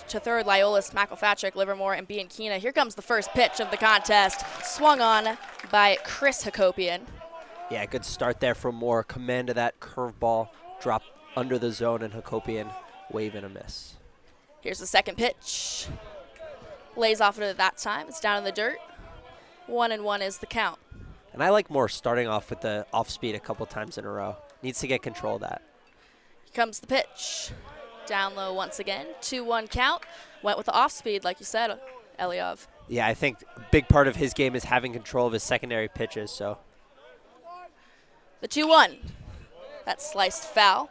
to third, Lyolis, McElpatrick, Livermore, and Bianchina. Here comes the first pitch of the contest, swung on by Chris Hakopian. Yeah, good start there for Moore. Command of that curveball, drop under the zone, and Hakopian wave and a miss. Here's the second pitch. Lays off it at that time. It's down in the dirt. 1-1 is the count. And I like Moore starting off with the off speed a couple times in a row. Needs to get control of that. Here comes the pitch. Down low once again. 2-1 count. Went with the off speed, like you said, Eliov. Yeah, I think a big part of his game is having control of his secondary pitches. So the 2-1. That sliced foul.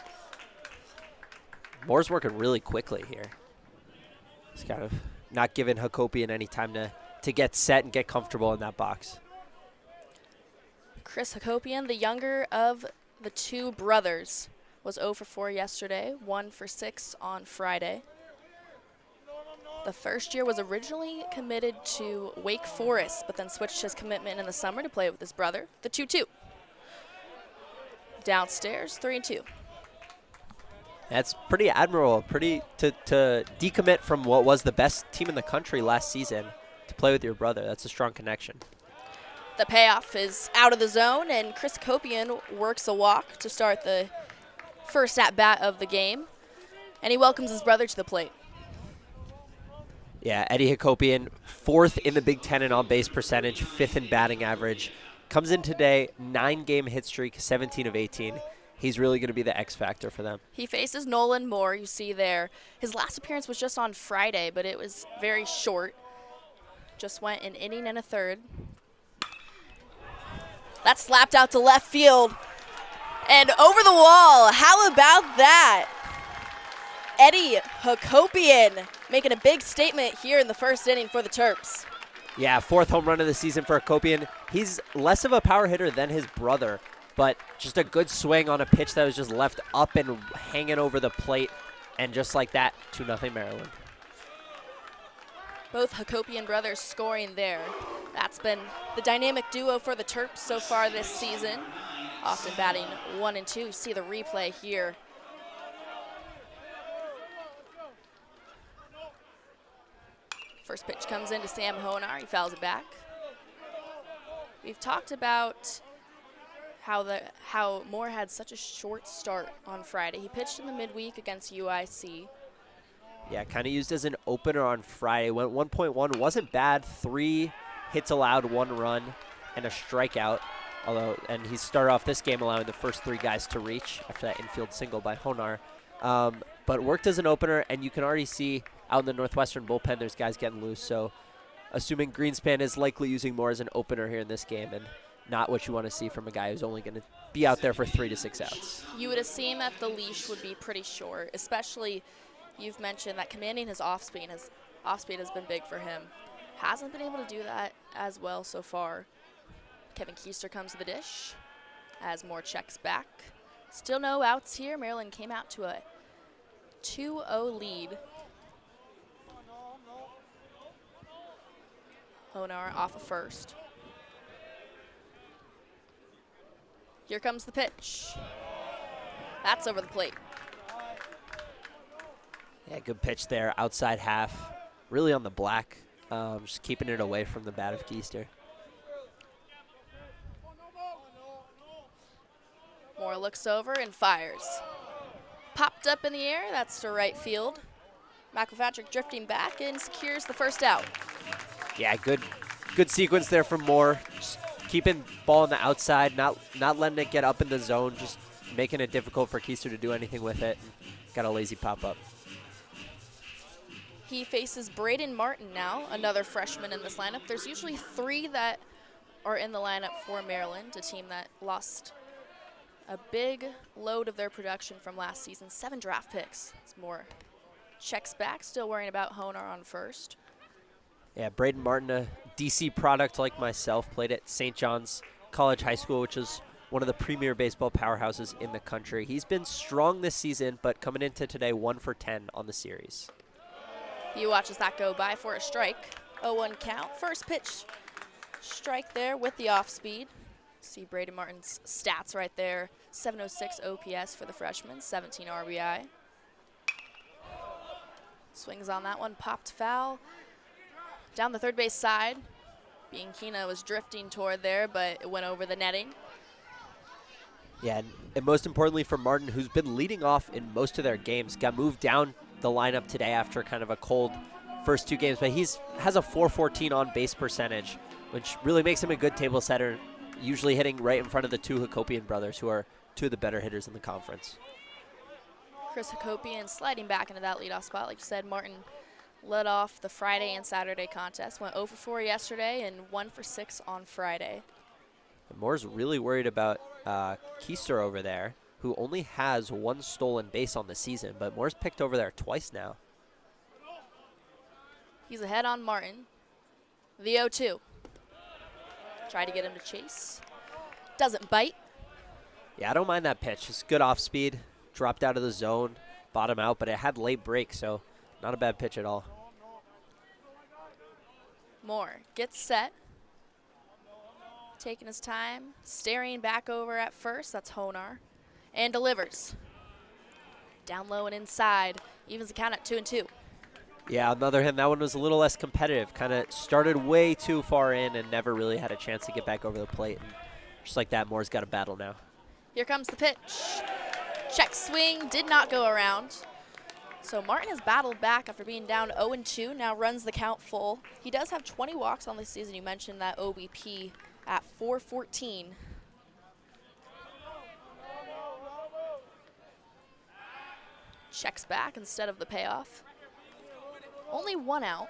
Moore's working really quickly here. He's kind of not giving Hakopian any time to get set and get comfortable in that box. Chris Hakopian, the younger of the two brothers, was 0 for 4 yesterday, 1 for 6 on Friday. The first year was originally committed to Wake Forest, but then switched his commitment in the summer to play with his brother. The 2-2. Downstairs, 3-2. That's pretty admirable. Pretty to decommit from what was the best team in the country last season to play with your brother. That's a strong connection. The payoff is out of the zone, and Chris Hakopian works a walk to start the first at-bat of the game, and he welcomes his brother to the plate. Yeah, Eddie Hakopian, 4th in the Big Ten in on-base percentage, 5th in batting average. Comes in today, 9-game hit streak, 17 of 18. He's really going to be the X factor for them. He faces Nolan Moore, you see there. His last appearance was just on Friday, but it was very short. Just went an inning and a third. That slapped out to left field and over the wall. How about that? Eddie Hakopian making a big statement here in the first inning for the Turps. Yeah, 4th home run of the season for Hakopian. He's less of a power hitter than his brother, but just a good swing on a pitch that was just left up and hanging over the plate. And just like that, 2-0 Maryland. Both Hakopian brothers scoring there. That's been the dynamic duo for the Terps so far this season. Often batting 1 and 2. You see the replay here. First pitch comes into Sam Hojnar. He fouls it back. We've talked about how Moore had such a short start on Friday. He pitched in the midweek against UIC. Yeah, kind of used as an opener on Friday. Went 1.1, wasn't bad. 3 hits allowed, 1 run, and a strikeout. And he started off this game allowing the first 3 guys to reach after that infield single by Hojnar. But worked as an opener, and you can already see out in the Northwestern bullpen there's guys getting loose. So assuming Greenspan is likely using Moore as an opener here in this game, and not what you want to see from a guy who's only going to be out there for 3 to 6 outs. You would assume that the leash would be pretty short, especially you've mentioned that commanding his off speed. His off speed has been big for him. Hasn't been able to do that as well so far. Kevin Keister comes to the dish as Moore checks back. Still no outs here. Maryland came out to a 2-0 lead. Hojnar off of first. Here comes the pitch. That's over the plate. Yeah, good pitch there, outside half, really on the black, just keeping it away from the bat of Keister. Moore looks over and fires. Popped up in the air, that's to right field. McElpatrick drifting back and secures the first out. Yeah, good sequence there from Moore. Just keeping ball on the outside, not letting it get up in the zone, just making it difficult for Keister to do anything with it. Got a lazy pop-up. He faces Braden Martin now, another freshman in this lineup. There's usually 3 that are in the lineup for Maryland, a team that lost a big load of their production from last season, 7 draft picks. It's Moore checks back, still worrying about Hojnar on first. Yeah, Braden Martin, a DC product like myself, played at St. John's College High School, which is one of the premier baseball powerhouses in the country. He's been strong this season, but coming into today, 1 for 10 on the series. He watches that go by for a strike. 0-1 count. First pitch strike there with the off speed. See Braden Martin's stats right there. 706 OPS for the freshman, 17 RBI. Swings on that one, popped foul. Down the third base side. Bianchina was drifting toward there, but it went over the netting. Yeah, and most importantly for Martin, who's been leading off in most of their games, got moved down the lineup today after kind of a cold first 2 games, but has a .414 on base percentage, which really makes him a good table setter, usually hitting right in front of the 2 Hakopian brothers, who are 2 of the better hitters in the conference. Chris Hakopian sliding back into that leadoff spot. Like you said, Martin led off the Friday and Saturday contest. Went 0 for 4 yesterday and 1 for 6 on Friday. And Moore's really worried about Keister over there, who only has 1 stolen base on the season, but Moore's picked over there twice now. He's ahead on Martin. The 0-2. Try to get him to chase. Doesn't bite. Yeah, I don't mind that pitch. It's good off speed. Dropped out of the zone, bottom out, but it had late break, so not a bad pitch at all. Moore gets set. Taking his time, staring back over at first. That's Hojnar. And delivers. Down low and inside. Evens the count at 2-2. Yeah, on the other hand, that one was a little less competitive. Kind of started way too far in and never really had a chance to get back over the plate. And just like that, Moore's got a battle now. Here comes the pitch. Check swing, did not go around. So Martin has battled back after being down 0-2, now runs the count full. He does have 20 walks on this season. You mentioned that OBP at .414. Checks back instead of the payoff. Only 1 out.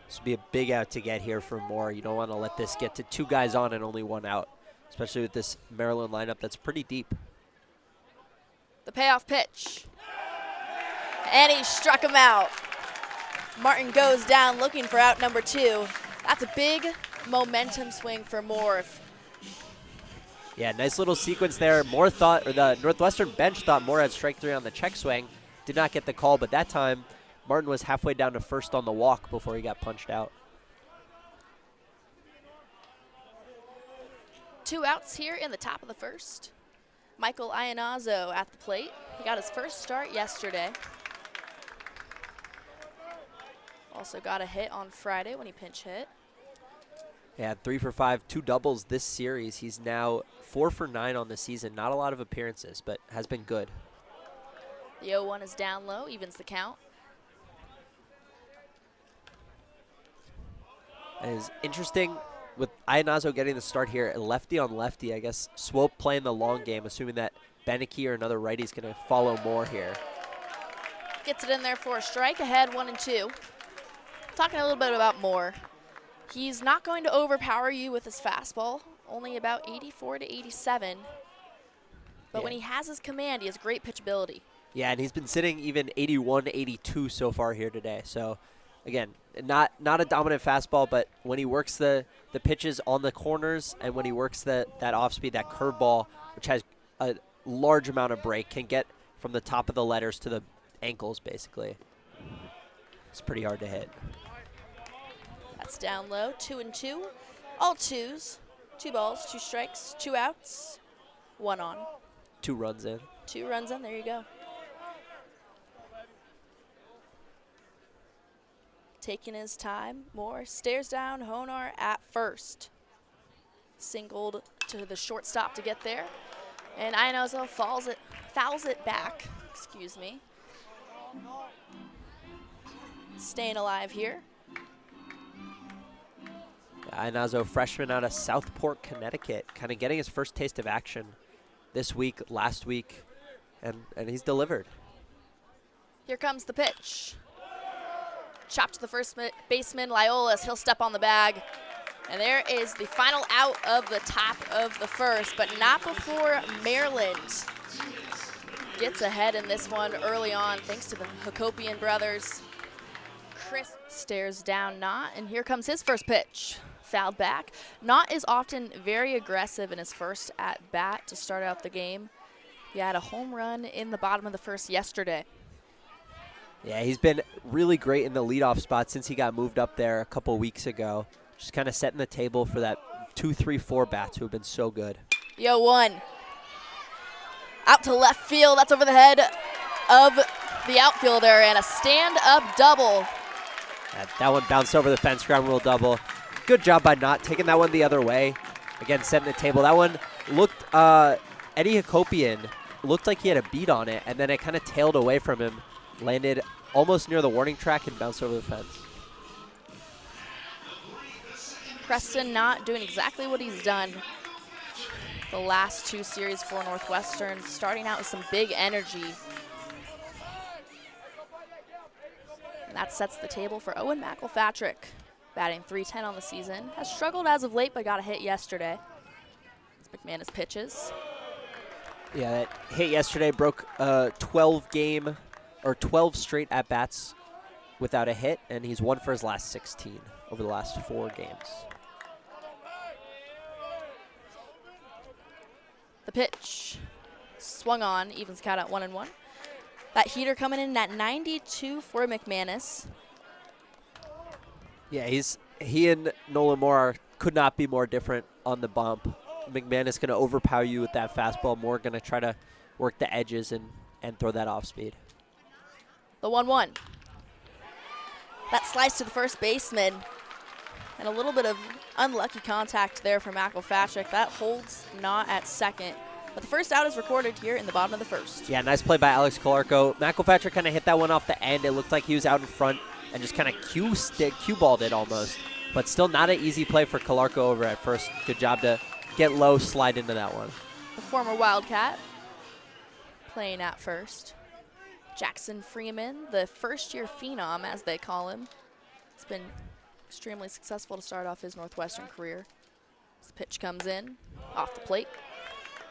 This would be a big out to get here for Moore. You don't want to let this get to 2 guys on and only 1 out, especially with this Maryland lineup that's pretty deep. The payoff pitch. And he struck him out. Martin goes down looking for out number 2. That's a big momentum swing for Moore. Yeah, nice little sequence there. Moore thought, or the Northwestern bench thought Moore had strike 3 on the check swing. Did not get the call, but that time Martin was halfway down to first on the walk before he got punched out. 2 outs here in the top of the first. Michael Iannazzo at the plate. He got his first start yesterday. Also got a hit on Friday when he pinch hit. Yeah, 3 for 5, 2 doubles this series. He's now 4 for 9 on the season. Not a lot of appearances, but has been good. The 0-1 is down low, evens the count. And it's interesting with Iannazzo getting the start here, lefty on lefty. I guess Swope playing the long game, assuming that Beneke or another righty is going to follow Moore here. Gets it in there for a strike, ahead 1-2. Talking a little bit about Moore. He's not going to overpower you with his fastball, only about 84 to 87. But when he has his command, he has great pitchability. Yeah, and he's been sitting even 81, 82 so far here today. So, again, not a dominant fastball, but when he works the pitches on the corners and when he works that off-speed, that curveball, which has a large amount of break, can get from the top of the letters to the ankles, basically. It's pretty hard to hit. That's down low, 2-2. All 2s. 2 balls, 2 strikes, 2 outs, 1 on. 2 runs in. 2 runs in, there you go. Taking his time, Moore stares down Hojnar at first. Singled to the shortstop to get there. And Iannazzo fouls it back, excuse me. Staying alive here. Iannazzo, freshman out of Southport, Connecticut, kind of getting his first taste of action this week, last week, and he's delivered. Here comes the pitch. Chopped to the first baseman, Lyolas. He'll step on the bag. And there is the final out of the top of the first, but not before Maryland gets ahead in this one early on, thanks to the Hakopian brothers. Chris stares down Knott, and here comes his first pitch. Fouled back. Knott is often very aggressive in his first at-bat to start out the game. He had a home run in the bottom of the first yesterday. Yeah, he's been really great in the leadoff spot since he got moved up there a couple weeks ago. Just kind of setting the table for that 2, 3, 4 bats who have been so good. Yo, 1. Out to left field. That's over the head of the outfielder, and a stand-up double. That one bounced over the fence, ground rule double. Good job by not taking that one the other way. Again, setting the table. That one looked, Eddie Hakopian looked like he had a beat on it, and then it kind of tailed away from him, landed almost near the warning track and bounced over the fence. Preston not doing exactly what he's done the last 2 series for Northwestern, starting out with some big energy. And that sets the table for Owen McElpatrick, batting .310 on the season. Has struggled as of late, but got a hit yesterday. As McManus pitches. Yeah, that hit yesterday broke 12 straight at-bats without a hit, and he's 1 for his last 16 over the last 4 games. The pitch swung on, evens count at 1-1. That heater coming in at 92 for McManus. Yeah, he and Nolan Moore could not be more different on the bump. McManus going to overpower you with that fastball. Moore going to try to work the edges and throw that off speed. The 1-1. That slice to the first baseman. And a little bit of unlucky contact there for McElpatrick. That holds not at second. But the first out is recorded here in the bottom of the first. Yeah, nice play by Alex Calarco. McElpatrick kind of hit that one off the end. It looked like he was out in front and just kind of cue-balled it almost. But still not an easy play for Calarco over at first. Good job to get low, slide into that one. The former Wildcat playing at first. Jackson Freeman, the first-year phenom, as they call him. He's been extremely successful to start off his Northwestern career. This pitch comes in, off the plate.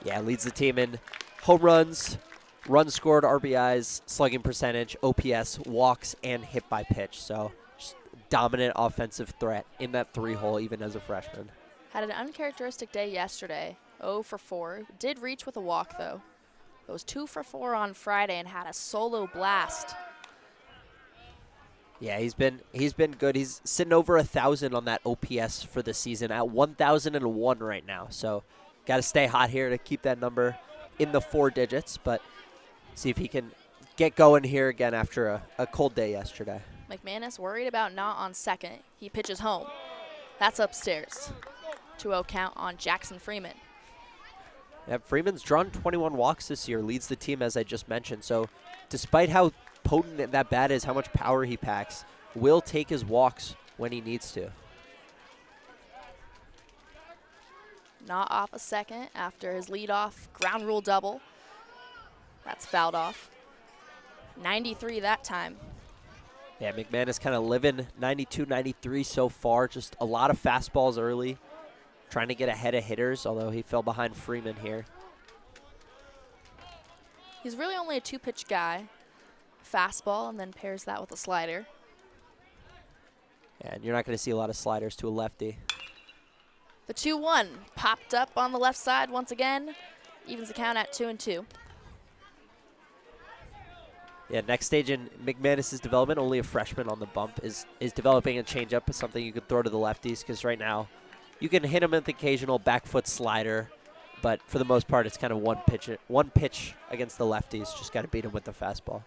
Yeah, leads the team in home runs, runs scored, RBIs, slugging percentage, OPS, walks, and hit by pitch. So just dominant offensive threat in that 3-hole, even as a freshman. Had an uncharacteristic day yesterday, 0 for 4. Did reach with a walk, though. It was 2 for 4 on Friday and had a solo blast. Yeah, he's been good. He's sitting over 1,000 on that OPS for the season at 1,001 right now. So got to stay hot here to keep that number in the 4 digits, but see if he can get going here again after a cold day yesterday. McManus worried about not on second. He pitches home. That's upstairs. 2-0 count on Jackson Freeman. Yeah, Freeman's drawn 21 walks this year, leads the team as I just mentioned. So despite how potent that bat is, how much power he packs, will take his walks when he needs to. Not off a second after his leadoff ground rule double. That's fouled off. 93 that time. Yeah, McManus kind of living 92, 93 so far. Just a lot of fastballs early. Trying to get ahead of hitters, although he fell behind Freeman here. He's really only a 2-pitch guy. Fastball, and then pairs that with a slider. Yeah, and you're not going to see a lot of sliders to a lefty. The 2-1 popped up on the left side once again. Evens the count at 2-2. Yeah, next stage in McManus' development, only a freshman on the bump, is developing a changeup, something you could throw to the lefties, because right now you can hit him with the occasional back foot slider, but for the most part, it's kind of one pitch against the lefties. Just got to beat him with the fastball.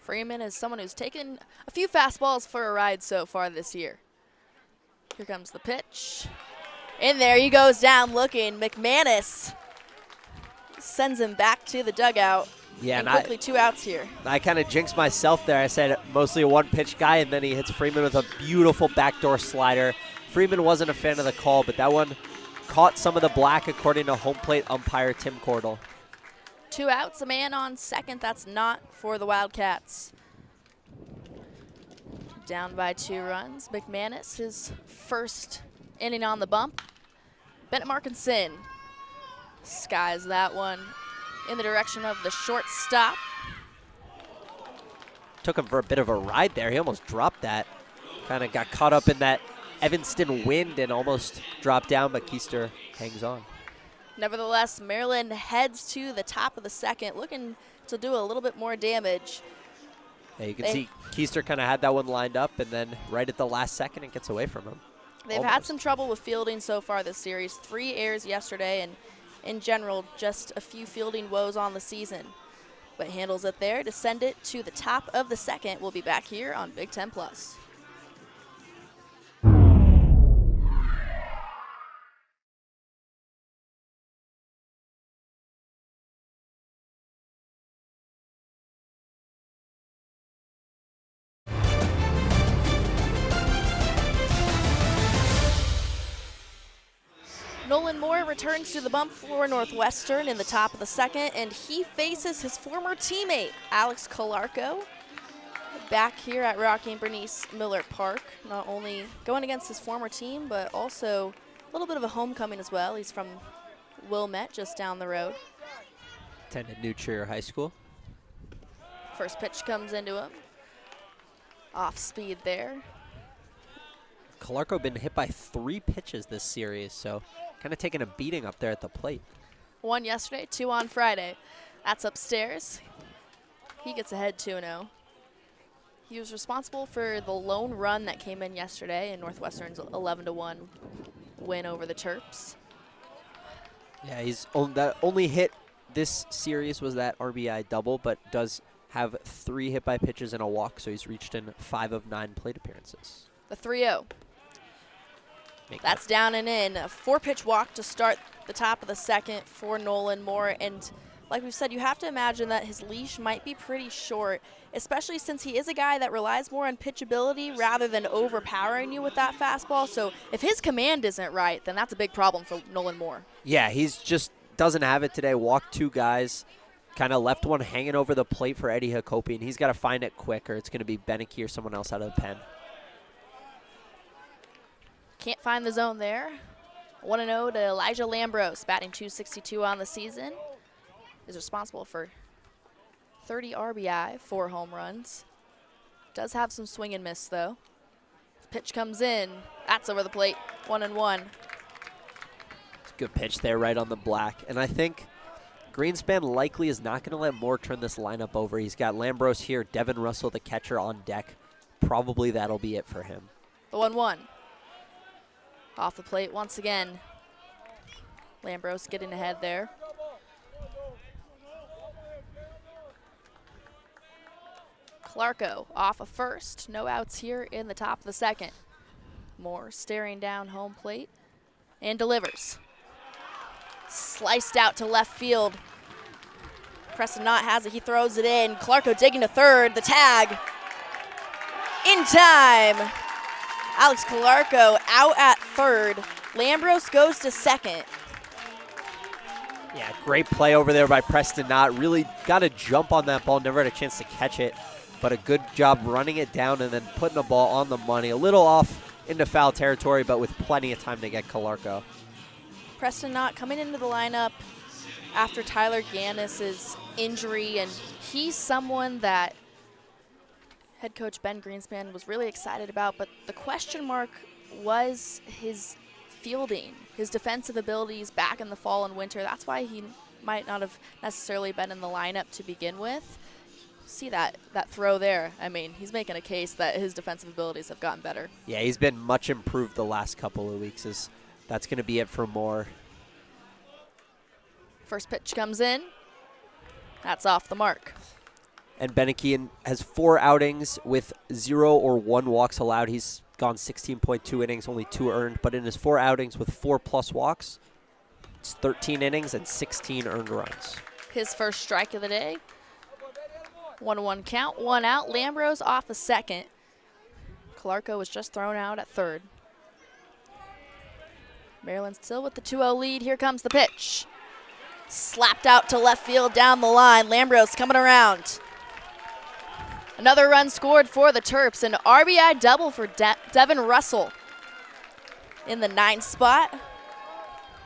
Freeman is someone who's taken a few fastballs for a ride so far this year. Here comes the pitch. In there, he goes down looking. McManus sends him back to the dugout. Yeah, and quickly 2 outs here. I kind of jinxed myself there. I said mostly a one-pitch guy, and then he hits Freeman with a beautiful backdoor slider. Freeman wasn't a fan of the call, but that one caught some of the black, according to home plate umpire Tim Cordell. 2 outs, a man on second. That's not for the Wildcats. Down by 2 runs. McManus, his first inning on the bump. Bennett Markinson skies that one in the direction of the shortstop. Took him for a bit of a ride there. He almost dropped that. Kind of got caught up in that Evanston wind and almost dropped down, but Keister hangs on. Nevertheless, Maryland heads to the top of the second, looking to do a little bit more damage. Yeah, you can see Keister kind of had that one lined up, and then right at the last second, it gets away from him. They've had some trouble with fielding so far this series. 3 errors yesterday, and in general, just a few fielding woes on the season. but handles it there to send it to the top of the second. We'll be back here on Big Ten Plus. Nolan Moore returns to the bump for Northwestern in the top of the second, and he faces his former teammate, Alex Kolarko, back here at Rocky and Bernice Miller Park. Not only going against his former team, but also a little bit of a homecoming as well. He's from Wilmette, just down the road. Attended New Trier High School. First pitch comes into him. Off speed there. Kolarko been hit by 3 pitches this series, so kind of taking a beating up there at the plate. 1 yesterday, 2 on Friday. That's upstairs. He gets ahead 2-0. He was responsible for the lone run that came in yesterday in Northwestern's 11-1 win over the Turps. Yeah, he's that only hit this series was that RBI double, but does have 3 hit by pitches and a walk, so he's reached in 5 of 9 plate appearances. The 3-0. That's down and in. A 4-pitch walk to start the top of the second for Nolan Moore. And like we've said, you have to imagine that his leash might be pretty short, especially since he is a guy that relies more on pitchability rather than overpowering you with that fastball. So if his command isn't right, then that's a big problem for Nolan Moore. Yeah, he's just doesn't have it today. Walked 2 guys, kind of left one hanging over the plate for Eddie Hakopi, and he's got to find it quick or it's going to be Beneke or someone else out of the pen. Can't find the zone there. 1-0 to Elijah Lambros, batting .262 on the season. Is responsible for 30 RBI, 4 home runs. Does have some swing and miss, though. Pitch comes in. That's over the plate. 1-1. It's a good pitch there right on the black. And I think Greenspan likely is not going to let Moore turn this lineup over. He's got Lambros here, Devin Russell, the catcher, on deck. Probably that'll be it for him. The 1-1. Off the plate once again. Lambros getting ahead there. Kolarko off of first. No outs here in the top of the second. Moore staring down home plate and delivers. Sliced out to left field. Preston Knott has it. He throws it in. Kolarko digging to third. The tag. In time. Alex Kolarko out at third. Lambros goes to second. Yeah, great play over there by Preston Knott. Really got a jump on that ball. Never had a chance to catch it, but a good job running it down and then putting the ball on the money. A little off into foul territory, but with plenty of time to get Kolarko. Preston Knott coming into the lineup after Tyler Gannis' injury, and he's someone that head coach Ben Greenspan was really excited about, but the question mark was his fielding, his defensive abilities back in the fall and winter. That's why he might not have necessarily been in the lineup to begin with. See that throw there. I mean, he's making a case that his defensive abilities have gotten better. Yeah, he's been much improved the last couple of weeks. That's going to be it for Moore. First pitch comes in. That's off the mark. And Beneke has 4 outings with 0 or 1 walks allowed. He's gone 16.2 innings, only 2 earned. But in his 4 outings with 4+ walks, it's 13 innings and 16 earned runs. His first strike of the day. 1-1 count, 1 out. Lambros off a second. Kolarko was just thrown out at third. Maryland still with the 2-0 lead. Here comes the pitch. Slapped out to left field down the line. Lambros coming around. Another run scored for the Turps. An RBI double for Devin Russell in the 9th spot.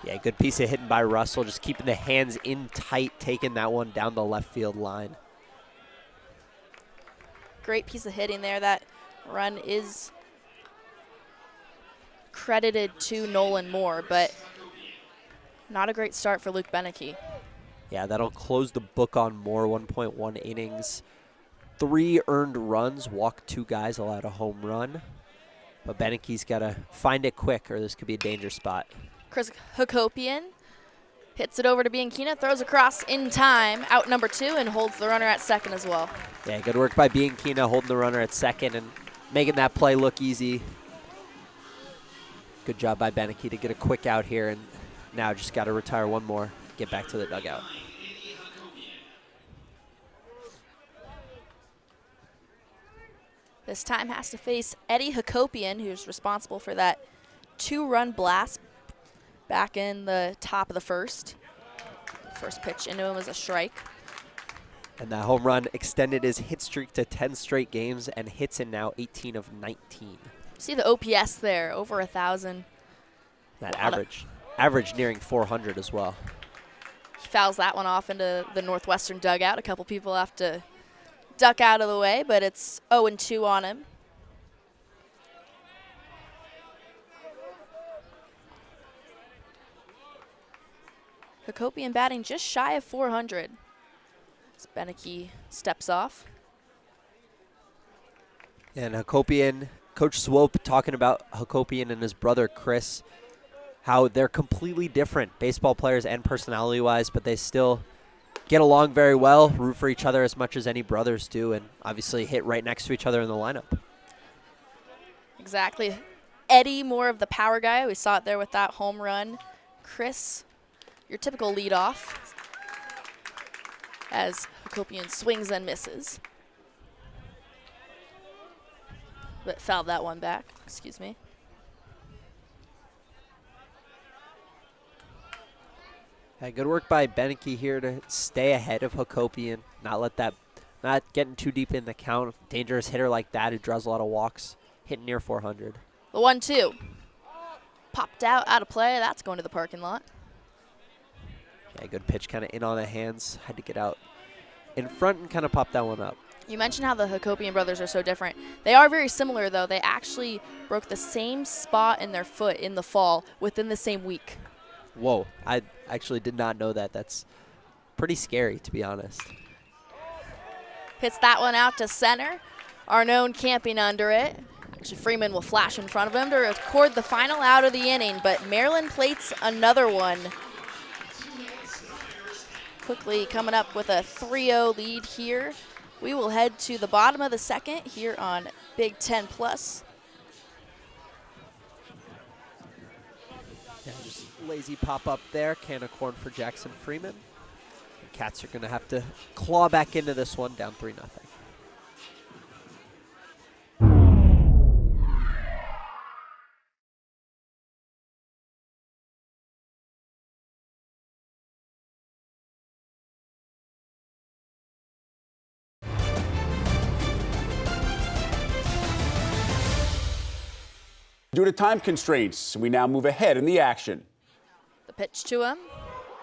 Yeah, good piece of hitting by Russell, just keeping the hands in tight, taking that one down the left field line. Great piece of hitting there. That run is credited to Nolan Moore, but not a great start for Luke Beneke. Yeah, that'll close the book on Moore. 1.1 innings, 3 earned runs, walked 2 guys, allowed a home run. But Beneke's got to find it quick or this could be a danger spot. Chris Hakopian Hits it over to Bianchina, throws across in time, out number 2, and holds the runner at second as well. Yeah, good work by Bianchina holding the runner at second and making that play look easy. Good job by Beneke to get a quick out here, and now just got to retire one more, get back to the dugout. This time has to face Eddie Hakopian, who's responsible for that 2-run blast back in the top of the first. First pitch into him was a strike. And that home run extended his hit streak to 10 straight games and hits in now 18 of 19. See the OPS there, over 1,000. That average nearing 400 as well. He fouls that one off into the Northwestern dugout. A couple people have to duck out of the way, but it's 0-2 on him. Hakopian batting just shy of 400. As Beneke steps off. And Hakopian, Coach Swope talking about Hakopian and his brother Chris, how they're completely different baseball players and personality-wise, but they still get along very well, root for each other as much as any brothers do, and obviously hit right next to each other in the lineup. Exactly. Eddie, more of the power guy. We saw it there with that home run. Chris, your typical leadoff, as Hakopian swings and misses. But fouled that one back, excuse me. Yeah, good work by Beneke here to stay ahead of Hakopian, not getting too deep in the count. Dangerous hitter like that who draws a lot of walks, hitting near 400. The 1-2. Popped out of play. That's going to the parking lot. Yeah, good pitch kind of in on the hands. Had to get out in front and kind of pop that one up. You mentioned how the Hakopian brothers are so different. They are very similar, though. They actually broke the same spot in their foot in the fall within the same week. Whoa, I actually did not know that. That's pretty scary, to be honest. Hits that one out to center. Arnone camping under it. Actually, Freeman will flash in front of him to record the final out of the inning, but Maryland plates another one. Quickly coming up with a 3-0 lead here. We will head to the bottom of the second here on Big Ten Plus. Yeah, just lazy pop up there. Can of corn for Jackson Freeman. The Cats are going to have to claw back into this one, down 3-0. Due to time constraints, we now move ahead in the action. The pitch to him,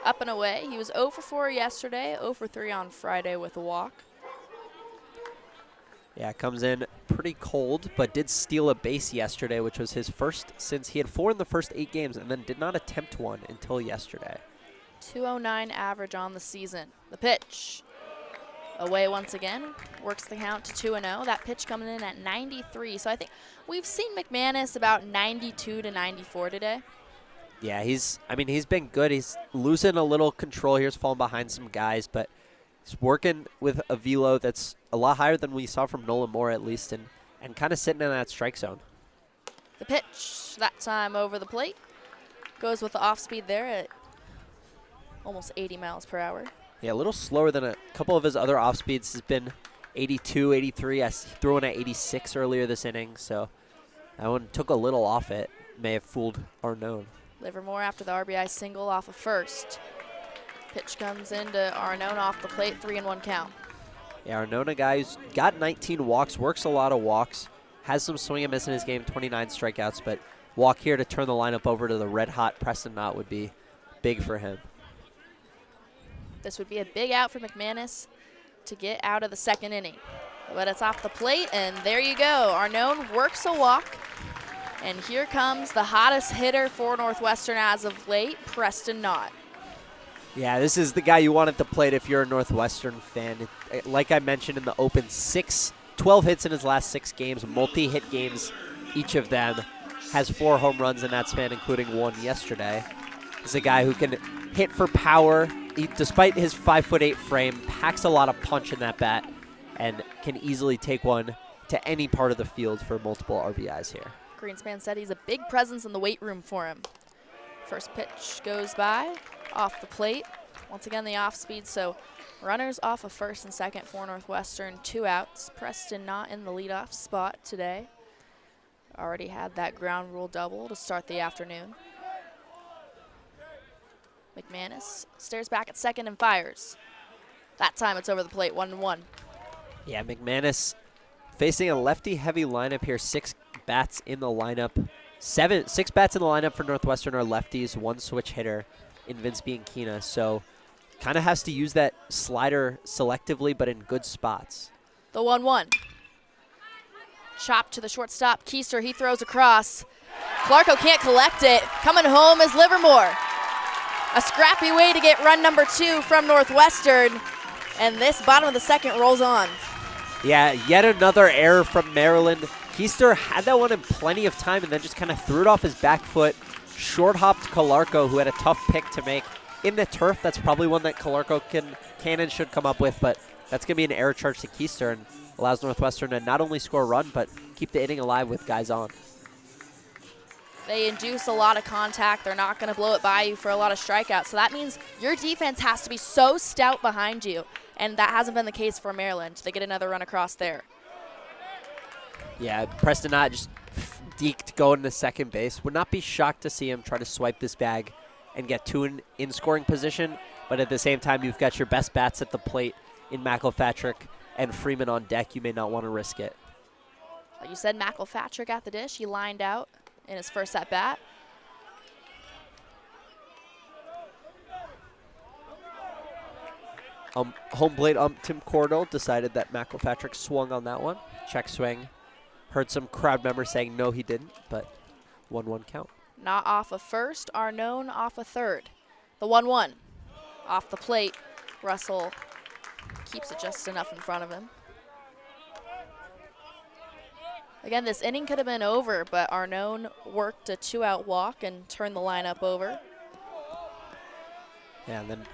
up and away. He was 0 for 4 yesterday, 0 for 3 on Friday with a walk. Yeah, comes in pretty cold, but did steal a base yesterday, which was his first since he had 4 in the first 8 games and then did not attempt one until yesterday. 209 average on the season. The pitch. Away once again, works the count to 2-0. That pitch coming in at 93. So I think we've seen McManus about 92 to 94 today. Yeah, he's been good. He's losing a little control here. He's falling behind some guys, but he's working with a velo that's a lot higher than we saw from Nolan Moore at least, and kind of sitting in that strike zone. The pitch, that time over the plate. Goes with the off speed there at almost 80 miles per hour. Yeah, a little slower than a couple of his other off speeds. Has been 82, 83. I threw one at 86 earlier this inning, so that one took a little off it. May have fooled Arnone. Livermore after the RBI single off of first. Pitch comes into Arnone off the plate, 3-1 count. Yeah, Arnone, a guy who's got 19 walks, works a lot of walks, has some swing and miss in his game, 29 strikeouts, but walk here to turn the lineup over to the red-hot Preston Knott would be big for him. This would be a big out for McManus to get out of the second inning. But it's off the plate, and there you go. Arnone works a walk, and here comes the hottest hitter for Northwestern as of late, Preston Knott. Yeah, this is the guy you want at the plate if you're a Northwestern fan. Like I mentioned in the open, 12 hits in his last 6 games, multi-hit games, each of them. Has 4 home runs in that span, including 1 yesterday. He's a guy who can hit for power. Despite his 5'8" frame, packs a lot of punch in that bat and can easily take one to any part of the field for multiple RBIs here. Greenspan said he's a big presence in the weight room for him. First pitch goes by, off the plate. Once again, the off speed, so runners off of first and second for Northwestern, 2 outs. Preston not in the leadoff spot today. Already had that ground rule double to start the afternoon. McManus stares back at second and fires. That time it's over the plate, 1-1. Yeah, McManus facing a lefty-heavy lineup here. 6 bats in the lineup. 6 bats in the lineup for Northwestern are lefties, 1 switch hitter in Vince Bianchina. So kind of has to use that slider selectively, but in good spots. The 1-1. Chop to the shortstop. Keister, he throws across. Clarko can't collect it. Coming home is Livermore. A scrappy way to get run number 2 from Northwestern. And this bottom of the second rolls on. Yeah, yet another error from Maryland. Keister had that one in plenty of time and then just kind of threw it off his back foot. Short-hopped Calarco, who had a tough pick to make. In the turf, that's probably one that Calarco can and should come up with, but that's going to be an error charge to Keister and allows Northwestern to not only score a run, but keep the inning alive with guys on. They induce a lot of contact. They're not going to blow it by you for a lot of strikeouts. So that means your defense has to be so stout behind you. And that hasn't been the case for Maryland. They get another run across there. Yeah, Preston Knott just deked going to second base. Would not be shocked to see him try to swipe this bag and get 2 in scoring position. But at the same time, you've got your best bats at the plate in McElpatrick and Freeman on deck. You may not want to risk it. Like you said, McElpatrick at the dish. He lined out in his first at-bat. Home plate Tim Cordell decided that McElpatrick swung on that one. Check swing. Heard some crowd members saying no, he didn't, but 1-1 count. Not off of first, Arnone off of third. The 1-1. Off the plate, Russell keeps it just enough in front of him. Again, this inning could have been over, but Arnone worked a 2-out walk and turned the lineup over. Yeah, and then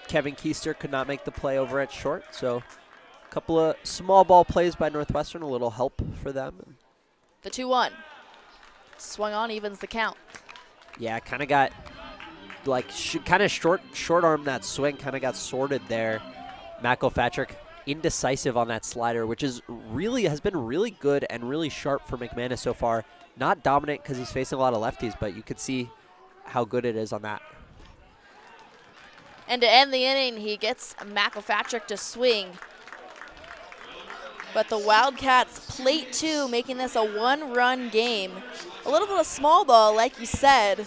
Kevin Keister could not make the play over at short, so a couple of small ball plays by Northwestern, a little help for them. The 2-1. Swung on, evens the count. Yeah, kind of got, like, kind of short arm that swing, kind of got sorted there. McElpatrick indecisive on that slider, which has been really good and really sharp for McManus so far. Not dominant because he's facing a lot of lefties, but you could see how good it is on that. And to end the inning, he gets McElpatrick to swing. But the Wildcats plate 2, making this a 1-run game. A little bit of small ball, like you said.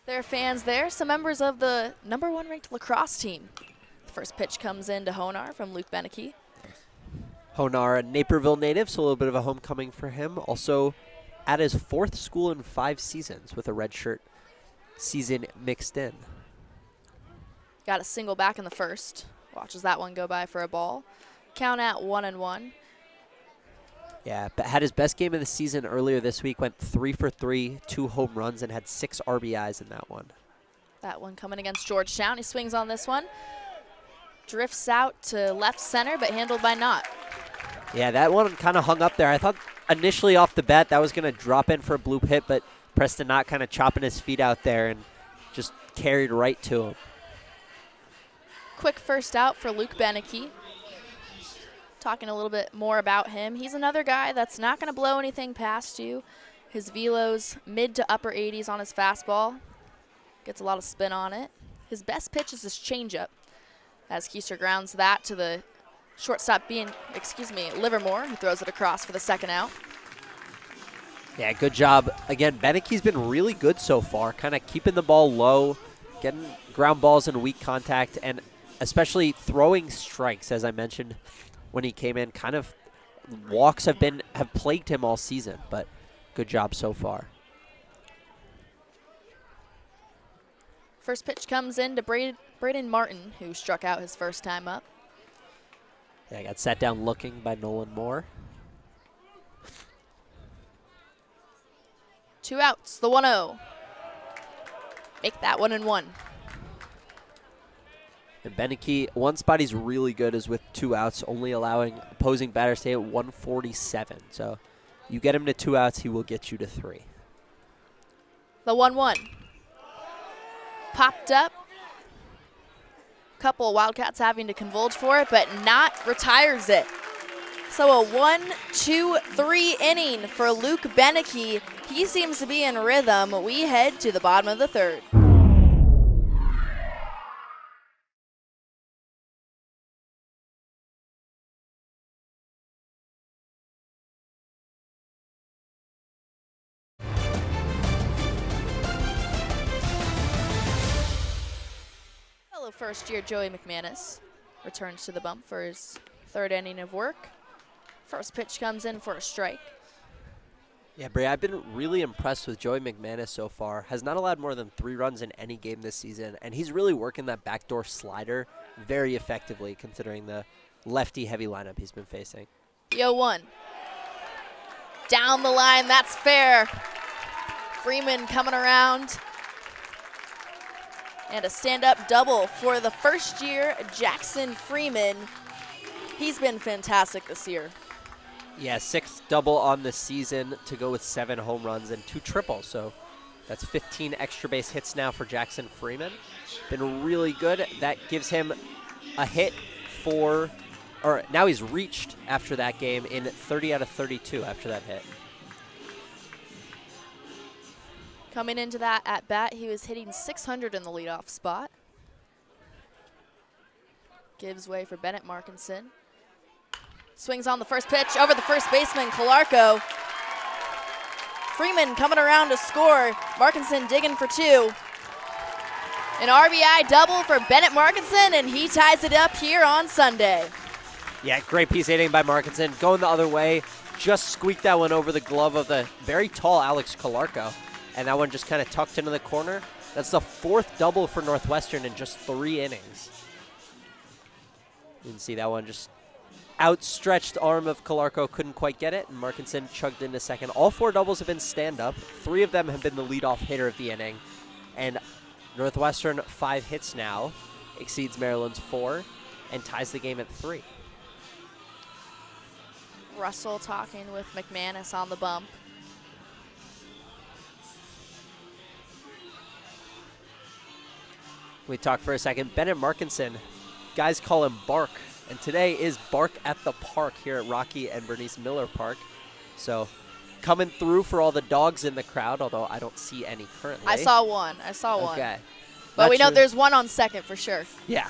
There are fans there, some members of the #1 ranked lacrosse team. The first pitch comes in to Hojnar from Luke Beneke. Hojnar, a Naperville native, so a little bit of a homecoming for him. Also at his 4th school in 5 seasons with a redshirt season mixed in. Got a single back in the first. Watches that one go by for a ball. Count at 1-1. Yeah, but had his best game of the season earlier this week, went 3 for 3, 2 home runs, and had 6 RBIs in that one. That one coming against Georgetown. He swings on this one. Drifts out to left center, but handled by Knott. Yeah, that one kind of hung up there. I thought initially off the bat that was going to drop in for a bloop hit, but Preston Knott kind of chopping his feet out there and just carried right to him. Quick first out for Luke Beneke. Talking a little bit more about him. He's another guy that's not going to blow anything past you. His velo's mid to upper 80s on his fastball. Gets a lot of spin on it. His best pitch is his changeup, as Keister grounds that to the shortstop Livermore, who throws it across for the 2nd out. Yeah, good job. Again, Beneke's been really good so far, kind of keeping the ball low, getting ground balls in weak contact, and especially throwing strikes, as I mentioned when he came in. Kind of walks have plagued him all season, but good job so far. First pitch comes in to Braden Martin, who struck out his first time up. Yeah, got sat down looking by Nolan Moore. 2 outs, the 1-0. Make that 1-1. And Beneke, one spot he's really good is with 2 outs, only allowing opposing batters to stay at 147. So you get him to 2 outs, he will get you to 3. The 1-1. Popped up. Couple of Wildcats having to convulge for it, but not retires it. So a 1-2-3 inning for Luke Beneke. He seems to be in rhythm. We head to the bottom of the 3rd. Fellow first-year Joey McManus returns to the bump for his 3rd inning of work. First pitch comes in for a strike. Yeah, Bray, I've been really impressed with Joey McManus so far. Has not allowed more than 3 runs in any game this season, and he's really working that backdoor slider very effectively considering the lefty-heavy lineup he's been facing. The 0-1. Down the line, that's fair. Freeman coming around. And a stand-up double for the first-year Jackson Freeman. He's been fantastic this year. Yeah, 6th double on the season to go with 7 home runs and 2 triples. So that's 15 extra base hits now for Jackson Freeman. Been really good. That gives him a hit for, or now he's reached after that game in 30 out of 32 after that hit. Coming into that at bat, he was hitting 600 in the leadoff spot. Gives way for Bennett Markinson. Swings on the first pitch over the first baseman, Calarco. Freeman coming around to score. Markinson digging for 2. An RBI double for Bennett Markinson, and he ties it up here on Sunday. Yeah, great piece hitting by Markinson. Going the other way, just squeaked that one over the glove of the very tall Alex Calarco. And that one just kind of tucked into the corner. That's the 4th double for Northwestern in just 3 innings. You can see that one just outstretched arm of Calarco couldn't quite get it, and Markinson chugged into second. All 4 doubles have been stand-up. 3 of them have been the leadoff hitter of the inning. And Northwestern 5 hits now, exceeds Maryland's 4, and ties the game at 3. Russell talking with McManus on the bump. We talked for a second. Bennett Markinson, guys call him Bark, and today is Bark at the Park here at Rocky and Bernice Miller Park. So coming through for all the dogs in the crowd, although I don't see any currently. I saw one. Okay. But Not we know sure. there's one on second for sure. Yeah.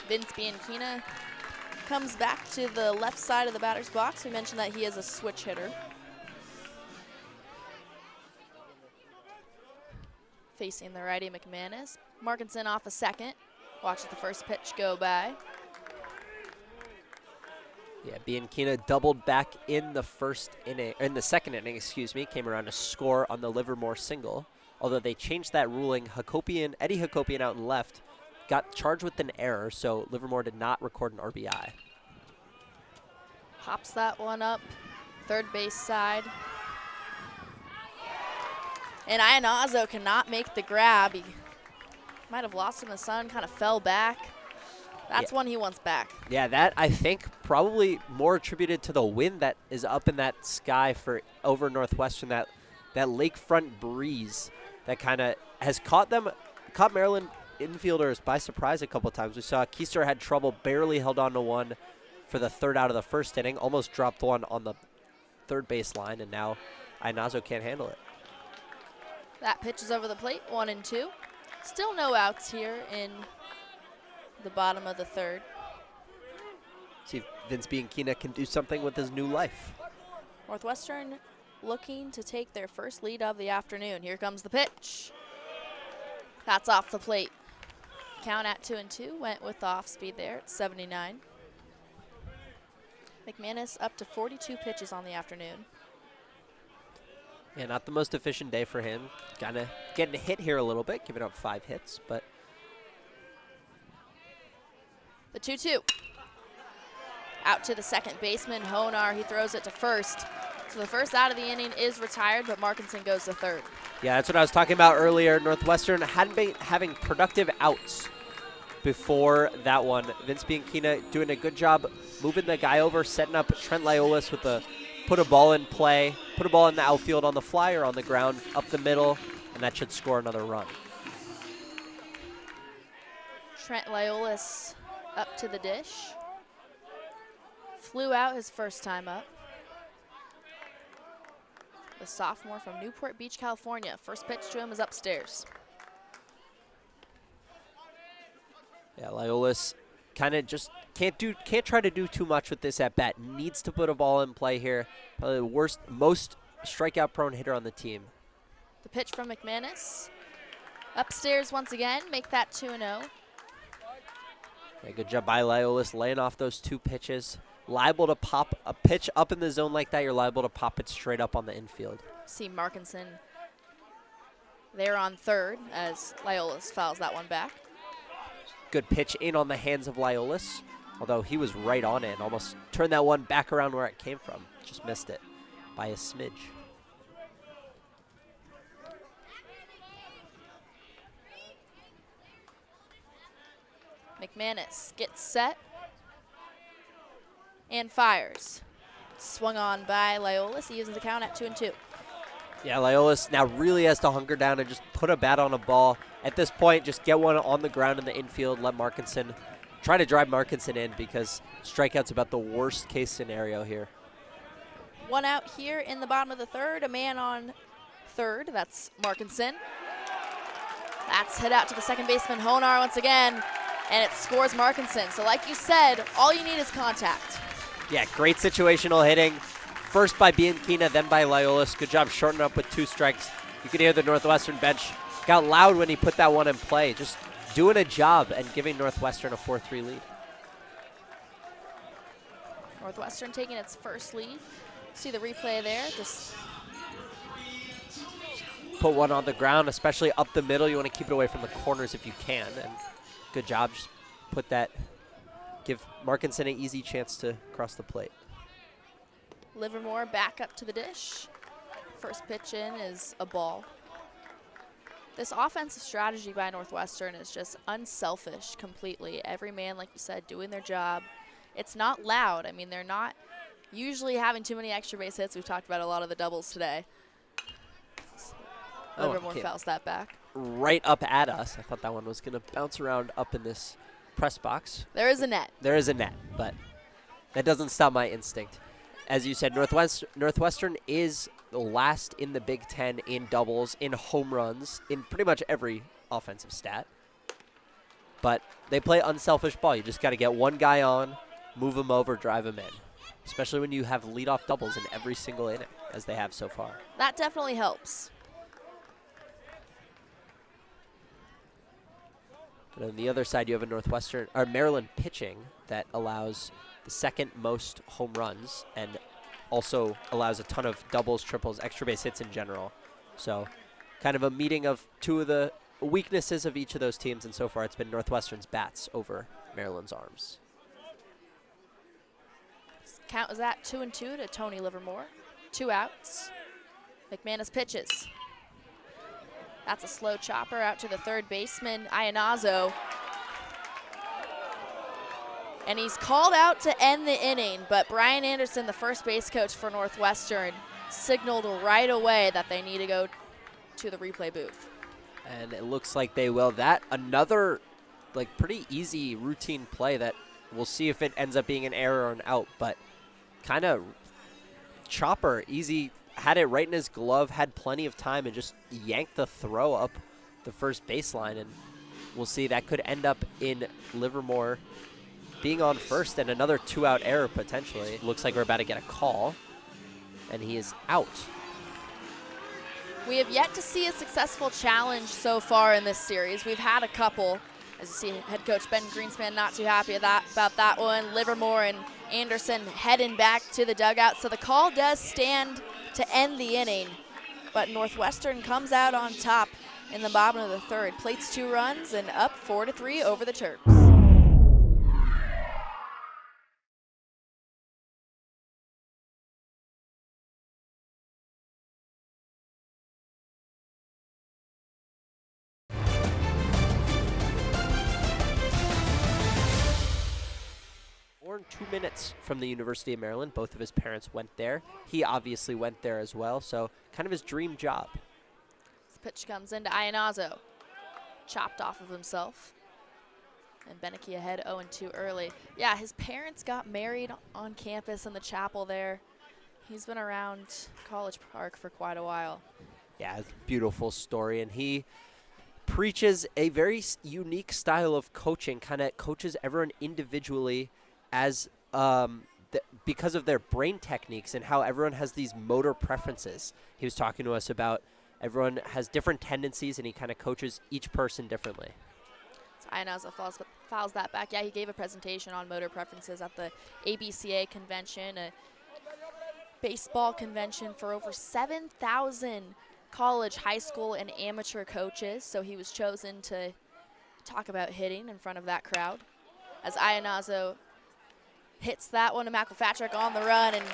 Vince Bianchina comes back to the left side of the batter's box. We mentioned that he is a switch hitter. Facing the righty McManus. Markinson off a second. Watches the first pitch go by. Yeah, Bianchina doubled back in the second inning, excuse me, came around to score on the Livermore single. Although they changed that ruling, Eddie Hakopian out in left got charged with an error, so Livermore did not record an RBI. Pops that one up, third base side. And Ianazo cannot make the grab. He might have lost in the sun, kind of fell back. That's one he wants back. Yeah, that I think probably more attributed to the wind that is up in that sky for over Northwestern, that lakefront breeze that kind of has caught Maryland infielders by surprise a couple times. We saw Keister had trouble, barely held on to one for the 3rd out of the 1st inning, almost dropped one on the 3rd base line, and now Ianazo can't handle it. That pitch is over the plate, 1-2. Still no outs here in the bottom of the 3rd. See if Vince Bianchina can do something with his new life. Northwestern looking to take their first lead of the afternoon. Here comes the pitch. That's off the plate. Count at 2-2. Went with the off speed there at 79. McManus up to 42 pitches on the afternoon. Yeah, not the most efficient day for him. Kind of getting hit here a little bit, giving up 5 hits, but. The 2-2. Out to the second baseman, Hojnar. He throws it to first. So the first out of the inning is retired, but Markinson goes to third. Yeah, that's what I was talking about earlier. Northwestern hadn't been having productive outs before that one. Vince Bianchina doing a good job moving the guy over, setting up Trent Liolis with a put a ball in play, put a ball in the outfield on the fly or on the ground up the middle, and that should score another run. Trent Liolis up to the dish. Flew out his first time up. The sophomore from Newport Beach, California. First pitch to him is upstairs. Yeah, Liolis kind of just can't try to do too much with this at bat. Needs to put a ball in play here. Probably the most strikeout prone hitter on the team. The pitch from McManus. Upstairs once again, make that 2-0. Yeah, good job by Liolis laying off those 2 pitches. Liable to pop a pitch up in the zone like that, you're liable to pop it straight up on the infield. See Markinson there on third as Liolis fouls that one back. Good pitch in on the hands of Liolis, although he was right on it and almost turned that one back around where it came from. Just missed it by a smidge. McManus gets set and fires. Swung on by Liolis. He uses the count at 2-2. Yeah, Liolis now really has to hunker down and just put a bat on a ball. At this point, just get one on the ground in the infield, let Markinson, try to drive Markinson in because strikeout's about the worst case scenario here. One out here in the bottom of the third, a man on third, that's Markinson. That's hit out to the second baseman, Hojnar once again, and it scores Markinson. So like you said, all you need is contact. Yeah, great situational hitting. First by Bianchina, then by Liolis. Good job shortening up with 2 strikes. You could hear the Northwestern bench got loud when he put that one in play. Just doing a job and giving Northwestern a 4-3 lead. Northwestern taking its first lead. See the replay there. Just put one on the ground, especially up the middle. You want to keep it away from the corners if you can. And good job. Just put that, give Markinson an easy chance to cross the plate. Livermore back up to the dish. First pitch in is a ball. This offensive strategy by Northwestern is just unselfish completely. Every man, like you said, doing their job. It's not loud. I mean, they're not usually having too many extra base hits. We've talked about a lot of the doubles today. Livermore fouls that back. Right up at us. I thought that one was going to bounce around up in this press box. There is a net. There is a net, but that doesn't stop my instinct. As you said, Northwestern is the last in the Big Ten in doubles, in home runs, in pretty much every offensive stat. But they play unselfish ball. You just got to get one guy on, move him over, drive him in. Especially when you have leadoff doubles in every single inning, as they have so far. That definitely helps. And on the other side, you have a Maryland pitching that allows the second most home runs and also allows a ton of doubles, triples, extra base hits in general. So kind of a meeting of 2 of the weaknesses of each of those teams, and so far it's been Northwestern's bats over Maryland's arms. Count is at 2-2 to Tony Livermore. 2 outs. McManus pitches. That's a slow chopper out to the third baseman, Iannazzo. And he's called out to end the inning, but Brian Anderson, the first base coach for Northwestern, signaled right away that they need to go to the replay booth. And it looks like they will. That another pretty easy routine play that we'll see if it ends up being an error or an out, but kind of chopper, easy, had it right in his glove, had plenty of time, and just yanked the throw up the first baseline. And we'll see, that could end up in Livermore being on first and another 2-out error potentially. Looks like we're about to get a call, and he is out. We have yet to see a successful challenge so far in this series. We've had a couple. As you see, head coach Ben Greenspan not too happy about that one. Livermore and Anderson heading back to the dugout. So the call does stand to end the inning. but Northwestern comes out on top in the bottom of the third. Plates 2 runs and up 4-3 over the Turps. Born 2 minutes from the University of Maryland. Both of his parents went there. He obviously went there as well, so kind of his dream job. This pitch comes into Iannazo. Chopped off of himself. And Beneke ahead 0-2 early. Yeah, his parents got married on campus in the chapel there. He's been around College Park for quite a while. Yeah, it's a beautiful story, and he preaches a very unique style of coaching, kind of coaches everyone individually as because of their brain techniques and how everyone has these motor preferences. He was talking to us about everyone has different tendencies, and he kind of coaches each person differently. So Iannazo fouls that back. Yeah, he gave a presentation on motor preferences at the ABCA convention, a baseball convention for over 7,000 college, high school, and amateur coaches. So he was chosen to talk about hitting in front of that crowd. As Iannazo hits that one to McElpatrick on the run, and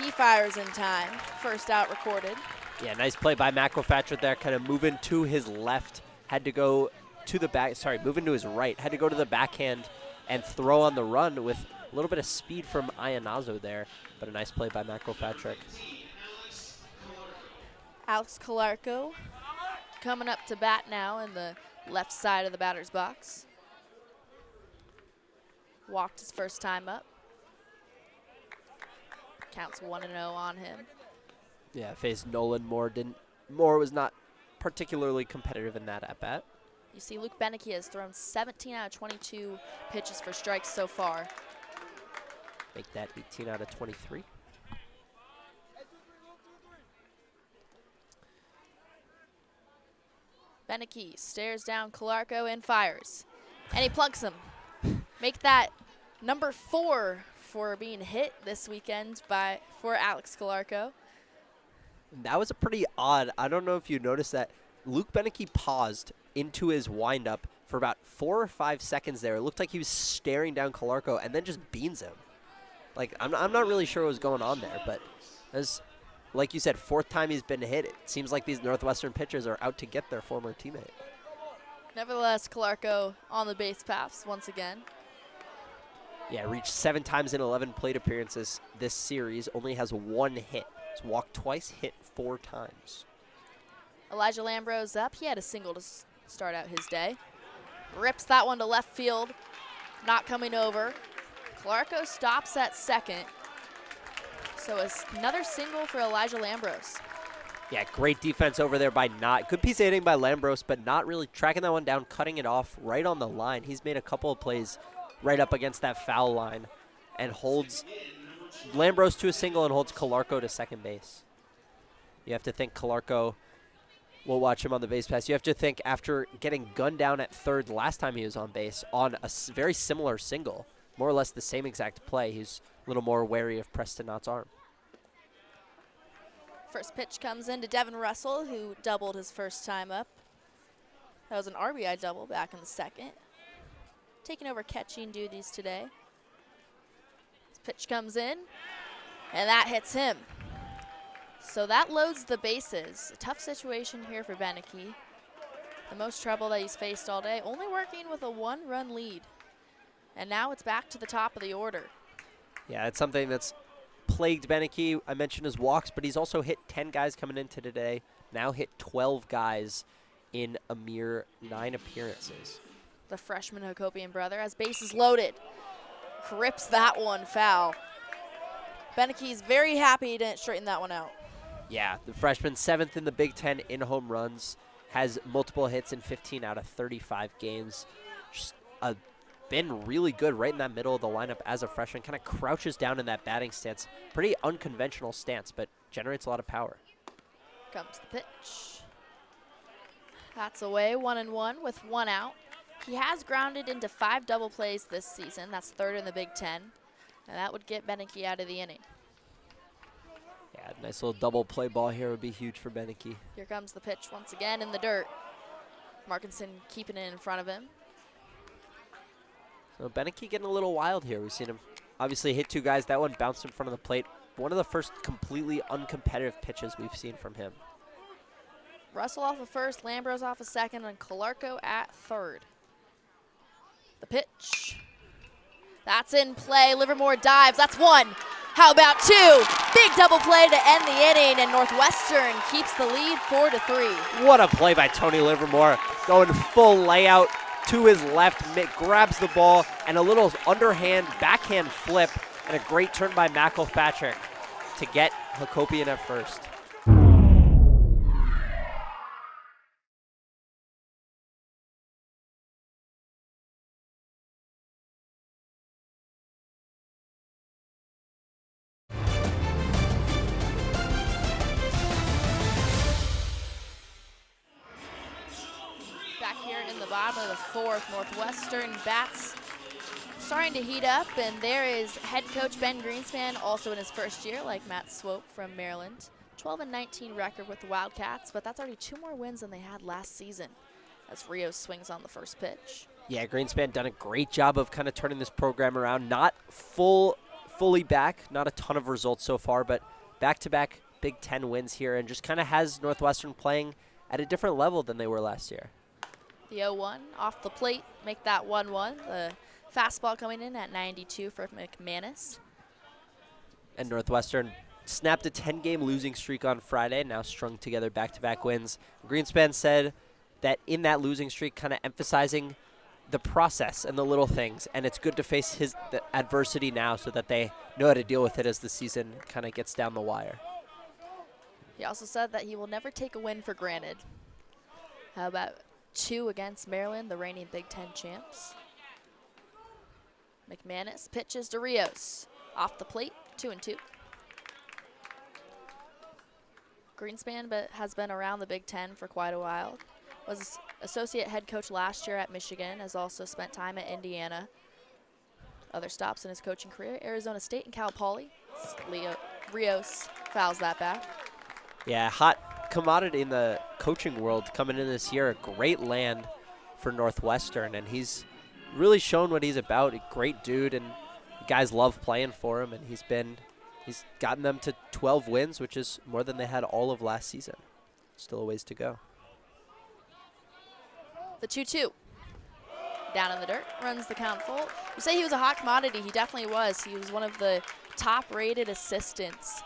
he fires in time. First out recorded. Yeah, nice play by McElpatrick there, kind of moving to his left. Had to go to the back, moving to his right. Had to go to the backhand and throw on the run with a little bit of speed from Iannazo there, but a nice play by McElpatrick. Alex Calarco coming up to bat now in the left side of the batter's box. Walked his first time up. Counts 1-0 on him. Yeah, faced Nolan Moore. Moore was not particularly competitive in that at bat. You see Luke Beneke has thrown 17 out of 22 pitches for strikes so far. Make that 18 out of 23. Beneke stares down Calarco and fires. And he plunks him. Make that number 4 for being hit this weekend for Alex Calarco. That was a pretty odd. I don't know if you noticed that. Luke Beneke paused into his windup for about 4 or 5 seconds there. It looked like he was staring down Calarco and then just beans him. Like, I'm not really sure what was going on there, but as, like you said, 4th time he's been hit. It seems like these Northwestern pitchers are out to get their former teammate. Nevertheless, Calarco on the base paths once again. Yeah, reached 7 times in 11 plate appearances this series. Only has 1 hit. He's walked twice, hit 4 times. Elijah Lambros up. He had a single to start out his day. Rips that one to left field. Not coming over. Calarco stops at second. So another single for Elijah Lambros. Yeah, great defense over there by Knott. Good piece of hitting by Lambros, but not really tracking that one down, cutting it off right on the line. He's made a couple of plays right up against that foul line and holds Lambros to a single and holds Calarco to second base. You have to think Calarco, we'll watch him on the base pass. You have to think after getting gunned down at third last time he was on base on a very similar single, more or less the same exact play, he's a little more wary of Preston Knott's arm. First pitch comes in to Devin Russell, who doubled his first time up. That was an RBI double back in the second. Taking over catching duties today. This pitch comes in, and that hits him. So that loads the bases. A tough situation here for Beneke. The most trouble that he's faced all day, only working with a 1-run lead. And now it's back to the top of the order. Yeah, it's something that's plagued Beneke. I mentioned his walks, but he's also hit 10 guys coming into today. Now hit 12 guys in a mere 9 appearances. The freshman Hakopian brother has bases loaded. Rips that one foul. Beneke's very happy he didn't straighten that one out. Yeah, the freshman 7th in the Big Ten in home runs, has multiple hits in 15 out of 35 games. Just been really good right in that middle of the lineup as a freshman. Kind of crouches down in that batting stance. Pretty unconventional stance, but generates a lot of power. Comes the pitch. That's away, 1-1 with 1 out. He has grounded into 5 double plays this season. That's 3rd in the Big Ten. And that would get Beneke out of the inning. Yeah, nice little double play ball here would be huge for Beneke. Here comes the pitch once again in the dirt. Markinson keeping it in front of him. So Beneke getting a little wild here. We've seen him obviously hit 2 guys. That one bounced in front of the plate. One of the first completely uncompetitive pitches we've seen from him. Russell off of first, Lambros off of second, and Calarco at third. The pitch. That's in play. Livermore dives. That's 1. How about 2? Big double play to end the inning, and Northwestern keeps the lead 4-3. What a play by Tony Livermore. Going full layout to his left, grabs the ball, and a little underhand, backhand flip, and a great turn by McElpatrick to get Hakopian at first. Bottom of the 4th, Northwestern bats starting to heat up, and there is head coach Ben Greenspan, also in his first year, like Matt Swope from Maryland. 12-19 record with the Wildcats, but that's already 2 more wins than they had last season as Rios swings on the first pitch. Yeah, Greenspan done a great job of kind of turning this program around. Not fully back, not a ton of results so far, but back-to-back Big Ten wins here, and just kind of has Northwestern playing at a different level than they were last year. The 0-1 off the plate, make that 1-1. The fastball coming in at 92 for McManus. And Northwestern snapped a 10-game losing streak on Friday, now strung together back-to-back wins. Greenspan said that in that losing streak, kind of emphasizing the process and the little things, and it's good to face the adversity now so that they know how to deal with it as the season kind of gets down the wire. He also said that he will never take a win for granted. How about 2 against Maryland, the reigning Big Ten champs? McManus pitches to Rios. Off the plate, 2-2. Greenspan has been around the Big Ten for quite a while. Was associate head coach last year at Michigan, has also spent time at Indiana. Other stops in his coaching career, Arizona State and Cal Poly. Rios fouls that back. Yeah, hot commodity in the coaching world coming in this year. A great land for Northwestern, and he's really shown what he's about. A great dude, and guys love playing for him, and he's gotten them to 12 wins, which is more than they had all of last season. Still a ways to go. The 2-2. Down in the dirt, runs the count full. You say he was a hot commodity. He definitely was. He was one of the top-rated assistants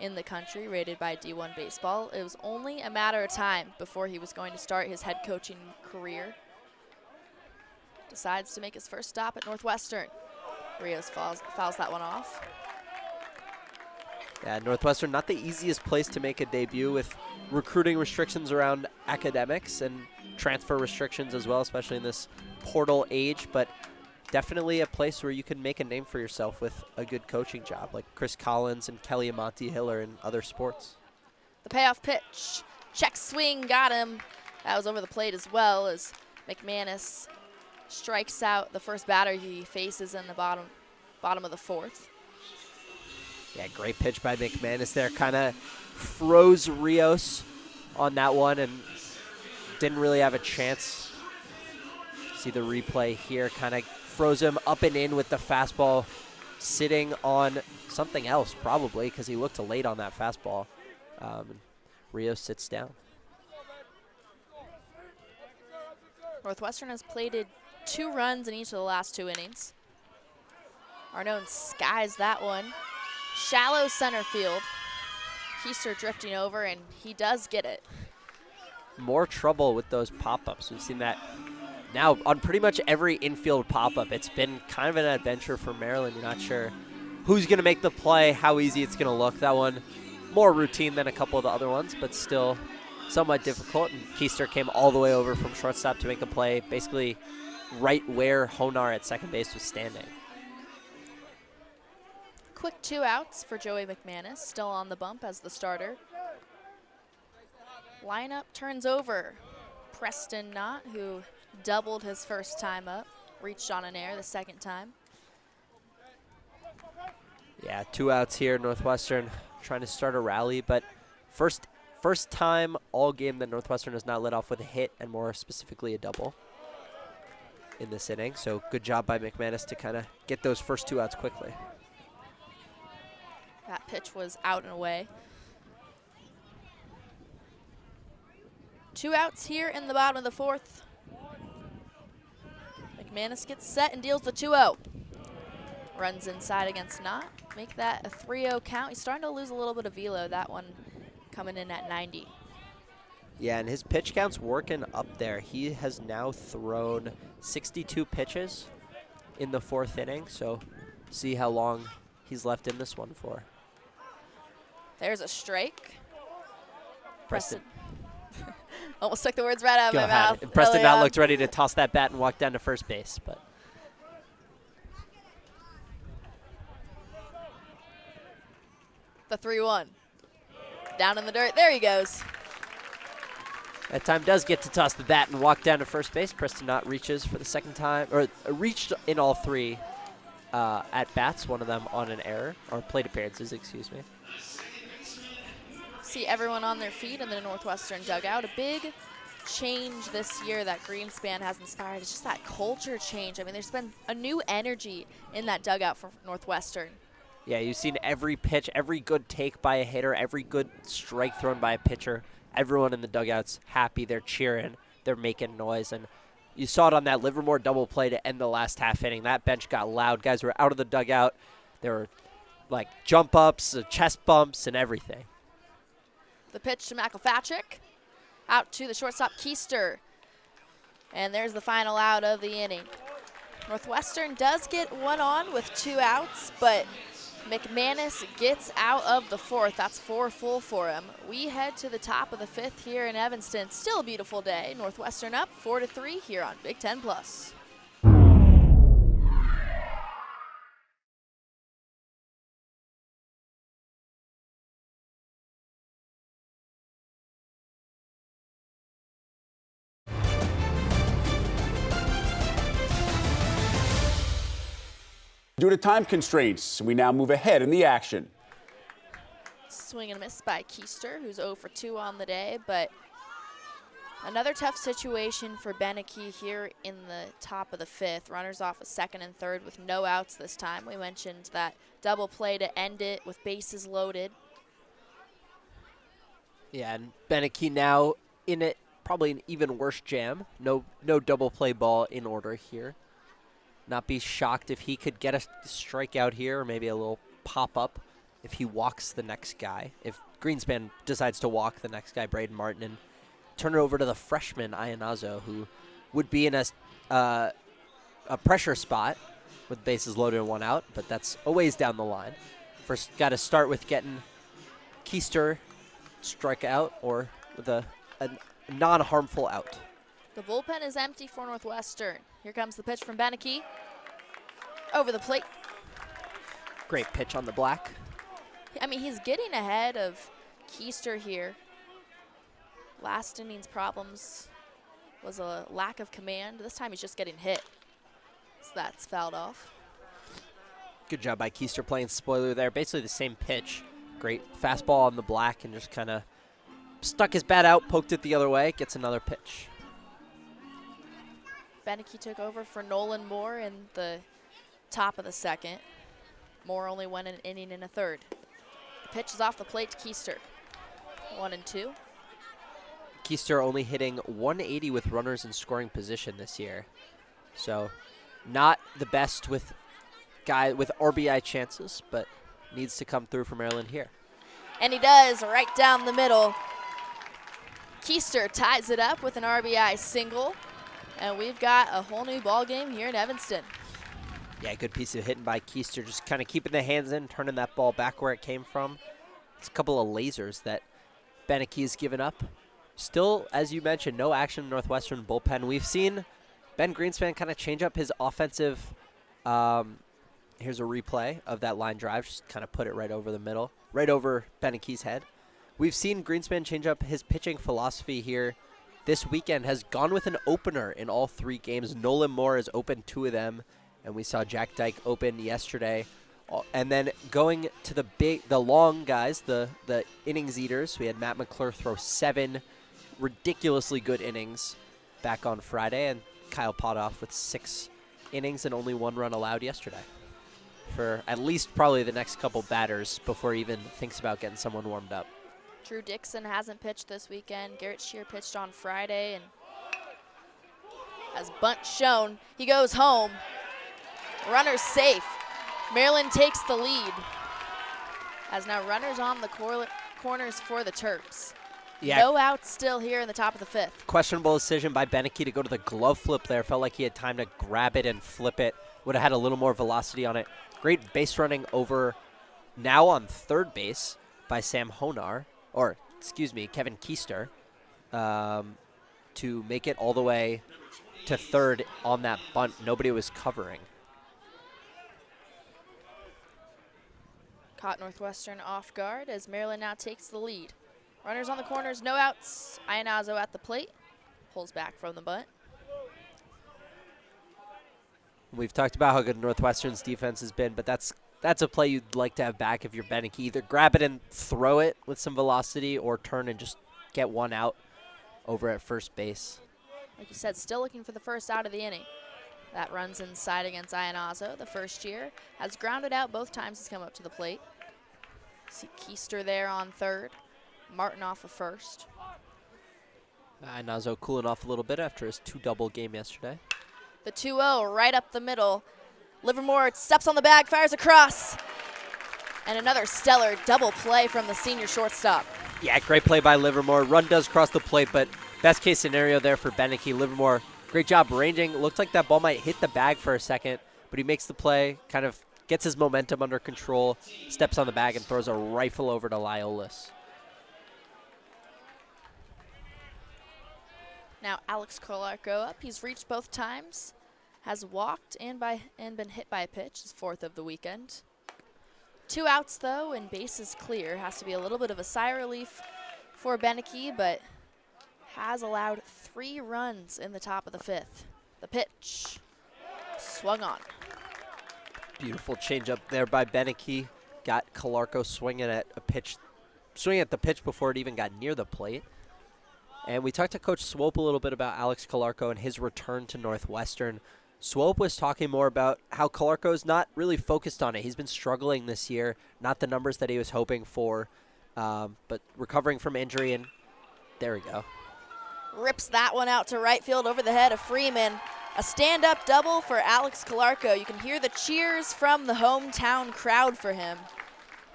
in the country, rated by D1 Baseball. It was only a matter of time before he was going to start his head coaching career. Decides to make his first stop at Northwestern. Rios fouls that one off. Yeah, Northwestern, not the easiest place to make a debut with recruiting restrictions around academics and transfer restrictions as well, especially in this portal age, but definitely a place where you can make a name for yourself with a good coaching job, like Chris Collins and Kelly Amonte Hiller in other sports. The payoff pitch, check swing, got him. That was over the plate as well as McManus strikes out the first batter he faces in the bottom of the 4th. Yeah, great pitch by McManus there. Kind of froze Rios on that one and didn't really have a chance. See the replay here, kind of froze him up and in with the fastball sitting on something else probably because he looked late on that fastball. Rios sits down. Northwestern has plated 2 runs in each of the last 2 innings. Arnone skies that one. Shallow center field. Keister drifting over, and he does get it. More trouble with those pop-ups. We've seen that now on pretty much every infield pop-up. It's been kind of an adventure for Maryland. You're not sure who's going to make the play, how easy it's going to look. That one more routine than a couple of the other ones, but still somewhat difficult. And Keister came all the way over from shortstop to make a play, basically right where Hojnar at second base was standing. Quick 2 outs for Joey McManus, still on the bump as the starter. Lineup turns over. Preston Knott, who doubled his first time up, reached on an air the second time. Yeah, 2 outs here. Northwestern trying to start a rally, but first time all game that Northwestern has not let off with a hit, and more specifically a double in this inning. So good job by McManus to kind of get those first 2 outs quickly. That pitch was out and away. 2 outs here in the bottom of the 4th. McManus gets set and deals the 2-0. Runs inside against Knott. Make that a 3-0 count. He's starting to lose a little bit of velo. That one coming in at 90. Yeah, and his pitch count's working up there. He has now thrown 62 pitches in the 4th inning, so see how long he's left in this one for. There's a strike. Preston. Almost took the words right out of my mouth. Preston Early now on. looked ready to toss that bat and walk down to first base, but The 3-1. Down in the dirt. There he goes. that time does get to toss the bat and walk down to first base. Preston Knott reaches for the second time, or reached in all 3 at bats, one of them on an error, or plate appearances, excuse me. See everyone on their feet in the Northwestern dugout. A big change this year that Greenspan has inspired is just that culture change. I mean, there's been a new energy in that dugout for Northwestern. Yeah, you've seen every pitch, every good take by a hitter, every good strike thrown by a pitcher. Everyone in the dugout's happy. They're cheering. They're making noise. And you saw it on that Livermore double play to end the last half inning. That bench got loud. Guys were out of the dugout. There were, like, jump ups, chest bumps, and everything. The pitch to McElpatrick. Out to the shortstop, Keister. And there's the final out of the inning. Northwestern does get one on with 2 outs, but McManus gets out of the 4th. That's 4 full for him. We head to the top of the 5th here in Evanston. Still a beautiful day. Northwestern up 4-3 here on Big Ten Plus. Due to time constraints, we now move ahead in the action. Swing and a miss by Keister, who's 0 for 2 on the day, but another tough situation for Beneke here in the top of the 5th. Runners off a 2nd and 3rd with no outs this time. We mentioned that double play to end it with bases loaded. Yeah, and Beneke now in it, probably an even worse jam. No double play ball in order here. Not be shocked if he could get a strikeout here, or maybe a little pop-up if he walks the next guy. If Greenspan decides to walk the next guy, Braden Martin, and turn it over to the freshman, Ionazo, who would be in a pressure spot with bases loaded and 1 out, but that's a ways down the line. First, got to start with getting Keister strike out, or with a non-harmful out. The bullpen is empty for Northwestern. Here comes the pitch from Beneke. Over the plate. Great pitch on the black. I mean, he's getting ahead of Keister here. Last inning's problems was a lack of command. This time he's just getting hit. So that's fouled off. Good job by Keister playing spoiler there. Basically the same pitch. Great fastball on the black, and just kind of stuck his bat out, poked it the other way, gets another pitch. Beneke took over for Nolan Moore in the top of the 2nd. Moore only went an inning and a 3rd. The pitch is off the plate to Keister. 1-2. Keister only hitting 180 with runners in scoring position this year. So not the best with RBI chances, but needs to come through for Maryland here. And he does, right down the middle. Keister ties it up with an RBI single. And we've got a whole new ball game here in Evanston. Yeah, good piece of hitting by Keister, just kind of keeping the hands in, turning that ball back where it came from. It's a couple of lasers that Beneke has given up. Still, as you mentioned, no action in Northwestern bullpen. We've seen Ben Greenspan kind of change up his offensive. Here's a replay of that line drive, just kind of put it right over the middle, right over Beneke's head. We've seen Greenspan change up his pitching philosophy here. This weekend has gone with an opener in all 3 games. Nolan Moore has opened 2 of them, and we saw Jack Dyke open yesterday. And then going to the long guys, the innings eaters, we had Matt McClure throw 7 ridiculously good innings back on Friday, and Kyle Potoff with 6 innings and only 1 run allowed yesterday for at least probably the next couple batters before he even thinks about getting someone warmed up. Drew Dixon hasn't pitched this weekend. Garrett Shear pitched on Friday, and as bunt shown, he goes home. Runner's safe. Maryland takes the lead. As now runners on the corners for the Turps. Yeah. No outs still here in the top of the 5th. Questionable decision by Beneke to go to the glove flip there. Felt like he had time to grab it and flip it. Would have had a little more velocity on it. Great base running over now on third base by Sam Hojnar, or excuse me, Kevin Keister, to make it all the way to third on that bunt. Nobody was covering. Caught Northwestern off guard as Maryland now takes the lead. Runners on the corners, no outs. Iannazo at the plate, pulls back from the bunt. We've talked about how good Northwestern's defense has been, but that's a play you'd like to have back if you're Beneke. Either grab it and throw it with some velocity or turn and just get 1 out over at first base. Like you said, still looking for the first out of the inning. That runs inside against Iannazo, the first year. Has grounded out both times he's come up to the plate. See Keister there on third. Martin off of first. Iannazo cooling off a little bit after his 2-double game yesterday. The 2-0 right up the middle. Livermore steps on the bag, fires across. And another stellar double play from the senior shortstop. Yeah, great play by Livermore. Run does cross the plate, but best case scenario there for Beneke. Livermore, great job ranging. Looked like that ball might hit the bag for a second, but he makes the play, kind of gets his momentum under control, steps on the bag, and throws a rifle over to Liolis. Now Alex Kolarko up. He's reached both times, has walked and been hit by a pitch, his 4th of the weekend. 2 outs though, and bases clear. Has to be a little bit of a sigh of relief for Beneke, but has allowed 3 runs in the top of the 5th. The pitch swung on. Beautiful changeup there by Beneke. Got Kolarko swinging at the pitch before it even got near the plate. And we talked to Coach Swope a little bit about Alex Kolarko and his return to Northwestern. Swope was talking more about how Kolarko's not really focused on it. He's been struggling this year, not the numbers that he was hoping for, but recovering from injury, and there we go. Rips that one out to right field over the head of Freeman. A stand-up double for Alex Kolarko. You can hear the cheers from the hometown crowd for him.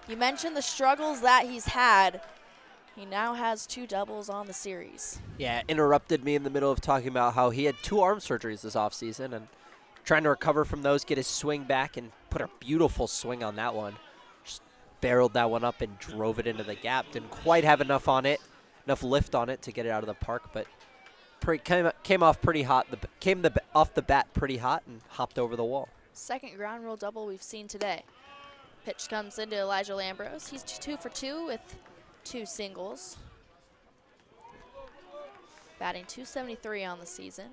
You mentioned the struggles that he's had. He now has 2 doubles on the series. Yeah, interrupted me in the middle of talking about how he had 2 arm surgeries this offseason and trying to recover from those, get his swing back, and put a beautiful swing on that one. Just barreled that one up and drove it into the gap. Didn't quite have enough lift on it to get it out of the park, but came off pretty hot. Off the bat pretty hot and hopped over the wall. Second ground rule double we've seen today. Pitch comes into Elijah Lambros. He's 2 for 2 with 2 singles. Batting .273 on the season.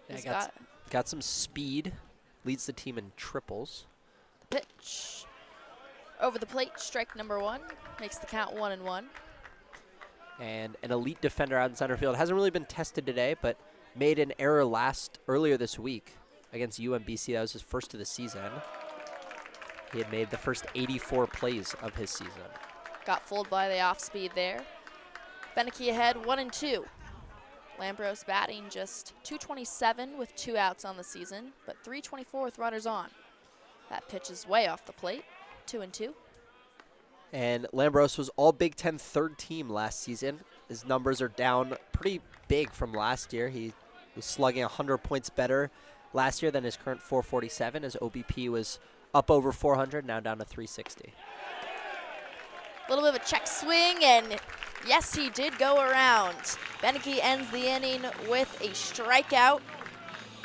Yeah, got some speed. Leads the team in triples. The pitch. Over the plate, strike number 1. Makes the count 1-1. And an elite defender out in center field. Hasn't really been tested today, but made an error earlier this week against UMBC. That was his first of the season. He had made the first 84 plays of his season. Got fooled by the off-speed there. Beneke ahead, 1-2. Lambros batting just .227 with 2 outs on the season, but .324 with runners on. That pitch is way off the plate, 2-2. And Lambros was all Big Ten 3rd team last season. His numbers are down pretty big from last year. He was slugging 100 points better last year than his current 447. His OBP was up over 400, now down to 360. A little bit of a check swing, and yes, he did go around. Beneke ends the inning with a strikeout,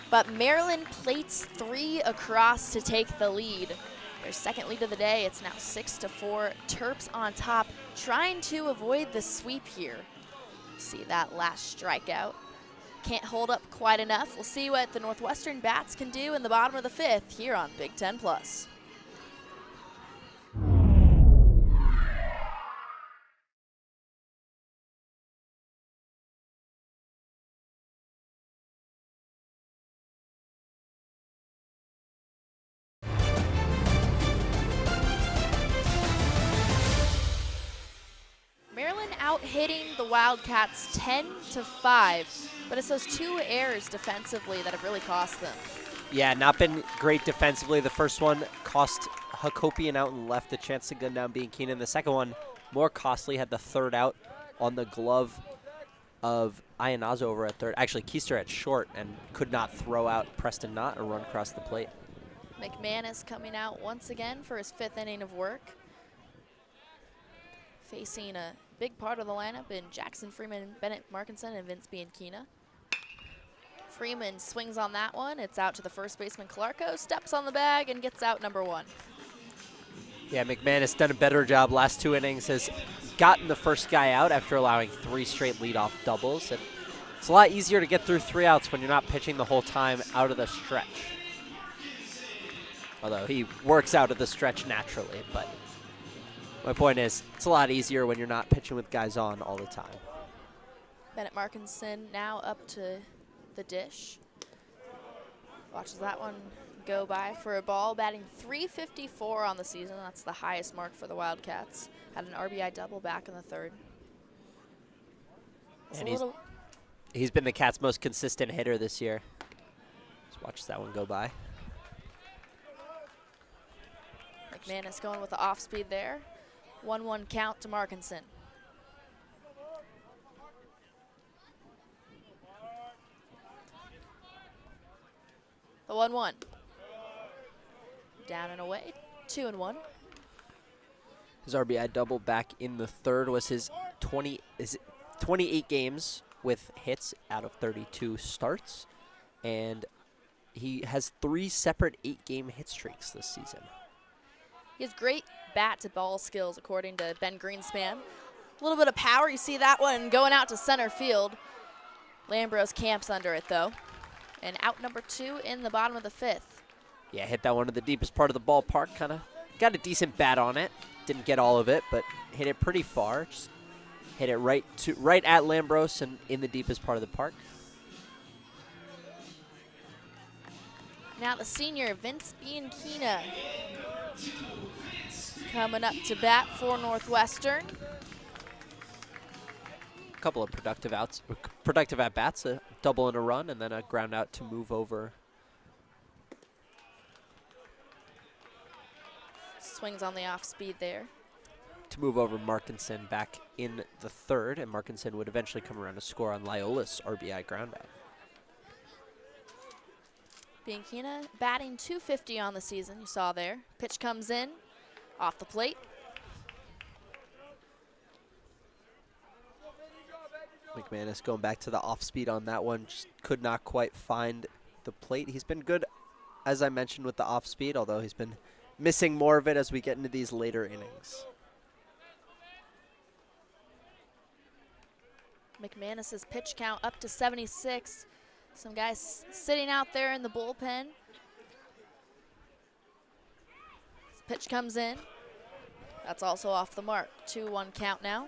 but Maryland plates 3 across to take the lead. Their second lead of the day. It's now 6-4. Turps on top, trying to avoid the sweep here. See that last strikeout. Can't hold up quite enough. We'll see what the Northwestern bats can do in the bottom of the 5th here on Big Ten Plus. out hitting the Wildcats 10-5, but it's those 2 errors defensively that have really cost them. Yeah, not been great defensively. The first one cost Hakopian out and left a chance to gun down B1G. The second one, more costly, had the third out on the glove of Ionazo over at third. Actually, Keister at short and could not throw out Preston Knott or run across the plate. McManus coming out once again for his 5th inning of work. Facing a big part of the lineup in Jackson Freeman, Bennett Markinson, and Vince B1G. Freeman swings on that one. It's out to the first baseman, Clarko, steps on the bag and gets out number 1. Yeah, McManus done a better job last 2 innings, has gotten the first guy out after allowing 3 straight leadoff doubles. And it's a lot easier to get through 3 outs when you're not pitching the whole time out of the stretch. Although he works out of the stretch naturally, but my point is it's a lot easier when you're not pitching with guys on all the time. Bennett Markinson now up to the dish. Watches that one go by for a ball, batting .354 on the season. That's the highest mark for the Wildcats. Had an RBI double back in the 3rd. And he's been the Cats' most consistent hitter this year. Just watch that one go by. McManus going with the off speed there. 1-1 count to Markinson. The 1-1. Down and away, 2-1. His RBI double back in the 3rd was his 28 games with hits out of 32 starts. And he has 3 separate 8-game hit streaks this season. He has great bat-to-ball skills, according to Ben Greenspan. A little bit of power. You see that one going out to center field. Lambros camps under it, though. And out number 2 in the bottom of the 5th. Yeah, hit that one to the deepest part of the ballpark. Kind of got a decent bat on it. Didn't get all of it, but hit it pretty far. Just hit it right at Lambros and in the deepest part of the park. Now the senior, Vince B1G, coming up to bat for Northwestern. A couple of productive at-bats, a double and a run, and then a ground out to move over. Swings on the off speed there. To move over Markinson back in the 3rd, and Markinson would eventually come around to score on Loyola's RBI ground out. B1G batting .250 on the season, you saw there. Pitch comes in, off the plate. McManus going back to the off speed on that one, just could not quite find the plate. He's been good, as I mentioned, with the off speed, although he's been missing more of it as we get into these later innings. McManus's pitch count up to 76. Some guys sitting out there in the bullpen. Pitch comes in. That's also off the mark. 2-1 count now.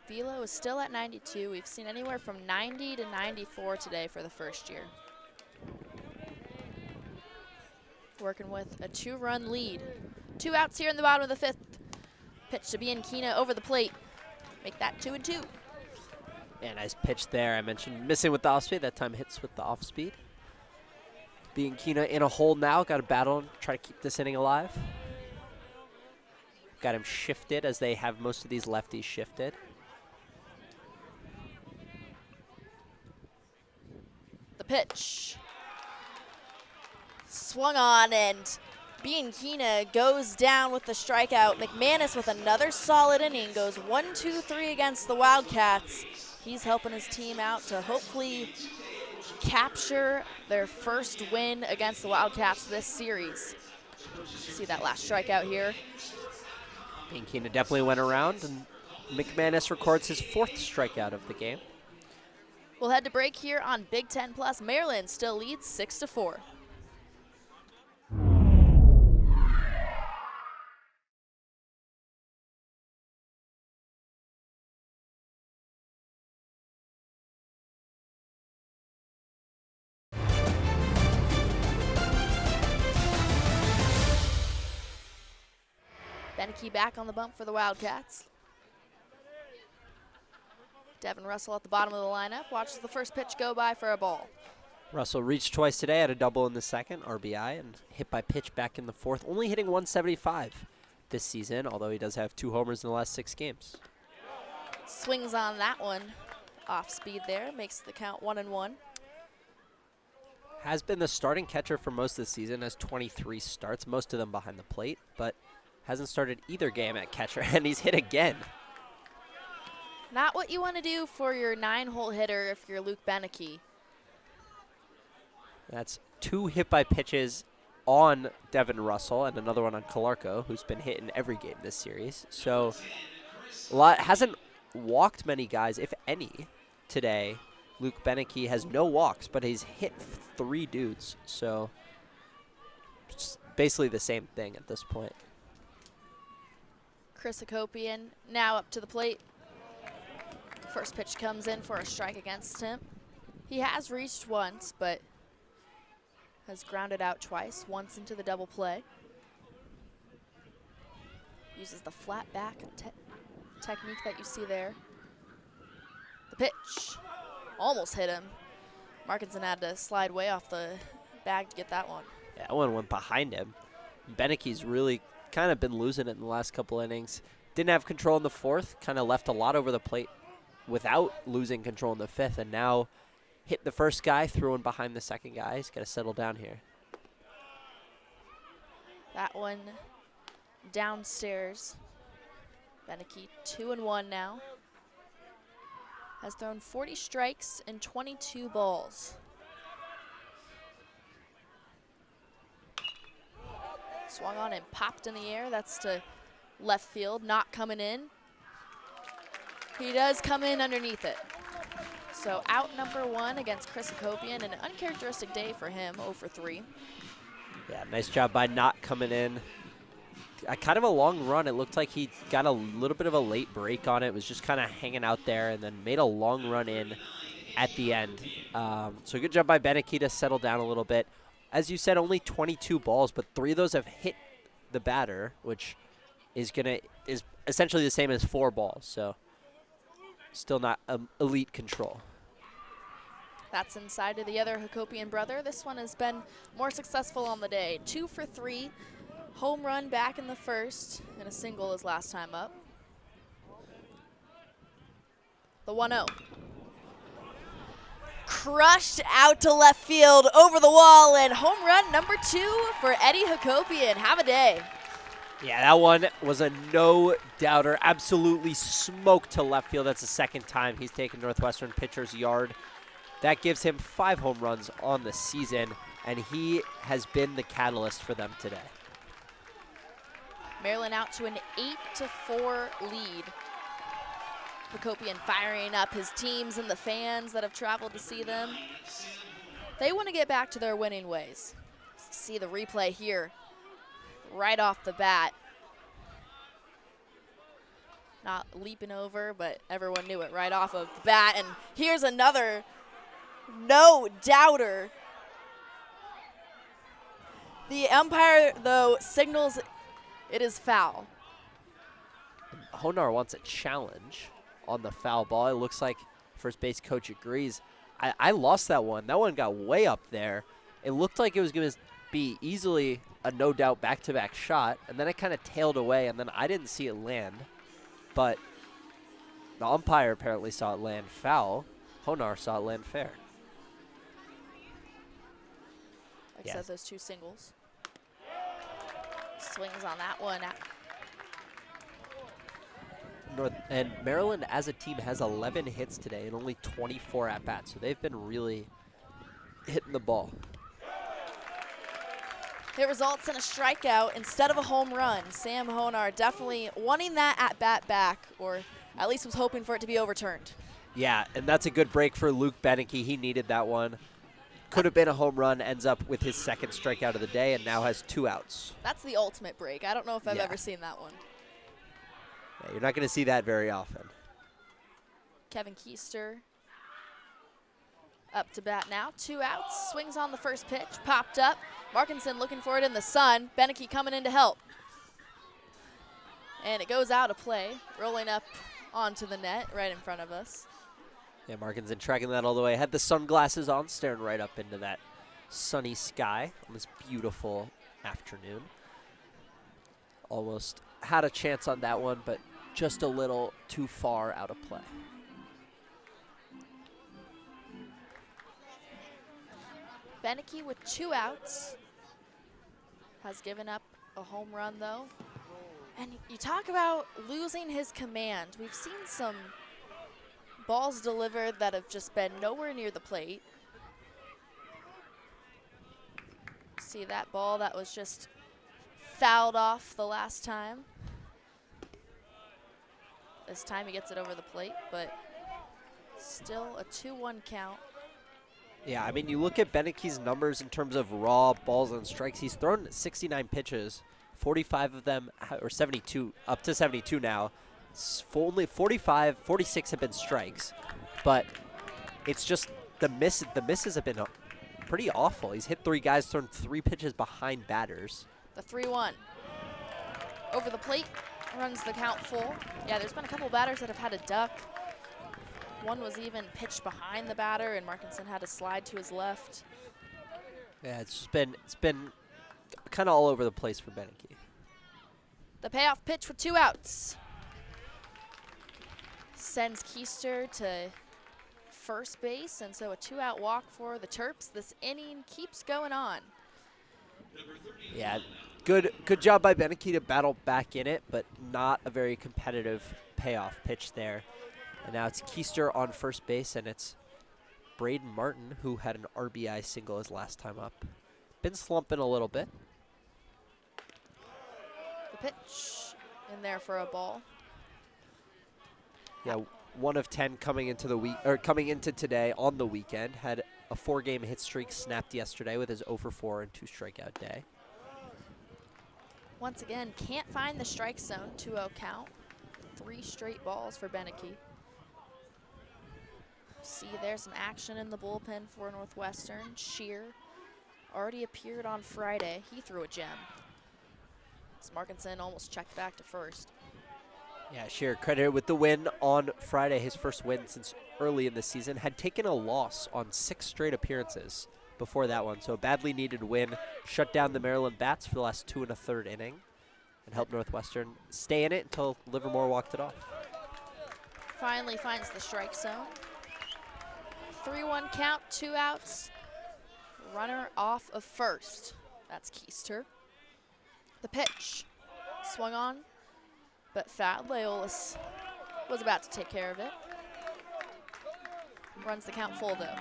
Velo is still at 92. We've seen anywhere from 90 to 94 today for the first year. Working with a 2-run lead. 2 outs here in the bottom of the 5th. Pitch to B1G over the plate. Make that 2-2. Yeah, nice pitch there. I mentioned missing with the off speed. That time hits with the off speed. B1G in a hole now. Got to battle and try to keep this inning alive. Got him shifted as they have most of these lefties shifted. The pitch. Swung on, and B1G goes down with the strikeout. McManus with another solid inning goes 1-2-3 against the Wildcats. He's helping his team out to hopefully capture their first win against the Wildcats this series. See that last strikeout here. B1G definitely went around, and McManus records his 4th strikeout of the game. We'll head to break here on Big Ten Plus. Maryland still leads 6-4. Beneke back on the bump for the Wildcats. Devin Russell at the bottom of the lineup watches the first pitch go by for a ball. Russell reached twice today, had a double in the second, RBI, and hit by pitch back in the fourth, only hitting 175 this season, although he does have 2 homers in the last 6 games. Swings on that one. Off speed there, makes the count 1-1. Has been the starting catcher for most of the season, has 23 starts, most of them behind the plate, but hasn't started either game at catcher, and he's hit again. Not what you want to do for your 9-hole hitter if you're Luke Beneke. That's 2 hit by pitches on Devin Russell and another one on Calarco, who's been hit in every game this series. So hasn't walked many guys, if any, today. Luke Beneke has no walks, but he's hit 3 dudes. So it's basically the same thing at this point. Chris Hakopian now up to the plate. First pitch comes in for a strike against him. He has reached once, but has grounded out twice, once into the double play. Uses the flat back technique that you see there. The pitch almost hit him. Markinson had to slide way off the bag to get that one. Yeah, that one went behind him. Beneke's really kind of been losing it in the last couple innings. Didn't have control in the fourth, kind of left a lot over the plate without losing control in the fifth, and now hit the first guy, threw one behind the second guy. He's got to settle down here. That one downstairs. Beneke 2-1 now. Has thrown 40 strikes and 22 balls. Swung on and popped in the air. That's to left field, not coming in. He does come in underneath it. So out number 1 against Chris Hakopian, and an uncharacteristic day for him, 0 for 3. Yeah, nice job by not coming in. Kind of a long run. It looked like he got a little bit of a late break on it, was just kind of hanging out there, and then made a long run in at the end. So good job by Beneke to settle down a little bit. As you said, only 22 balls, but 3 of those have hit the batter, which is essentially the same as 4 balls. So still not elite control. That's inside to the other Hakopian brother. This one has been more successful on the day. 2 for 3. Home run back in the first, and a single his last time up. The 1-0. Crushed out to left field, over the wall, and home run number 2 for Eddie Hakopian. Have a day. Yeah, that one was a no-doubter. Absolutely smoked to left field. That's the second time he's taken Northwestern pitcher's yard. That gives him 5 home runs on the season, and he has been the catalyst for them today. Maryland out to an 8-4 lead. Hakopian firing up his teams and the fans that have traveled to see them. They want to get back to their winning ways. See the replay here right off the bat. Not leaping over, but everyone knew it right off of the bat. And here's another no-doubter. The umpire, though, signals it is foul. Hojnar wants a challenge on the foul ball. It looks like first base coach agrees. I lost that one. That one got way up there. It looked like it was going to be easily a no-doubt back-to-back shot, and then it kind of tailed away, and then I didn't see it land. But the umpire apparently saw it land foul. Hojnar saw it land fair. Except those 2 singles. Swings on that one. And Maryland as a team has 11 hits today and only 24 at-bats, so they've been really hitting the ball. It results in a strikeout instead of a home run. Sam Hojnar definitely wanting that at-bat back, or at least was hoping for it to be overturned. Yeah, and that's a good break for Luke Beneke. He needed that one. Could have been a home run, ends up with his second strikeout of the day, and now has 2 outs. That's the ultimate break. I don't know if I've ever seen that one. Yeah, you're not going to see that very often. Kevin Keister up to bat now. 2 outs. Swings on the first pitch. Popped up. Markinson looking for it in the sun. Beneke coming in to help. And it goes out of play, rolling up onto the net right in front of us. Yeah, Markinson tracking that all the way. Had the sunglasses on, staring right up into that sunny sky on this beautiful afternoon. Almost had a chance on that one, but just a little too far out of play. Beneke with 2 outs. Has given up a home run, though. And you talk about losing his command. We've seen some balls delivered that have just been nowhere near the plate. See that ball that was just fouled off the last time. This time he gets it over the plate, but still a 2-1 count. Yeah, I mean, you look at Beneke's numbers in terms of raw balls and strikes. He's thrown 69 pitches, 45 of them, or 72, up to 72 now. Only 46 have been strikes, but it's just the misses have been pretty awful. He's hit 3 guys, thrown 3 pitches behind batters. The 3-1. Over the plate, runs the count full. Yeah, there's been a couple batters that have had a duck. One was even pitched behind the batter, and Markinson had to slide to his left. Yeah, it's been kind of all over the place for Beneke. The payoff pitch with 2 outs. Sends Keister to first base, and so a 2-out walk for the Turps. This inning keeps going on. Yeah, good job by Beneke to battle back in it, but not a very competitive payoff pitch there. And now it's Keister on first base, and it's Braden Martin, who had an RBI single his last time up. Been slumping a little bit. The pitch in there for a ball. Yeah, 1 of 10 coming into today on the weekend. Had a 4-game hit streak snapped yesterday with his 0-for-4 and 2 strikeout day. Once again, can't find the strike zone. 2-0 count. 3 straight balls for Beneke. See, there's some action in the bullpen for Northwestern. Shear already appeared on Friday. He threw a gem. As Markinson almost checked back to first. Yeah, Shear credited with the win on Friday, his first win since early in the season. Had taken a loss on 6 straight appearances before that one, so a badly needed win. Shut down the Maryland Bats for the last 2 1/3 inning and helped Northwestern stay in it until Livermore walked it off. Finally finds the strike zone. 3-1 count, 2 outs. Runner off of first. That's Keister. The pitch swung on, but fouled. Loyolas was about to take care of it. Runs the count full, though.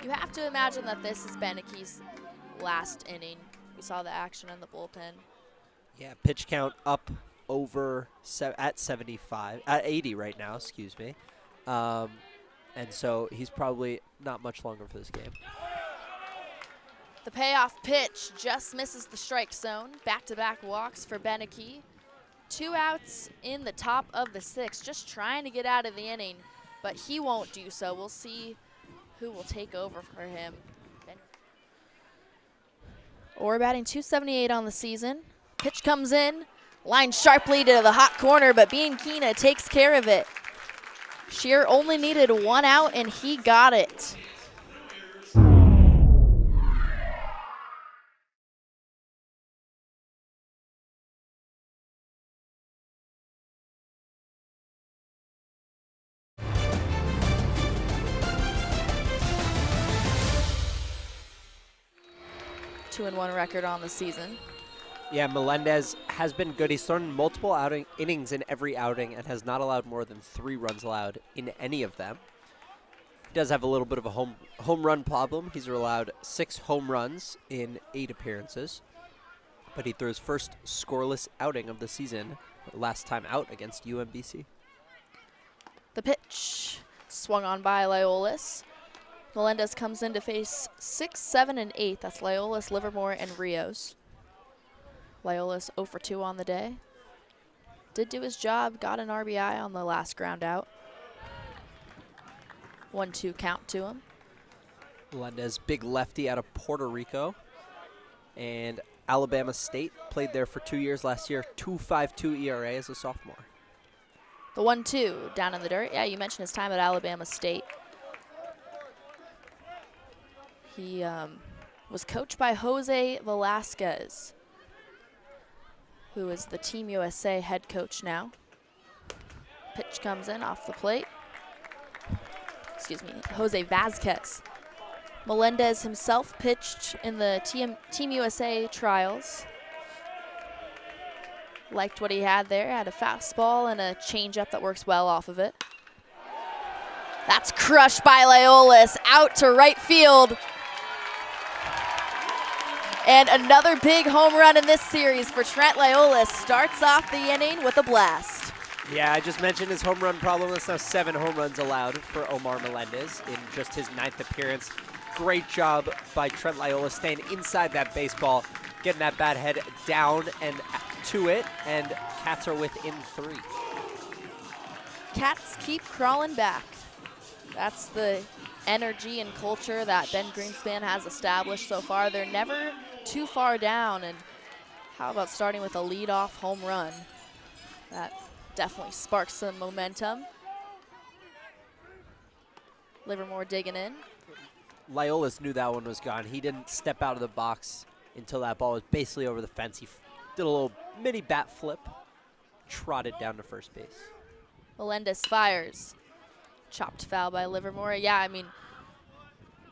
You have to imagine that this is Beneke's last inning. We saw the action in the bullpen. Yeah, pitch count up over at 80 right now, excuse me. And so he's probably not much longer for this game. The payoff pitch just misses the strike zone. Back-to-back walks for Beneke. 2 outs in the top of the 6th, just trying to get out of the inning, but he won't do so. We'll see who will take over for him. Orr batting .278 on the season. Pitch comes in, lined sharply to the hot corner, but Bianchina takes care of it. Shear only needed 1 out, and he got it. Two-and-one record on the season. Yeah, Melendez has been good. He's thrown multiple innings in every outing and has not allowed more than 3 runs allowed in any of them. He does have a little bit of a home run problem. He's allowed 6 home runs in 8 appearances, but he threw his first scoreless outing of the season last time out against UMBC. The pitch swung on by Loyolas. Melendez comes in to face 6, 7, and 8. That's Loyolas, Livermore, and Rios. Loyolas 0-for-2 on the day. Did do his job, got an RBI on the last ground out. 1-2 count to him. Melendez, big lefty out of Puerto Rico. And Alabama State, played there for 2 years last year, 2.52 ERA as a sophomore. The 1-2 down in the dirt. Yeah, you mentioned his time at Alabama State. He was coached by Jose Velasquez, who is the Team USA head coach now. Pitch comes in off the plate. Excuse me, Jose Vazquez. Melendez himself pitched in the Team USA trials. Liked what he had there. Had a fastball and a changeup that works well off of it. That's crushed by Liolis out to right field. And another big home run in this series for Trent Liolis. Starts off the inning with a blast. Yeah, I just mentioned his home run problem. That's now 7 home runs allowed for Omar Melendez in just his 9th appearance. Great job by Trent Liolis staying inside that baseball, getting that bat head down and to it, and Cats are within 3. Cats keep crawling back. That's the energy and culture that Ben Greenspan has established so far. They're never too far down, and how about starting with a leadoff home run? That definitely sparks some momentum. Livermore digging in. Liolis knew that one was gone. He didn't step out of the box until that ball was basically over the fence. He did a little mini bat flip, trotted down to first base. Melendez fires. Chopped foul by Livermore. Yeah, I mean,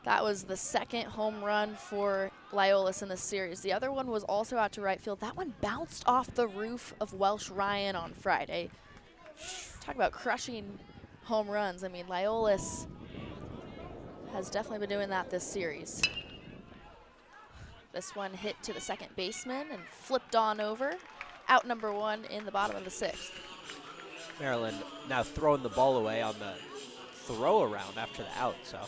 that was the 2nd home run for Liolis in this series. The other one was also out to right field. That one bounced off the roof of Welsh Ryan on Friday. Talk about crushing home runs. I mean, Liolis has definitely been doing that this series. This one hit to the second baseman and flipped on over. Out number 1 in the bottom of the 6th. Maryland now throwing the ball away on the throw around after the out. So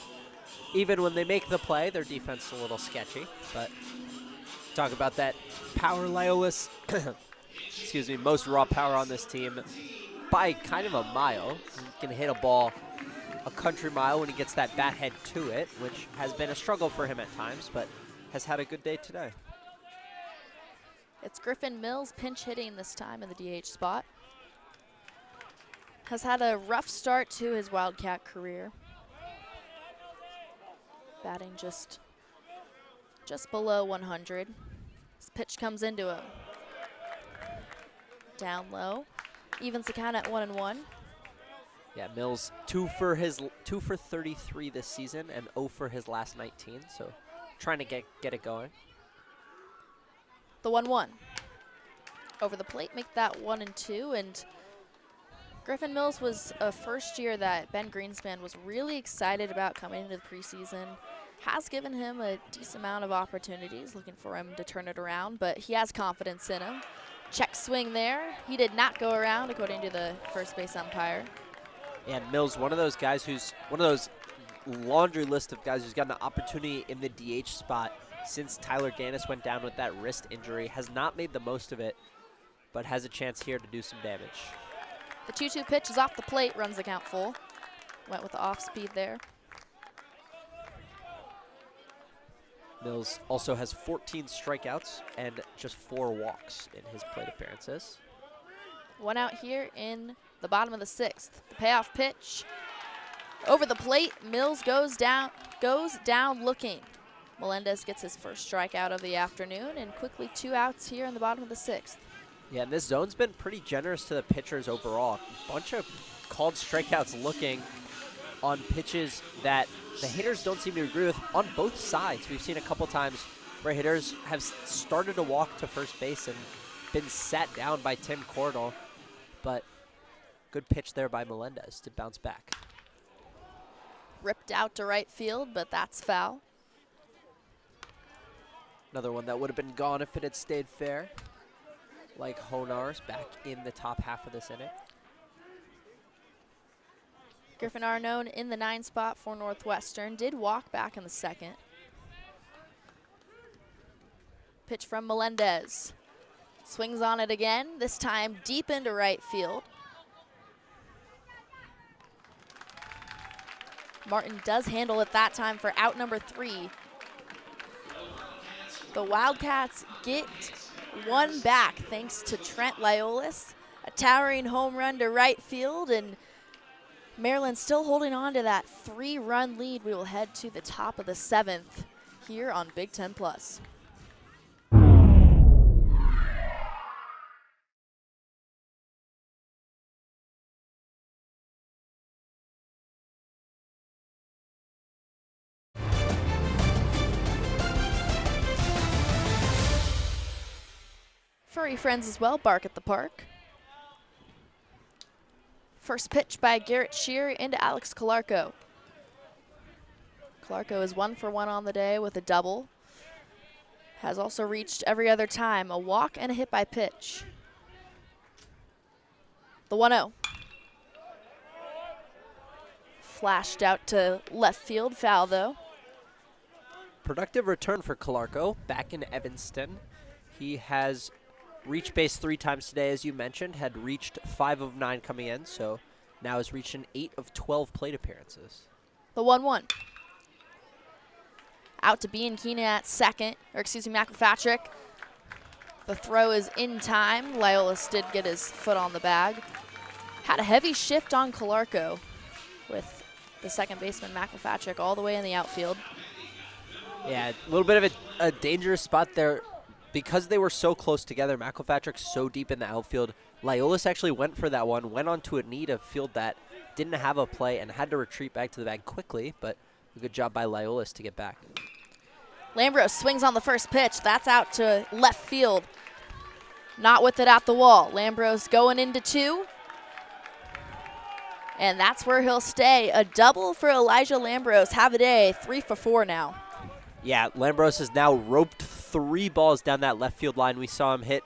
even when they make the play, their defense is a little sketchy. But talk about that power, Liolis. Excuse me, most raw power on this team by kind of a mile. He can hit a ball a country mile when he gets that bat head to it, which has been a struggle for him at times, but has had a good day today. It's Griffin Mills pinch hitting this time in the DH spot. Has had a rough start to his Wildcat career. Batting just below 100. This pitch comes into him. Down low. Evens the count at 1-1. Yeah, Mills 2 for 33 this season and 0 for his last 19. So trying to get it going. The 1-1. Over the plate, make that 1-2, and Griffin Mills was a first year that Ben Greenspan was really excited about coming into the preseason. Has given him a decent amount of opportunities, looking for him to turn it around, but he has confidence in him. Check swing there. He did not go around, according to the first base umpire. And Mills, one of those guys who's one of those laundry list of guys who's gotten an opportunity in the DH spot since Tyler Gannis went down with that wrist injury. Has not made the most of it, but has a chance here to do some damage. The 2-2 pitch is off the plate, runs the count full. Went with the off speed there. Mills also has 14 strikeouts and just 4 walks in his plate appearances. 1 out here in the bottom of the 6th. The payoff pitch over the plate. Mills goes down looking. Melendez gets his first strikeout of the afternoon, and quickly 2 outs here in the bottom of the 6th. Yeah, and this zone's been pretty generous to the pitchers overall. A bunch of called strikeouts looking on pitches that the hitters don't seem to agree with on both sides. We've seen a couple times where hitters have started to walk to first base and been sat down by Tim Cordell, but good pitch there by Melendez to bounce back. Ripped out to right field, but that's foul. Another one that would have been gone if it had stayed fair, like Hojnar's back in the top half of this inning. Griffin Arnone in the 9 spot for Northwestern. Did walk back in the 2nd. Pitch from Melendez. Swings on it again, this time deep into right field. Martin does handle it that time for out number 3. The Wildcats get one back thanks to Trent Liolis. A towering home run to right field, and Maryland still holding on to that 3-run lead. We will head to the top of the 7th here on Big Ten Plus. Furry friends as well bark at the park. First pitch by Garrett Shear into Alex Calarco. Calarco is 1 for 1 on the day with a double. Has also reached every other time, a walk and a hit by pitch. The 1-0. Flashed out to left field, foul though. Productive return for Calarco back in Evanston. He has reached base 3 times today, as you mentioned, had reached 5 of 9 coming in, so now has reached an 8 of 12 plate appearances. The 1-1. Out to B1G at second, or excuse me, McElpatrick. The throw is in time. Liolis did get his foot on the bag. Had a heavy shift on Calarco with the second baseman, McElpatrick, all the way in the outfield. Yeah, a little bit of a dangerous spot there. Because they were so close together, McElpatrick's so deep in the outfield, Liolis actually went for that one, went onto a knee to field that, didn't have a play, and had to retreat back to the bag quickly, but a good job by Liolis to get back. Lambros swings on the first pitch. That's out to left field. Not with it at the wall. Lambros going into 2. And that's where he'll stay. A double for Elijah Lambros. Have a day, 3 for 4 now. Yeah, Lambros has now roped 3 balls down that left field line. We saw him hit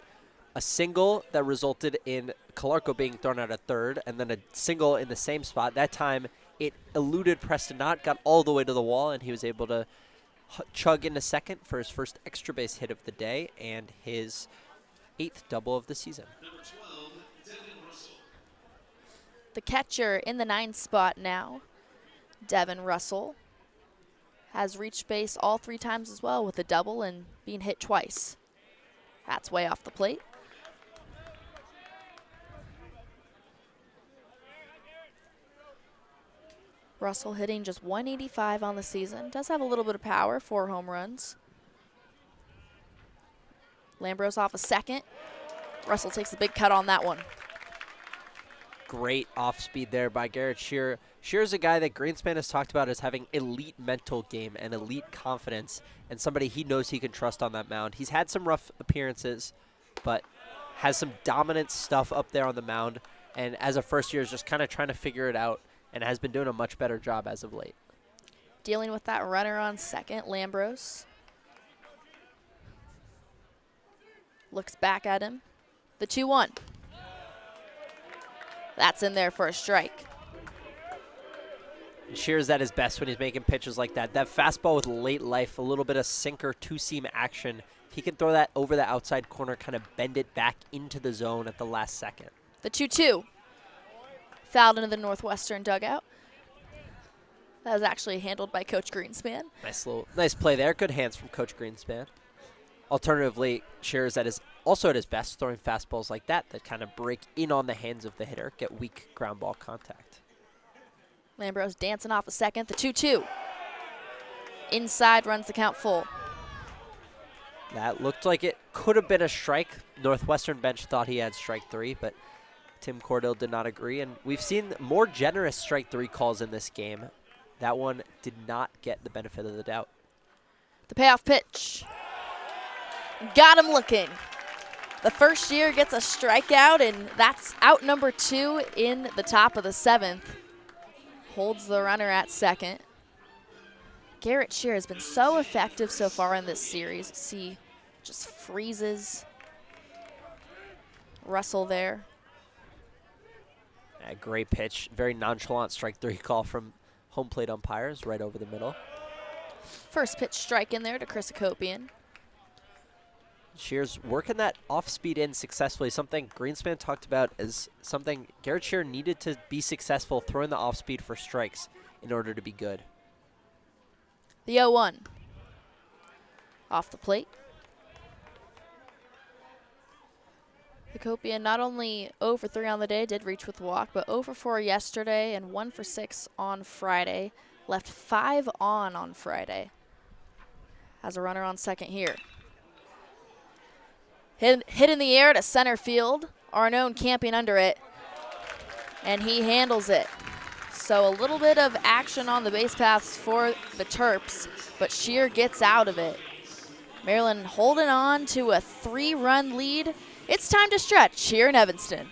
a single that resulted in Calarco being thrown out at third, and then a single in the same spot. That time, it eluded Preston Knott, got all the way to the wall, and he was able to chug into second for his first extra base hit of the day and his 8th double of the season. The catcher in the 9th spot now, Devin Russell, has reached base all 3 times as well with a double and being hit twice. That's way off the plate. Russell hitting just 185 on the season. Does have a little bit of power, 4 home runs. Lambros off a second. Russell takes the big cut on that one. Great off speed there by Garrett Shear. Shear's a guy that Greenspan has talked about as having elite mental game and elite confidence, and somebody he knows he can trust on that mound. He's had some rough appearances, but has some dominant stuff up there on the mound, and as a first year is just kind of trying to figure it out and has been doing a much better job as of late. Dealing with that runner on second, Lambros. Looks back at him. The 2-1. That's in there for a strike. Shear's at his best when he's making pitches like that. That fastball with late life, a little bit of sinker, 2-seam action. If he can throw that over the outside corner, kind of bend it back into the zone at the last second. The 2-2. Fouled into the Northwestern dugout. That was actually handled by Coach Greenspan. Nice play there. Good hands from Coach Greenspan. Alternatively, Shear's also at his best, throwing fastballs like that kind of break in on the hands of the hitter, get weak ground ball contact. Lambros dancing off a second. The 2-2. Inside, runs the count full. That looked like it could have been a strike. Northwestern bench thought he had strike 3, but Tim Cordell did not agree. And we've seen more generous strike 3 calls in this game. That one did not get the benefit of the doubt. The payoff pitch. Got him looking. The first year gets a strikeout, and that's out number 2 in the top of the 7th. Holds the runner at second. Garrett Shear has been so effective so far in this series. See, just freezes Russell there. A great pitch. Very nonchalant strike 3 call from home plate umpires right over the middle. First pitch strike in there to Chris Akopian. Shear's working that off-speed in successfully, something Greenspan talked about as something Garrett Shear needed to be successful, throwing the off-speed for strikes in order to be good. The 0-1. Off the plate. Hakopian not only 0 for 3 on the day, did reach with walk, but 0 for 4 yesterday and 1 for 6 on Friday. Left 5 on Friday. Has a runner on second here. Hit in the air to center field. Arnone camping under it, and he handles it. So a little bit of action on the base paths for the Turps, but Shear gets out of it. Maryland holding on to a 3-run lead. It's time to stretch here in Evanston.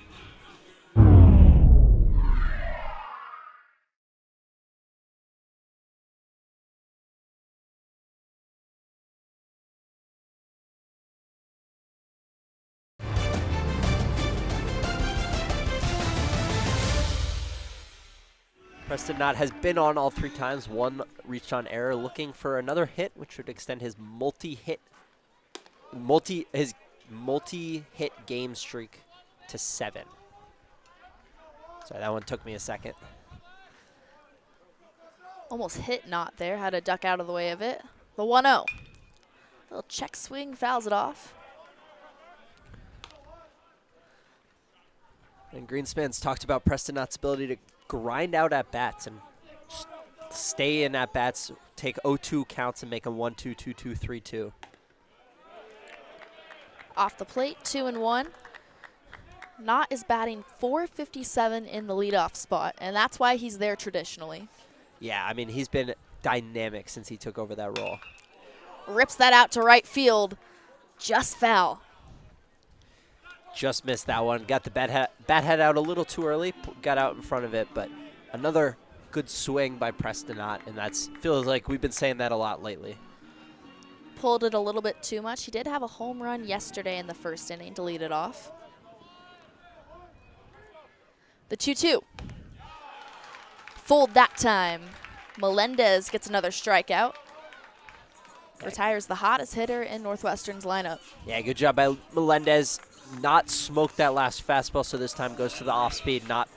Preston Knott has been on all 3 times. 1 reached on error, looking for another hit, which would extend his multi-hit game streak to 7. Sorry, that one took me a second. Almost hit Knott there, had to duck out of the way of it. The 1-0. Little check swing, fouls it off. And Greenspan's talked about Preston Knott's ability to grind out at bats and just stay in at bats, take 0-2 counts and make them 1-2, 2-2, 3-2. Off the plate, 2-1. Knott is batting .457 in the leadoff spot, and that's why he's there traditionally. Yeah, I mean, he's been dynamic since he took over that role. Rips that out to right field, just foul. Just missed that one. Got the bat head out a little too early. Got out in front of it, but another good swing by Preston Knott, and that's feels like we've been saying that a lot lately. Pulled it a little bit too much. He did have a home run yesterday in the first inning to lead it off. The 2-2. Fold that time. Melendez gets another strikeout. Retires the hottest hitter in Northwestern's lineup. Yeah, good job by Melendez. Not smoked that last fastball, so this time goes to the off speed, not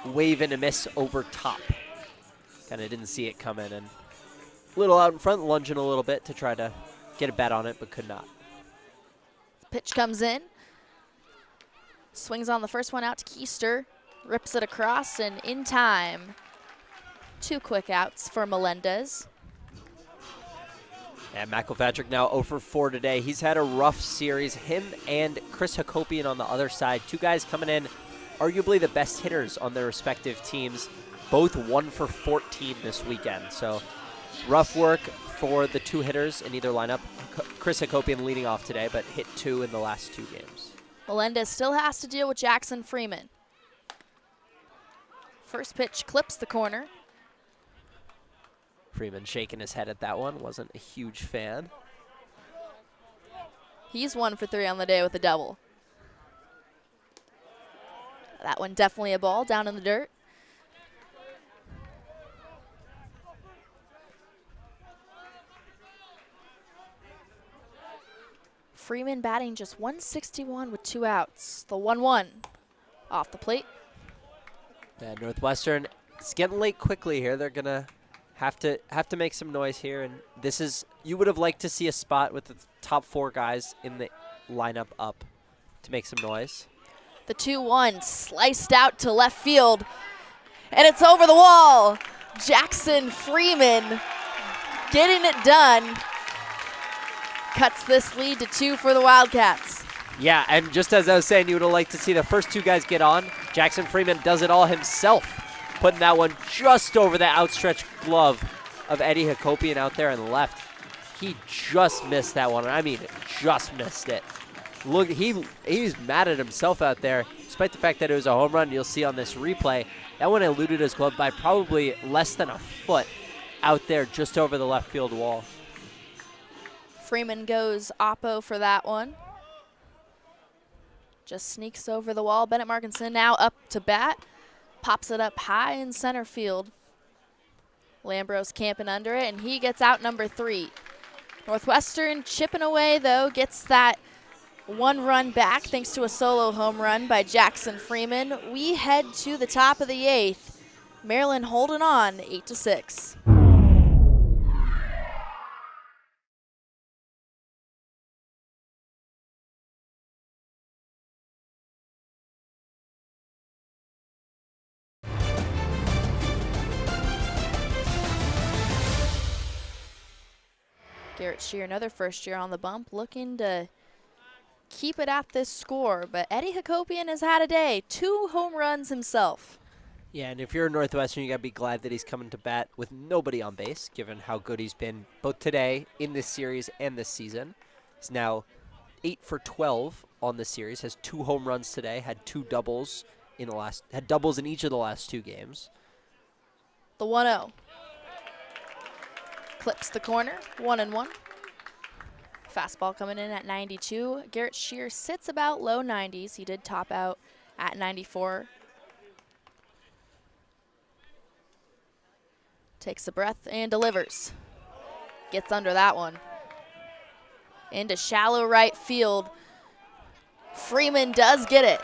wave and a miss over top. Kind of didn't see it coming, and a little out in front, lunging a little bit to try to get a bet on it, but could not. Pitch comes in. Swings on the first one out to Keister. Rips it across and in time. 2 quick outs for Melendez. And McElpatrick now 0 for 4 today. He's had a rough series. Him and Chris Hakopian on the other side. 2 guys coming in, arguably the best hitters on their respective teams. Both 1 for 14 this weekend. So rough work for the 2 hitters in either lineup. Chris Hakopian leading off today, but hit 2 in the last 2 games. Melendez still has to deal with Jackson Freeman. First pitch clips the corner. Freeman shaking his head at that one. Wasn't a huge fan. He's 1 for 3 on the day with a double. That one definitely a ball down in the dirt. Freeman batting just .161 with 2 outs. The 1-1 off the plate. And Northwestern, it's getting late quickly here. They're gonna have to make some noise here, and this is, you would have liked to see a spot with the top 4 guys in the lineup up to make some noise. The 2-1 sliced out to left field, and it's over the wall. Jackson Freeman getting it done. Cuts this lead to 2 for the Wildcats. Yeah, and just as I was saying, you would have liked to see the first 2 guys get on. Jackson Freeman does it all himself, putting that one just over the outstretched glove of Eddie Hakopian out there and left. He just missed that one. I mean, just missed it. Look, he's mad at himself out there, despite the fact that it was a home run. You'll see on this replay, that one eluded his glove by probably less than a foot out there just over the left field wall. Freeman goes oppo for that one. Just sneaks over the wall. Bennett Markinson now up to bat. Pops it up high in center field. Lambros camping under it, and he gets out number 3. Northwestern chipping away, though, gets that 1 run back thanks to a solo home run by Jackson Freeman. We head to the top of the 8th. Maryland holding on 8-6. Garrett Shear, another first year on the bump, looking to keep it at this score. But Eddie Hakopian has had a day. 2 home runs himself. Yeah, and if you're a Northwestern, you got to be glad that he's coming to bat with nobody on base, given how good he's been both today in this series and this season. He's now 8 for 12 on the series, has 2 home runs today, had 2 doubles had doubles in each of the last 2 games. The 1-0. Clips the corner, 1-1. Fastball coming in at 92. Garrett Shear sits about low 90s. He did top out at 94. Takes a breath and delivers. Gets under that one. Into shallow right field. Freeman does get it.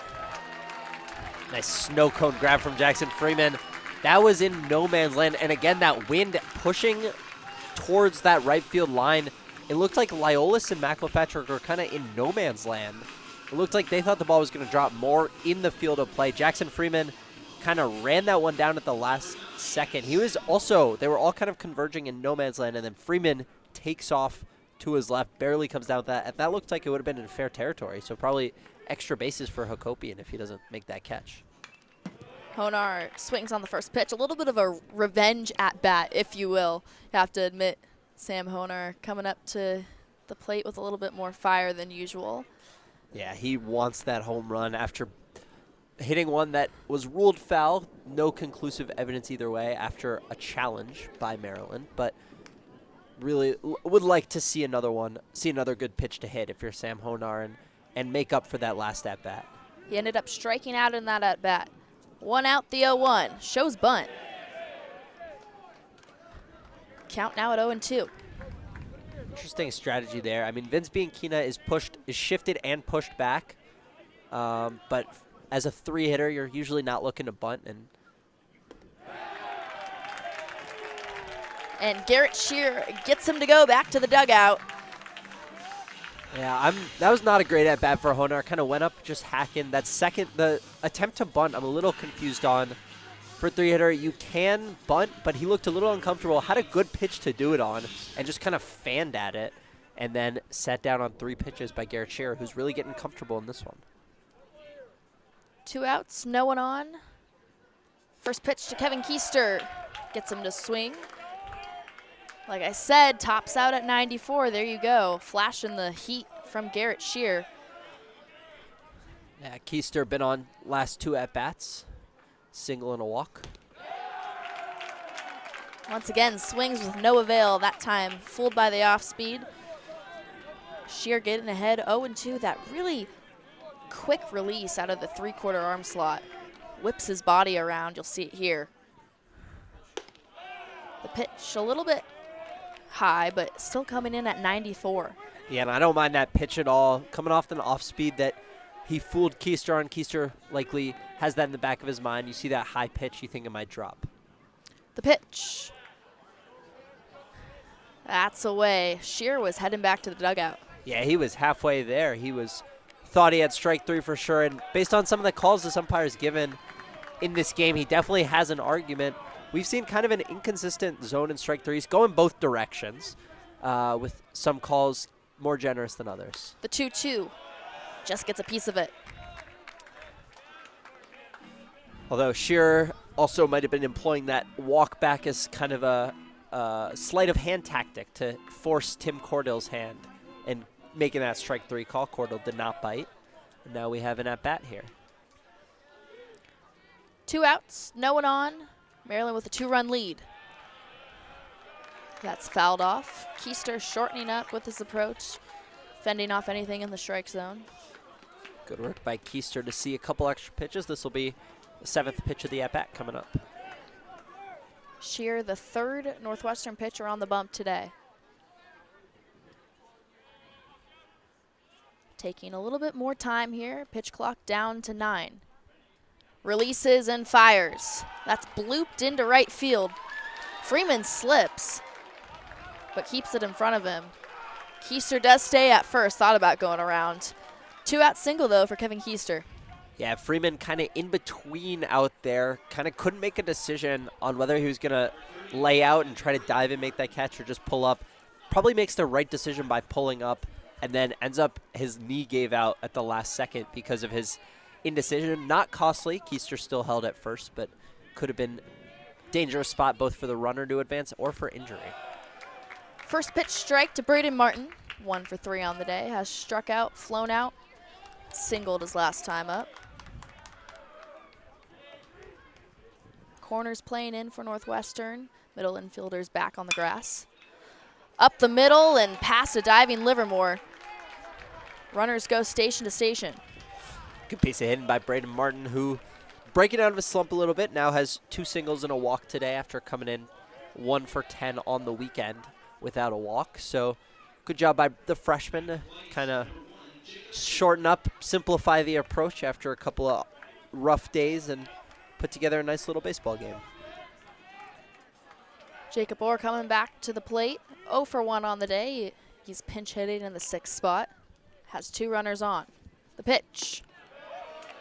Nice snow cone grab from Jackson Freeman. That was in no man's land. And again, that wind pushing towards that right field line. It looked like Lyolis and McElpatrick were kind of in no man's land. It looked like they thought the ball was going to drop more in the field of play. Jackson Freeman kind of ran that one down at the last second. They were all kind of converging in no man's land, and then Freeman takes off to his left, barely comes down with that. And that looked like it would have been in fair territory, so probably extra bases for Hakopian if he doesn't make that catch. Hojnar swings on the first pitch. A little bit of a revenge at bat, if you will. You have to admit, Sam Hojnar coming up to the plate with a little bit more fire than usual. Yeah, he wants that home run after hitting one that was ruled foul. No conclusive evidence either way after a challenge by Maryland, but really would like to see another good pitch to hit if you're Sam Hojnar and make up for that last at-bat. He ended up striking out in that at-bat. 1 out, the 0-1. Shows bunt. Count now at 0-2. Interesting strategy there. I mean, Vince Bianchina is shifted and pushed back, but as a 3-hitter, you're usually not looking to bunt. And Garrett Shear gets him to go back to the dugout. Yeah, that was not a great at-bat for Hojnar. Kind of went up just hacking. The attempt to bunt, I'm a little confused on. For a 3-hitter, you can bunt, but he looked a little uncomfortable. Had a good pitch to do it on and just kind of fanned at it and then sat down on 3 pitches by Garrett Shear, who's really getting comfortable in this one. 2 outs, no one on. First pitch to Kevin Keister. Gets him to swing. Like I said, tops out at 94. There you go. Flashing the heat from Garrett Shear. Yeah, Keister been on last 2 at-bats. Single and a walk. Once again, swings with no avail that time. Fooled by the off-speed. Shear getting ahead 0-2. That really quick release out of the 3/4 arm slot. Whips his body around. You'll see it here. The pitch a little bit high, but still coming in at 94. Yeah, and I don't mind that pitch at all. Coming off an off-speed that he fooled Keister on. Keister likely has that in the back of his mind. You see that high pitch, you think it might drop. The pitch. That's away. Shear was heading back to the dugout. Yeah, he was halfway there. Thought he had strike 3 for sure, and based on some of the calls this umpire's given in this game, he definitely has an argument. We've seen kind of an inconsistent zone in strike 3s going both directions, with some calls more generous than others. The 2-2 just gets a piece of it. Although Shearer also might have been employing that walk back as kind of a sleight of hand tactic to force Tim Cordell's hand and making that strike 3 call. Cordell did not bite. And now we have an at-bat here. 2 outs, no one on. Maryland with a 2-run lead. That's fouled off. Keister shortening up with his approach, fending off anything in the strike zone. Good work by Keister to see a couple extra pitches. This will be the 7th pitch of the at-bat coming up. Shear, the 3rd Northwestern pitcher on the bump today. Taking a little bit more time here. Pitch clock down to 9. Releases and fires. That's blooped into right field. Freeman slips, but keeps it in front of him. Keister does stay at first, thought about going around. 2-out single, though, for Kevin Keister. Yeah, Freeman kind of in between out there, kind of couldn't make a decision on whether he was going to lay out and try to dive and make that catch or just pull up. probably makes the right decision by pulling up, and then ends up his knee gave out at the last second because of his indecision. Not costly. Keister still held at first, but could have been dangerous spot both for the runner to advance or for injury. First pitch strike to Braden Martin. 1 for 3 on the day. Has struck out, flown out, singled his last time up. Corners playing in for Northwestern. Middle infielders back on the grass. Up the middle and past a diving Livermore. Runners go station to station. Good piece of hitting by Braden Martin, who breaking out of his slump a little bit, now has 2 singles and a walk today after coming in 1 for 10 on the weekend without a walk. So good job by the freshman to kind of shorten up, simplify the approach after a couple of rough days and put together a nice little baseball game. Jacob Orr coming back to the plate. 0 for 1 on the day. He's pinch hitting in the 6th spot. Has 2 runners on. The pitch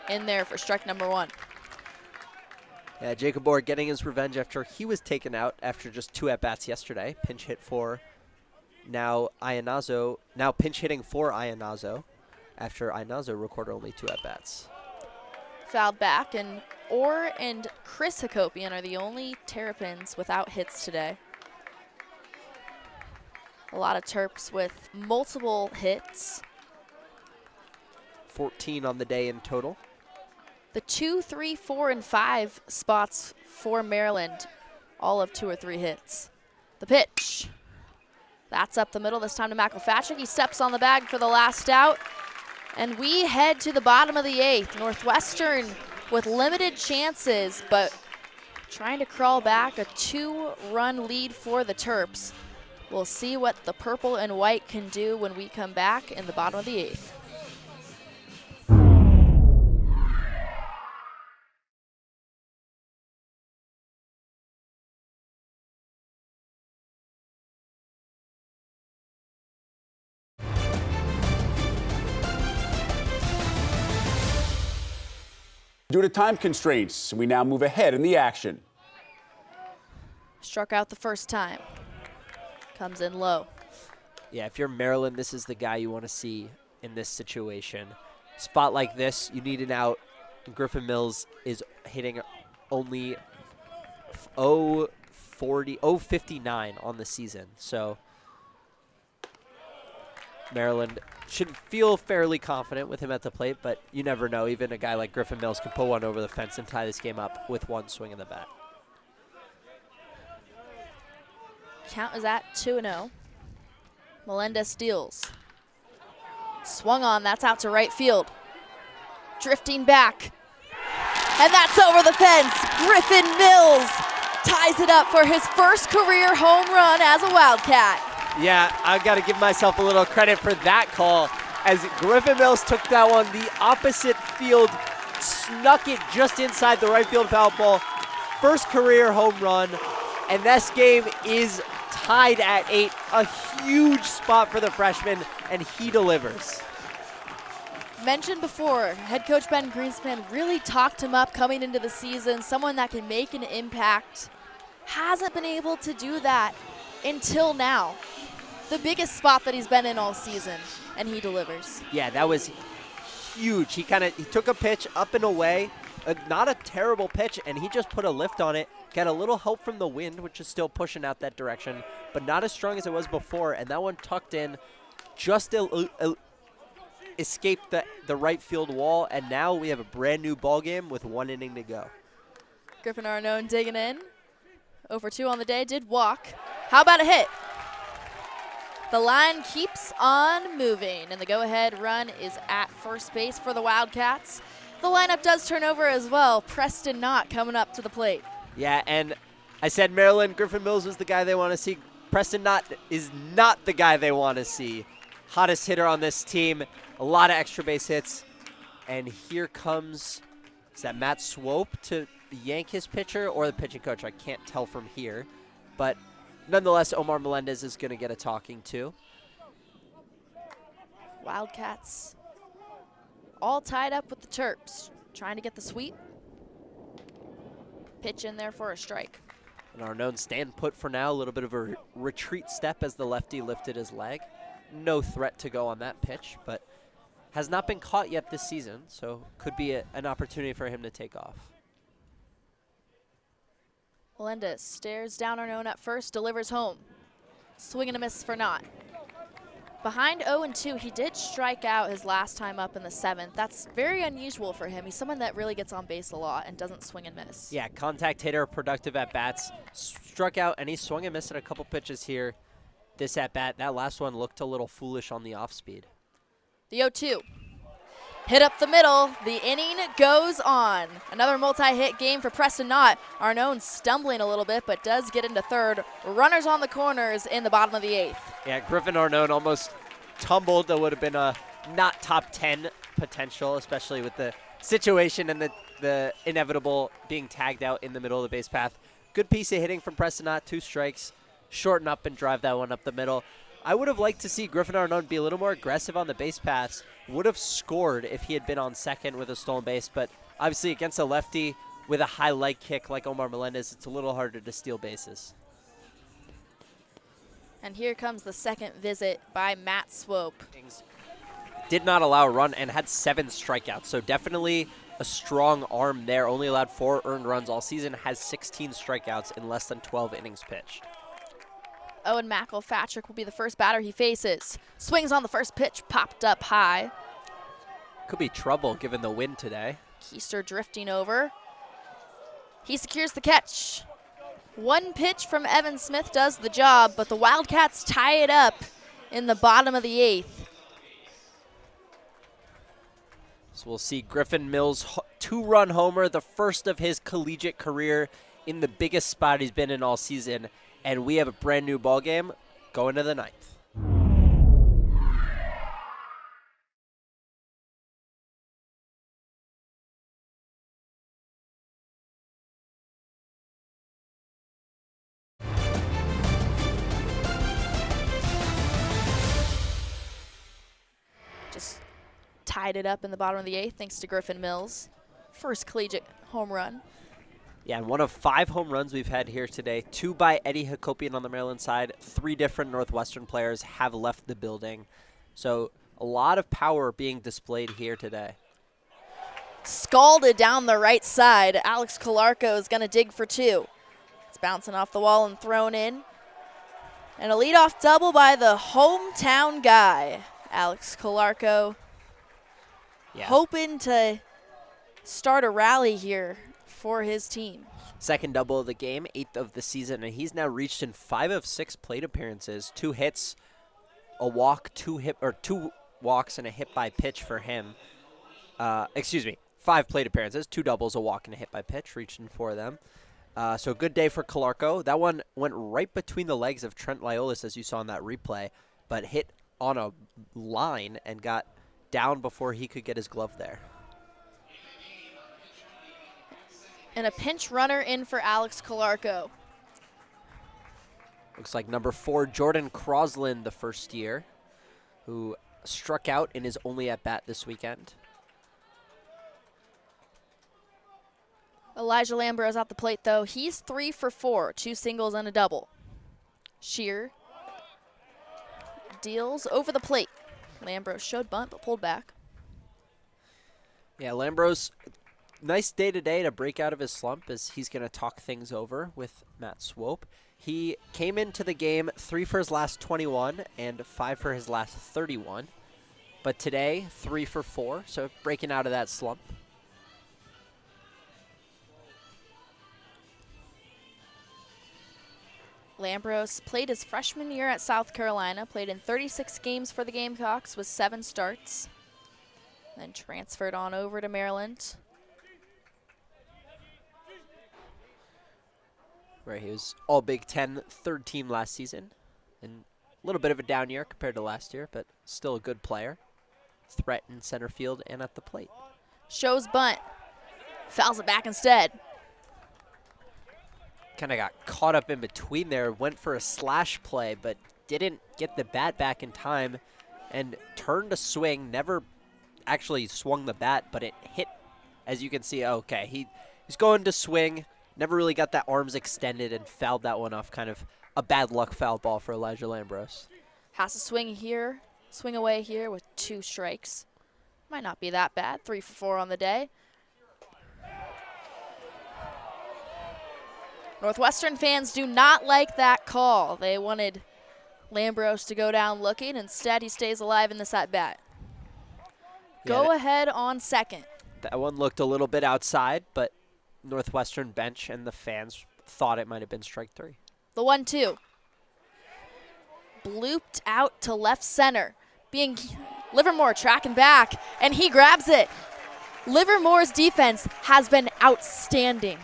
in there for strike number 1. Yeah, Jacob Orr getting his revenge after he was taken out after just 2 at-bats yesterday. Pinch hit for now Iannazo, now pinch hitting for Iannazo after Iannazo recorded only 2 at-bats. Fouled back, and Orr and Chris Hakopian are the only Terrapins without hits today. A lot of Terps with multiple hits. 14 on the day in total. The 2, 3, 4, and 5 spots for Maryland, all of 2 or 3 hits. The pitch. That's up the middle, this time to McElfatchik. He steps on the bag for the last out. And we head to the bottom of the 8th. Northwestern with limited chances, but trying to crawl back. A 2-run lead for the Terps. We'll see what the purple and white can do when we come back in the bottom of the 8th. Due to time constraints, we now move ahead in the action. Struck out the first time. Comes in low. Yeah, if you're Maryland, this is the guy you want to see in this situation. Spot like this, you need an out. Griffin Mills is hitting only 0.59 on the season. So Maryland should feel fairly confident with him at the plate, but you never know. Even a guy like Griffin Mills can pull one over the fence and tie this game up with 1 swing of the bat. Count is at 2-0. Melendez steals. Swung on, that's out to right field. Drifting back. And that's over the fence. Griffin Mills ties it up for his first career home run as a Wildcat. Yeah, I've got to give myself a little credit for that call, as Griffin Mills took that one the opposite field, snuck it just inside the right field foul ball. First career home run, and this game is tied at 8. A huge spot for the freshman, and he delivers. Mentioned before, head coach Ben Greenspan really talked him up coming into the season, someone that can make an impact. Hasn't been able to do that until now. The biggest spot that he's been in all season, and he delivers. Yeah, that was huge. He took a pitch up and away, not a terrible pitch, and he just put a lift on it. Got a little help from the wind, which is still pushing out that direction, but not as strong as it was before, and that one tucked in, just escaped the right field wall, and now we have a brand new ball game with 1 inning to go. Griffin Arnone digging in. 0 for 2 on the day, did walk. How about a hit? The line keeps on moving, and the go-ahead run is at first base for the Wildcats. The lineup does turn over as well. Preston Knott coming up to the plate. Yeah, and I said Maryland, Griffin Mills was the guy they want to see. Preston Knott is not the guy they want to see. Hottest hitter on this team, a lot of extra base hits. And here comes, is that Matt Swope to yank his pitcher or the pitching coach? I can't tell from here. But nonetheless, Omar Melendez is going to get a talking to. Wildcats all tied up with the Terps, trying to get the sweep. Pitch in there for a strike. And Arnone stand put for now, a little bit of a retreat step as the lefty lifted his leg. No threat to go on that pitch, but has not been caught yet this season, so could be an opportunity for him to take off. Melendez stares down Arnone at first, delivers home. Swing and a miss for naught. Behind 0-2, he did strike out his last time up in the 7th. That's very unusual for him. He's someone that really gets on base a lot and doesn't swing and miss. Yeah, contact hitter, productive at bats. Struck out and he swung and missed at a couple pitches here. This at bat, that last one looked a little foolish on the off speed. The 0-2. Hit up the middle. The inning goes on. Another multi-hit game for Preston Knott. Arnone stumbling a little bit, but does get into third. Runners on the corners in the bottom of the 8th. Yeah, Griffin Arnone almost tumbled. That would have been a not top 10 potential, especially with the situation and the inevitable being tagged out in the middle of the base path. Good piece of hitting from Preston Knott. 2 strikes. Shorten up and drive that one up the middle. I would have liked to see Griffin Arnone be a little more aggressive on the base paths. Would have scored if he had been on second with a stolen base, but obviously against a lefty with a high leg kick like Omar Melendez, it's a little harder to steal bases. And here comes the second visit by Matt Swope. Did not allow a run and had 7 strikeouts, so definitely a strong arm there. Only allowed 4 earned runs all season, has 16 strikeouts in less than 12 innings pitched. Owen McElfatrick will be the first batter he faces. Swings on the first pitch, popped up high. Could be trouble given the wind today. Keister drifting over. He secures the catch. 1 pitch from Evan Smith does the job, but the Wildcats tie it up in the bottom of the 8th. So we'll see Griffin Mills' 2-run homer, the first of his collegiate career in the biggest spot he's been in all season. And we have a brand new ball game going to the 9th. Just tied it up in the bottom of the 8th thanks to Griffin Mills. First collegiate home run. Yeah, and one of 5 home runs we've had here today. 2 by Eddie Hakopian on the Maryland side. 3 different Northwestern players have left the building. So a lot of power being displayed here today. Scalded down the right side. Alex Kolarko is going to dig for 2. It's bouncing off the wall and thrown in. And a leadoff double by the hometown guy, Alex Kolarko. Yeah. Hoping to start a rally here for his team. Second double of the game, 8th of the season, and he's now reached in 5 of 6 plate appearances. 2 hits, a walk, 2 walks, and a hit by pitch for him. 5 plate appearances, 2 doubles, a walk, and a hit by pitch, reached in 4 of them. So a good day for Kolarko. That one went right between the legs of Trent Lyolis, as you saw in that replay, but hit on a line and got down before he could get his glove there. And a pinch runner in for Alex Kolarko. Looks like number 4, Jordan Crosland, the first year, who struck out in his only at-bat this weekend. Elijah Lambros at the plate, though. He's 3 for 4, 2 singles and a double. Shear deals over the plate. Lambros showed bunt, but pulled back. Yeah, Lambros, nice day today to break out of his slump as he's going to talk things over with Matt Swope. He came into the game 3 for his last 21 and 5 for his last 31. But today, 3 for 4, so breaking out of that slump. Lambros played his freshman year at South Carolina, played in 36 games for the Gamecocks with 7 starts, then transferred on over to Maryland. Where he was all Big Ten, 3rd team last season. And a little bit of a down year compared to last year, but still a good player. Threat in center field and at the plate. Shows bunt. Fouls it back instead. Kind of got caught up in between there, went for a slash play, but didn't get the bat back in time and turned to swing, never actually swung the bat, but it hit, as you can see. Okay, he's going to swing, never really got that arms extended and fouled that one off. Kind of a bad luck foul ball for Elijah Lambros. Has to swing away here with 2 strikes. Might not be that bad. 3 for 4 on the day. Northwestern fans do not like that call. They wanted Lambros to go down looking. Instead, he stays alive in this at-bat. Go ahead on second. That one looked a little bit outside, but Northwestern bench and the fans thought it might have been strike 3. The 1-2. Blooped out to left center. Livermore tracking back, and he grabs it. Livermore's defense has been outstanding.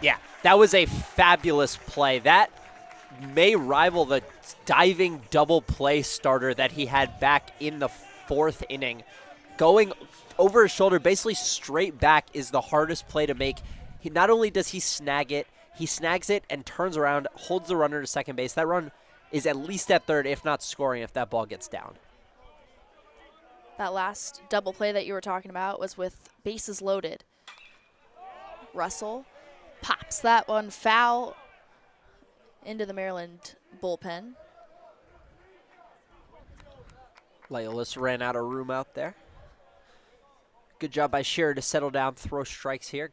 Yeah, that was a fabulous play. That may rival the diving double play starter that he had back in the 4th inning. Going over his shoulder, basically straight back, is the hardest play to make. Not only does he snag it, he snags it and turns around, holds the runner to second base. That run is at least at third, if not scoring, if that ball gets down. That last double play that you were talking about was with bases loaded. Russell pops that one foul into the Maryland bullpen. Loyolus ran out of room out there. Good job by Shearer to settle down, throw strikes here.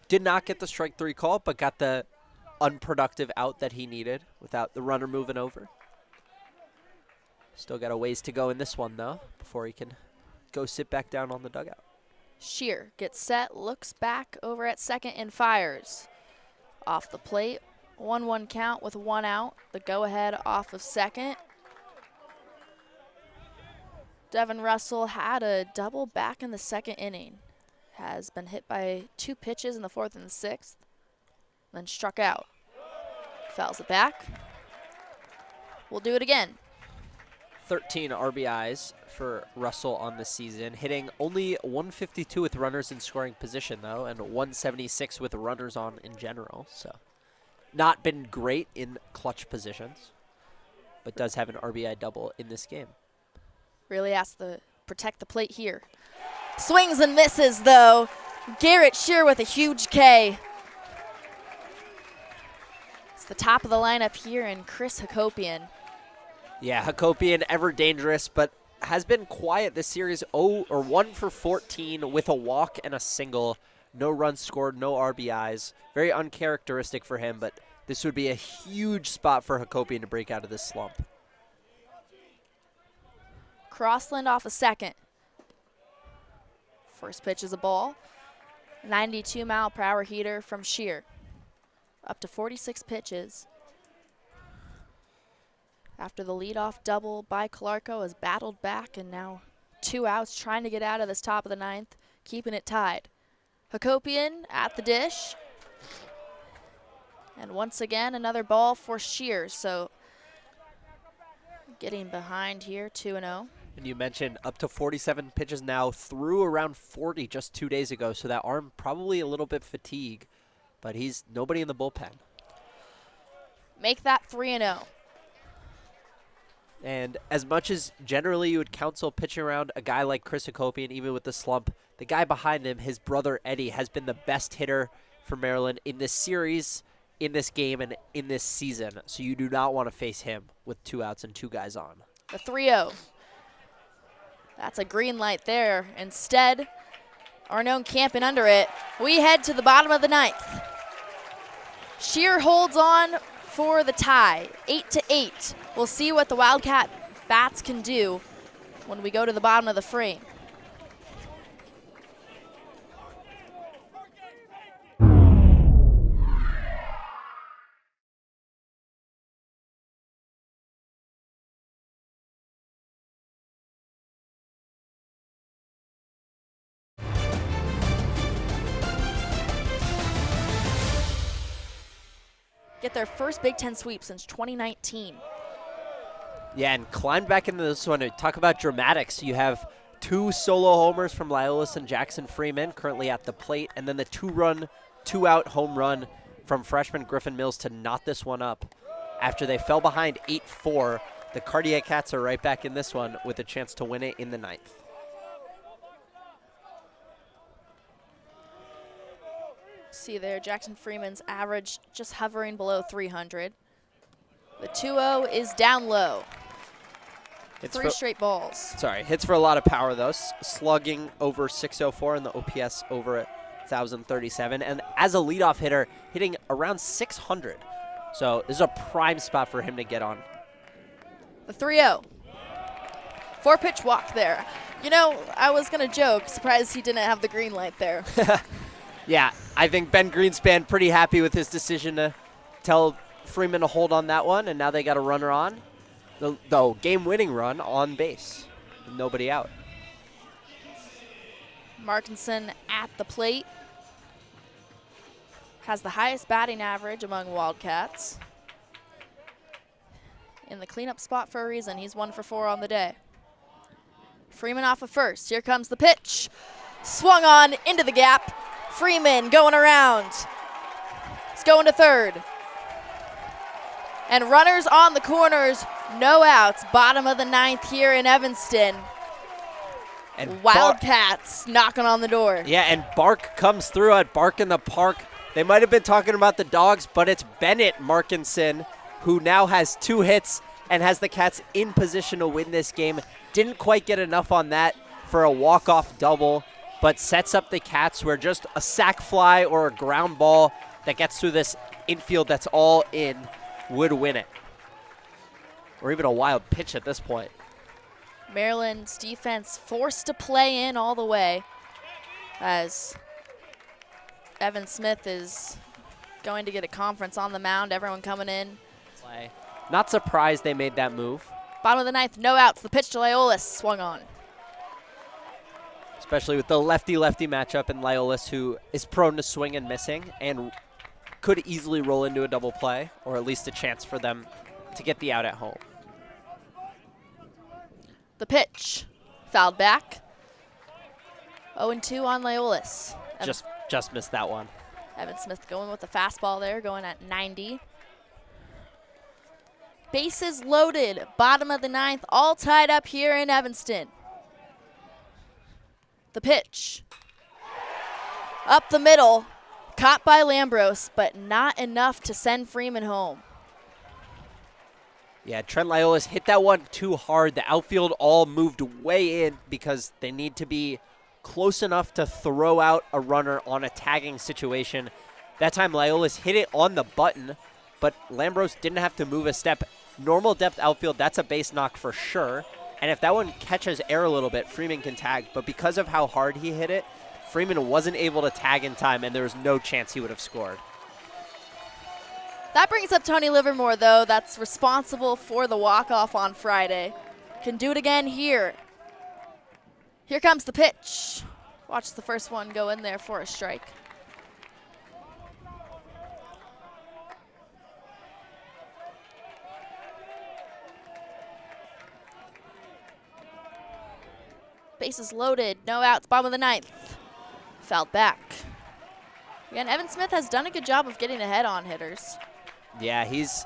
Did not get the strike 3 call, but got the unproductive out that he needed without the runner moving over. Still got a ways to go in this one, though, before he can go sit back down on the dugout. Shear gets set, looks back over at second, and fires. Off the plate, 1-1 count with 1 out. The go-ahead off of second. Devin Russell had a double back in the 2nd inning. Has been hit by 2 pitches in the 4th and the 6th, then struck out. Fouls it back. We'll do it again. 13 RBIs for Russell on the season, hitting only 152 with runners in scoring position, though, and 176 with runners on in general. So not been great in clutch positions, but does have an RBI double in this game. Really has to protect the plate here. Swings and misses, though. Garrett Shear with a huge K. It's the top of the lineup here, and Chris Hakopian. Yeah, Hakopian, ever dangerous, but has been quiet this series. 1 for 14 with a walk and a single. No runs scored, no RBIs. Very uncharacteristic for him, but this would be a huge spot for Hakopian to break out of this slump. Crossland off a second. First pitch is a ball. 92-mile-per-hour heater from Shear. Up to 46 pitches. After the leadoff double by Calarco has battled back, and now 2 outs trying to get out of this top of the 9th, keeping it tied. Hakopian at the dish. And once again, another ball for Shear. So getting behind here, 2-0. And you mentioned up to 47 pitches now, threw around 40 just 2 days ago, so that arm probably a little bit fatigued, but he's nobody in the bullpen. Make that 3-0. And as much as generally you would counsel pitching around a guy like Chris Hakopian, even with the slump, the guy behind him, his brother Eddie, has been the best hitter for Maryland in this series, in this game, and in this season. So you do not want to face him with 2 outs and 2 guys on. The 3-0. That's a green light there. Instead, Arnone camping under it. We head to the bottom of the 9th. Shear holds on for the tie, 8-8. We'll see what the Wildcat bats can do when we go to the bottom of the frame. Get their first Big Ten sweep since 2019. Yeah, and climbed back into this one. Talk about dramatics. You have 2 solo homers from Loyolus and Jackson Freeman currently at the plate, and then the 2-out home run from freshman Griffin Mills to knot this one up. After they fell behind 8-4, the Cardiac Cats are right back in this one with a chance to win it in the 9th. See there, Jackson Freeman's average just hovering below 300. The 2-0 is down low. Hits Three straight balls. Sorry, hits for a lot of power though. Slugging over 604 and the OPS over 1,037. And as a leadoff hitter, hitting around 600. So this is a prime spot for him to get on. The 3-0. 4-pitch walk there. You know, I was going to joke, surprised he didn't have the green light there. Yeah, I think Ben Greenspan pretty happy with his decision to tell Freeman to hold on that one, and now they got a runner on. The game-winning run on base. Nobody out. Markinson at the plate. Has the highest batting average among Wildcats. In the cleanup spot for a reason. He's 1 for 4 on the day. Freeman off of first. Here comes the pitch. Swung on into the gap. Freeman going around. He's going to third. And runners on the corners. No outs. Bottom of the 9th here in Evanston. And Wildcats knocking on the door. Yeah, and Bark comes through at Bark in the Park. They might have been talking about the Dogs, but it's Bennett Markinson, who now has 2 hits and has the Cats in position to win this game. Didn't quite get enough on that for a walk-off double, but sets up the Cats where just a sac fly or a ground ball that gets through this infield that's all in would win it. Or even a wild pitch at this point. Maryland's defense forced to play in all the way as Evan Smith is going to get a conference on the mound. Everyone coming in. Not surprised they made that move. Bottom of the 9th, no outs. The pitch to Lyolis swung on. Especially with the lefty-lefty matchup and Lyolis, who is prone to swing and missing and could easily roll into a double play, or at least a chance for them to get the out at home. The pitch, fouled back. 0-2 on Lyolis. Just missed that one. Evan Smith going with the fastball there, going at 90. Bases loaded, bottom of the 9th, all tied up here in Evanston. The pitch. Up the middle, caught by Lambros, but not enough to send Freeman home. Yeah, Trent Lyolis hit that one too hard. The outfield all moved way in because they need to be close enough to throw out a runner on a tagging situation. That time Lyolis hit it on the button, but Lambros didn't have to move a step. Normal depth outfield, that's a base knock for sure. And if that one catches air a little bit, Freeman can tag. But because of how hard he hit it, Freeman wasn't able to tag in time, and there was no chance he would have scored. That brings up Tony Livermore, though. That's responsible for the walk-off on Friday. Can do it again here. Here comes the pitch. Watch the first one go in there for a strike. Bases loaded, no outs, bottom of the 9th. Fouled back. Again, Evan Smith has done a good job of getting ahead on hitters. Yeah, he's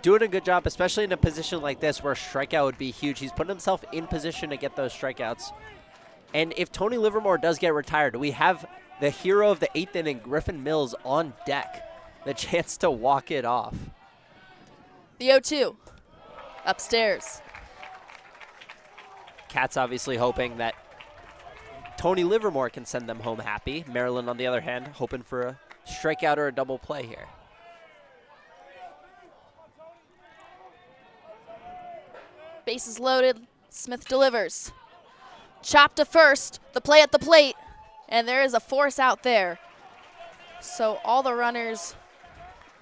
doing a good job, especially in a position like this where a strikeout would be huge. He's putting himself in position to get those strikeouts. And if Tony Livermore does get retired, we have the hero of the 8th inning, Griffin Mills, on deck. The chance to walk it off. The 0-2, upstairs. Cats obviously hoping that Tony Livermore can send them home happy. Maryland, on the other hand, hoping for a strikeout or a double play here. Bases loaded, Smith delivers. Chop to first, the play at the plate, and there is a force out there. So all the runners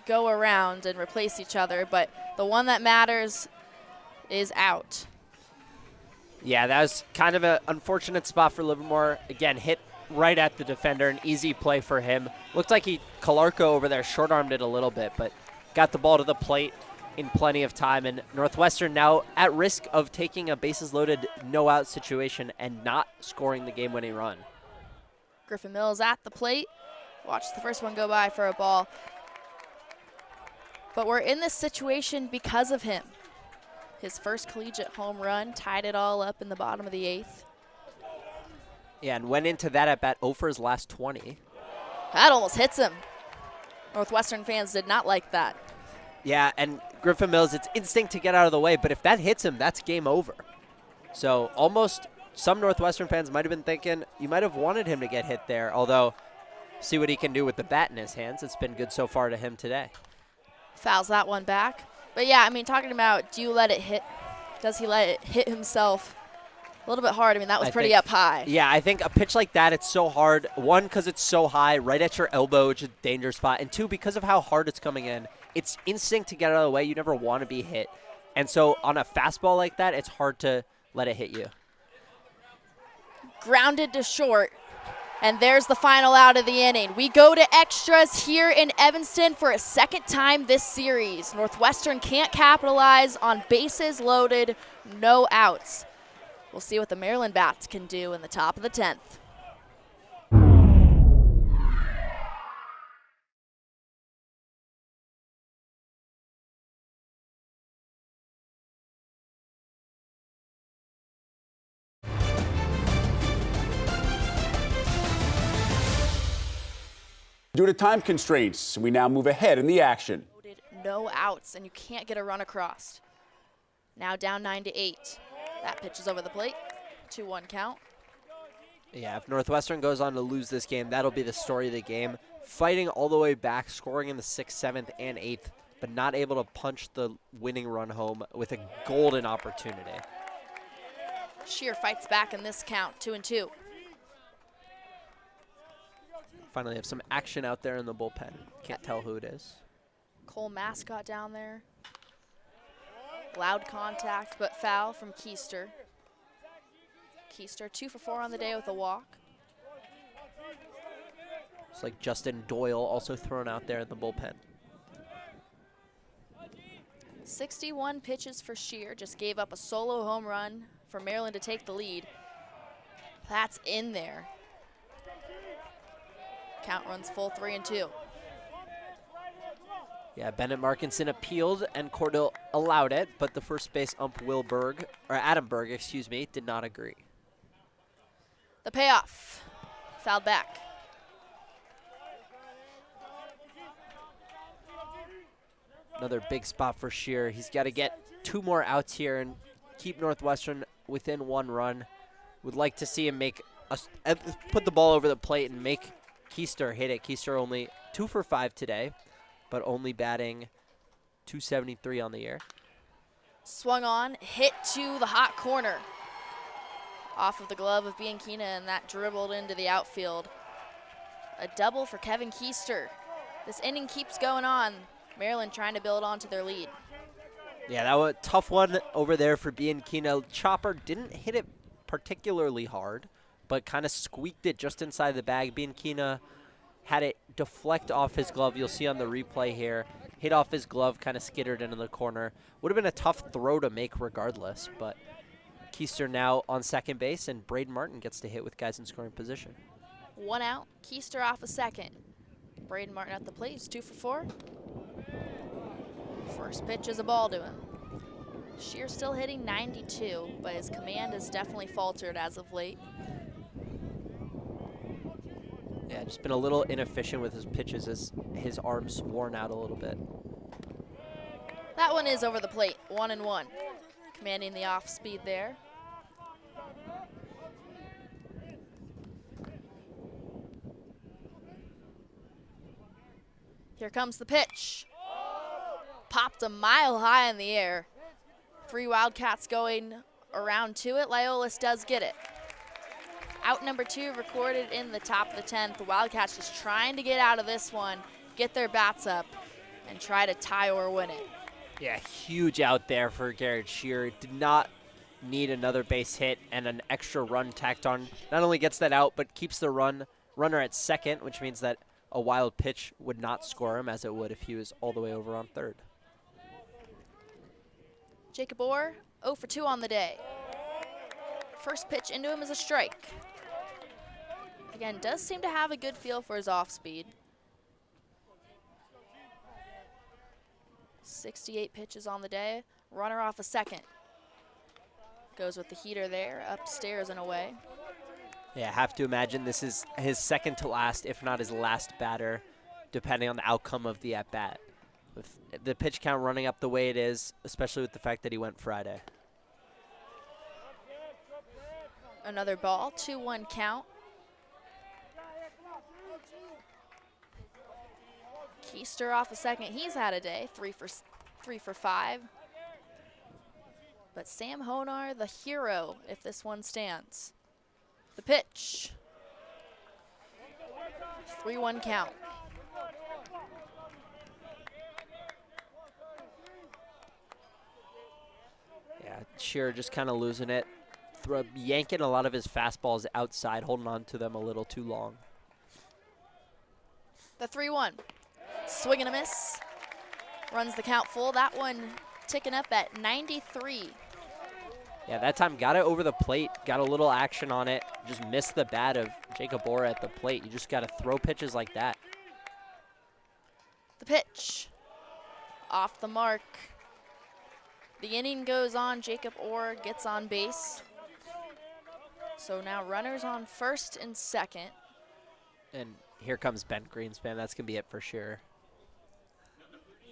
go around and replace each other, but the one that matters is out. Yeah, that was kind of an unfortunate spot for Livermore. Again, hit right at the defender, an easy play for him. Looked like Calarco over there short-armed it a little bit, but got the ball to the plate in plenty of time. And Northwestern now at risk of taking a bases-loaded, no-out situation and not scoring the game-winning run. Griffin Mills at the plate. Watch the first one go by for a ball. But we're in this situation because of him. His first collegiate home run tied it all up in the bottom of the 8th. Yeah, and went into that at bat 0 for his last 20. That almost hits him. Northwestern fans did not like that. Yeah, and Griffin Mills, it's instinct to get out of the way, but if that hits him, that's game over. So almost some Northwestern fans might have been thinking you might have wanted him to get hit there, although see what he can do with the bat in his hands. It's been good so far to him today. Fouls that one back. But yeah, I mean, talking about do you let it hit, does he let it hit himself? A little bit hard. I mean, that was pretty up high. Yeah, I think a pitch like that, it's so hard. One, because it's so high, right at your elbow, which is a danger spot. And two, because of how hard it's coming in, it's instinct to get out of the way. You never want to be hit. And so on a fastball like that, it's hard to let it hit you. Grounded to short. And there's the final out of the inning. We go to extras here in Evanston for a second time this series. Northwestern can't capitalize on bases loaded, no outs. We'll see what the Maryland bats can do in the top of the 10th. Due to time constraints, we now move ahead in the action. No outs, and you can't get a run across. Now down 9-8. That pitch is over the plate. 2-1 count. Yeah, if Northwestern goes on to lose this game, that'll be the story of the game. Fighting all the way back, scoring in the 6th, 7th, and 8th, but not able to punch the winning run home with a golden opportunity. Shear fights back in this count, 2-2. Finally have some action out there in the bullpen. Can't tell who it is. Cole Mascot down there. Loud contact, but foul from Keister. Keister 2 for 4 on the day with a walk. It's like Justin Doyle also thrown out there in the bullpen. 61 pitches for Shear. Just gave up a solo home run for Maryland to take the lead. That's in there. Count runs full 3-2. Yeah, Bennett Markinson appealed and Cordell allowed it, but the first base ump Adam Berg, excuse me, did not agree. The payoff, fouled back. Another big spot for Shear. He's got to get 2 more outs here and keep Northwestern within 1 run. Would like to see him put the ball over the plate and make Keister hit it. Keister only 2 for 5 today, but only batting .273 on the year. Swung on, hit to the hot corner. Off of the glove of Bianchina, and that dribbled into the outfield. A double for Kevin Keister. This inning keeps going on. Maryland trying to build onto their lead. Yeah, that was a tough one over there for Bianchina. Chopper didn't hit it particularly hard, but kind of squeaked it just inside the bag. Bianchina had it deflect off his glove. You'll see on the replay here. Hit off his glove, kind of skittered into the corner. Would have been a tough throw to make regardless, but Keister now on second base, and Braden Martin gets to hit with guys in scoring position. 1 out, Keister off a second. Braden Martin at the plate, he's 2 for 4. First pitch is a ball to him. Shear still hitting 92, but his command has definitely faltered as of late. Yeah, just been a little inefficient with his pitches as his arm's worn out a little bit. That one is over the plate, 1-1. Commanding the off speed there. Here comes the pitch. Popped a mile high in the air. 3 Wildcats going around to it. Lyolis does get it. Out number 2 recorded in the top of the 10th. The Wildcats just trying to get out of this one, get their bats up, and try to tie or win it. Yeah, huge out there for Garrett Shear. Did not need another base hit and an extra run tacked on. Not only gets that out, but keeps the runner at second, which means that a wild pitch would not score him as it would if he was all the way over on third. Jacob Orr, 0 for 2 on the day. First pitch into him is a strike. Again, does seem to have a good feel for his off speed. 68 pitches on the day. Runner off a second. Goes with the heater there, upstairs and away. Yeah, I have to imagine this is his second to last, if not his last batter, depending on the outcome of the at-bat. With the pitch count running up the way it is, especially with the fact that he went Friday. Another ball, 2-1 count. Keister off a second. He's had a day, 3 for 5. But Sam Hojnar, the hero, if this one stands. The pitch. 3-1 count. Yeah, Shearer just kind of losing it. Yanking a lot of his fastballs outside, holding on to them a little too long. The 3-1. Swing and a miss. Runs the count full. That one ticking up at 93. Yeah, that time got it over the plate, got a little action on it, just missed the bat of Jacob Orr at the plate. You just got to throw pitches like that. The pitch. Off the mark. The inning goes on. Jacob Orr gets on base. So now runners on first and second. And here comes Ben Greenspan. That's going to be it for sure.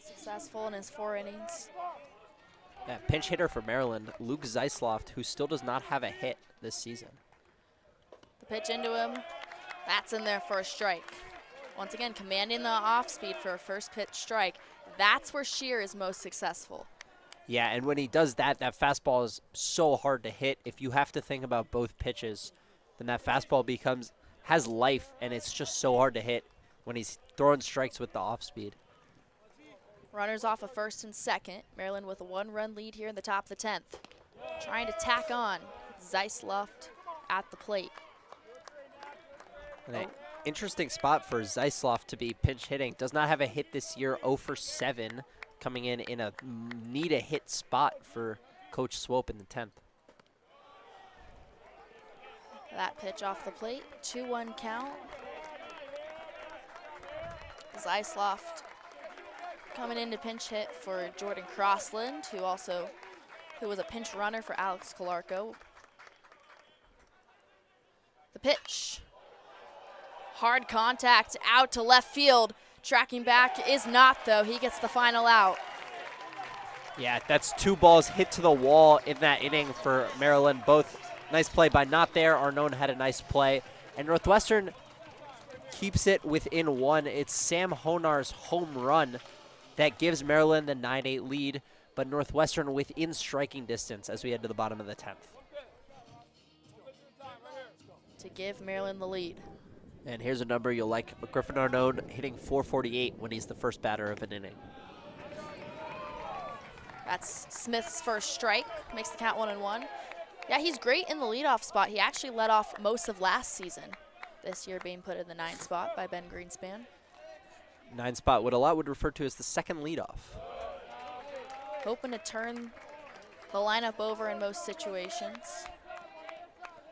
Successful in his 4 innings. Yeah, pinch hitter for Maryland, Luke Zeisloft, who still does not have a hit this season. The pitch into him. That's in there for a strike. Once again, commanding the off speed for a first pitch strike. That's where Shear is most successful. Yeah, and when he does that, that fastball is so hard to hit. If you have to think about both pitches, then that fastball has life, and it's just so hard to hit when he's throwing strikes with the off speed. Runners off of first and second. Maryland with a 1-run lead here in the top of the 10th. Trying to tack on. Zeisloft at the plate. An interesting spot for Zeisloft to be pinch hitting. Does not have a hit this year, 0 for 7, coming in a need-a-hit spot for Coach Swope in the 10th. That pitch off the plate, 2-1 count. Zeisloft coming in to pinch hit for Jordan Crossland, who was a pinch runner for Alex Calarco. The pitch. Hard contact out to left field. Tracking back is not, though. He gets the final out. Yeah, that's 2 balls hit to the wall in that inning for Maryland. Both nice play by Not There. Arnone had a nice play. And Northwestern keeps it within 1. It's Sam Hojnar's home run that gives Maryland the 9-8 lead, but Northwestern within striking distance as we head to the bottom of the 10th. To give Maryland the lead. And here's a number you'll like. Griffin Arnone hitting .448 when he's the first batter of an inning. That's Smith's first strike. Makes the count 1-1. Yeah, he's great in the leadoff spot. He actually led off most of last season. This year being put in the 9th spot by Ben Greenspan. 9 spot, what a lot would refer to as the second leadoff. Hoping to turn the lineup over in most situations.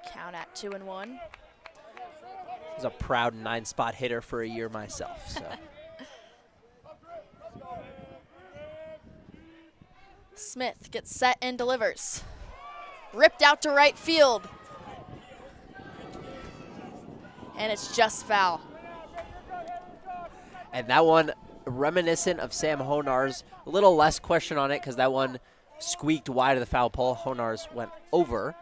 Count at 2-1. I was a proud 9 spot hitter for a year myself. So. Smith gets set and delivers. Ripped out to right field. And it's just foul. And that one, reminiscent of Sam Hojnar's, a little less question on it because that one squeaked wide of the foul pole. Hojnar's went over,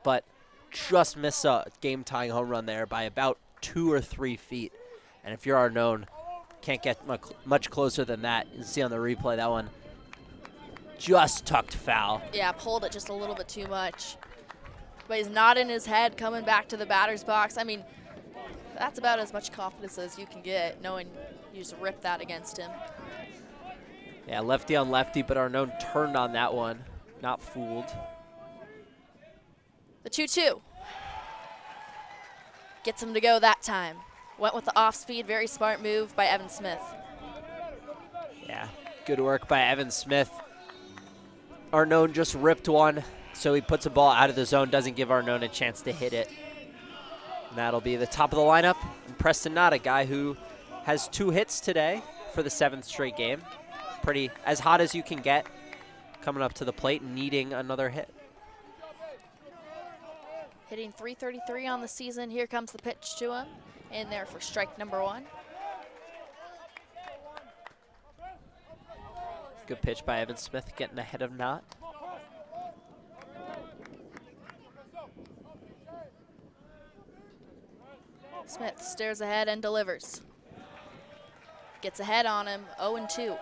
but just missed a game-tying home run there by about 2 or 3 feet. And if you're Arnone, can't get much closer than that. You can see on the replay that one just tucked foul. Yeah, pulled it just a little bit too much. But he's nodding his head, coming back to the batter's box. I mean, that's about as much confidence as you can get, knowing you just ripped that against him. Yeah, lefty on lefty, but Arnone turned on that one. Not fooled. The 2-2. Gets him to go that time. Went with the off-speed, very smart move by Evan Smith. Yeah, good work by Evan Smith. Arnone just ripped one, so he puts a ball out of the zone, doesn't give Arnone a chance to hit it. And that'll be the top of the lineup. And Preston Knott, a guy who has 2 hits today for the 7th straight game. Pretty as hot as you can get, coming up to the plate and needing another hit. Hitting .333 on the season. Here comes the pitch to him. In there for strike number 1. Good pitch by Evan Smith, getting ahead of Knott. Smith stares ahead and delivers. Gets ahead on him, 0-2.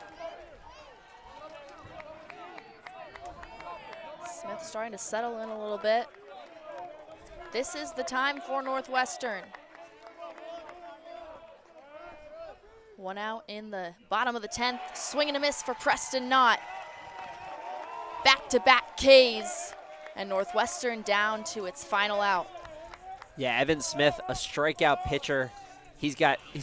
Smith starting to settle in a little bit. This is the time for Northwestern. 1 out in the bottom of the 10th. Swing and a miss for Preston Knott. Back-to-back Ks, and Northwestern down to its final out. Yeah, Evan Smith, a strikeout pitcher. He's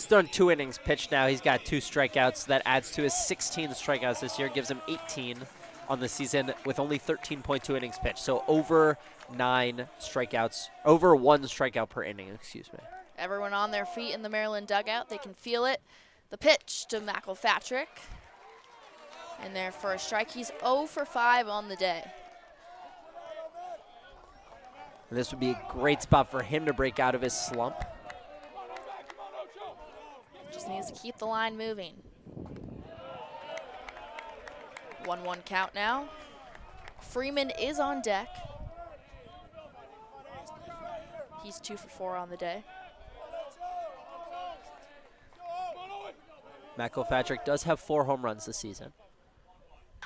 thrown 2 innings pitched now. He's got 2 strikeouts. That adds to his 16 strikeouts this year, gives him 18 on the season with only 13.2 innings pitched. So over 9 strikeouts, over 1 strikeout per inning, excuse me. Everyone on their feet in the Maryland dugout. They can feel it. The pitch to McElpatrick. In there for a strike. He's 0 for 5 on the day. And this would be a great spot for him to break out of his slump. Just needs to keep the line moving. 1-1 count now. Freeman is on deck. He's 2 for 4 on the day. McElpatrick does have 4 home runs this season.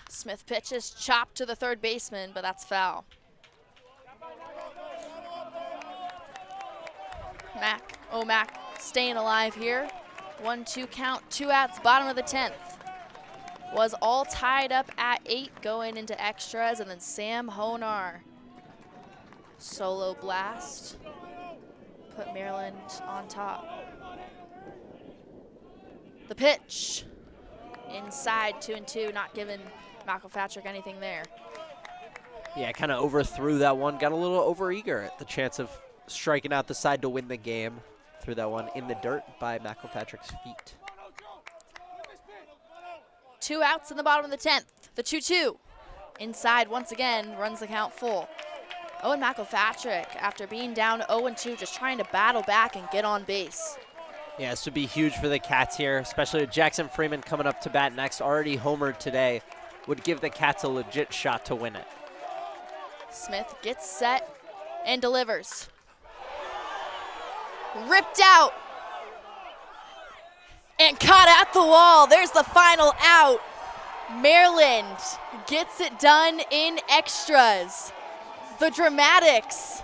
Smith pitches, chopped to the third baseman, but that's foul. Mac staying alive here. 1-2 count, 2 outs, bottom of the 10th. Was all tied up at 8 going into extras, and then Sam Hojnar. Solo blast. Put Maryland on top. The pitch. Inside, 2-2, not giving McElpatrick anything there. Yeah, kind of overthrew that one. Got a little overeager at the chance of striking out the side to win the game. Threw that one in the dirt by McElpatrick's feet. 2 outs in the bottom of the 10th. The 2-2. Inside once again, runs the count full. Owen McElpatrick, after being down 0-2, just trying to battle back and get on base. Yeah, this would be huge for the Cats here, especially with Jackson Freeman coming up to bat next, already homered today. Would give the Cats a legit shot to win it. Smith gets set and delivers. Ripped out and caught at the wall. There's the final out. Maryland gets it done in extras. The Dramatics,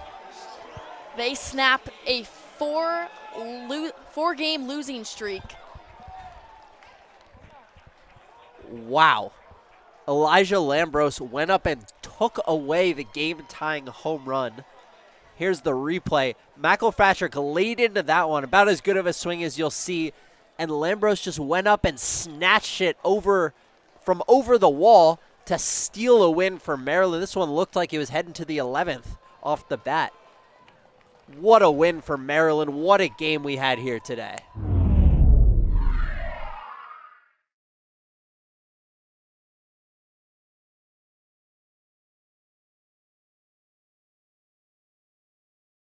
they snap a 4-game losing streak. Wow. Elijah Lambros went up and took away the game-tying home run. Here's the replay. McElpatrick laid into that one, about as good of a swing as you'll see, and Lambros just went up and snatched it from over the wall to steal a win for Maryland. This one looked like it was heading to the 11th off the bat. What a win for Maryland. What a game we had here today.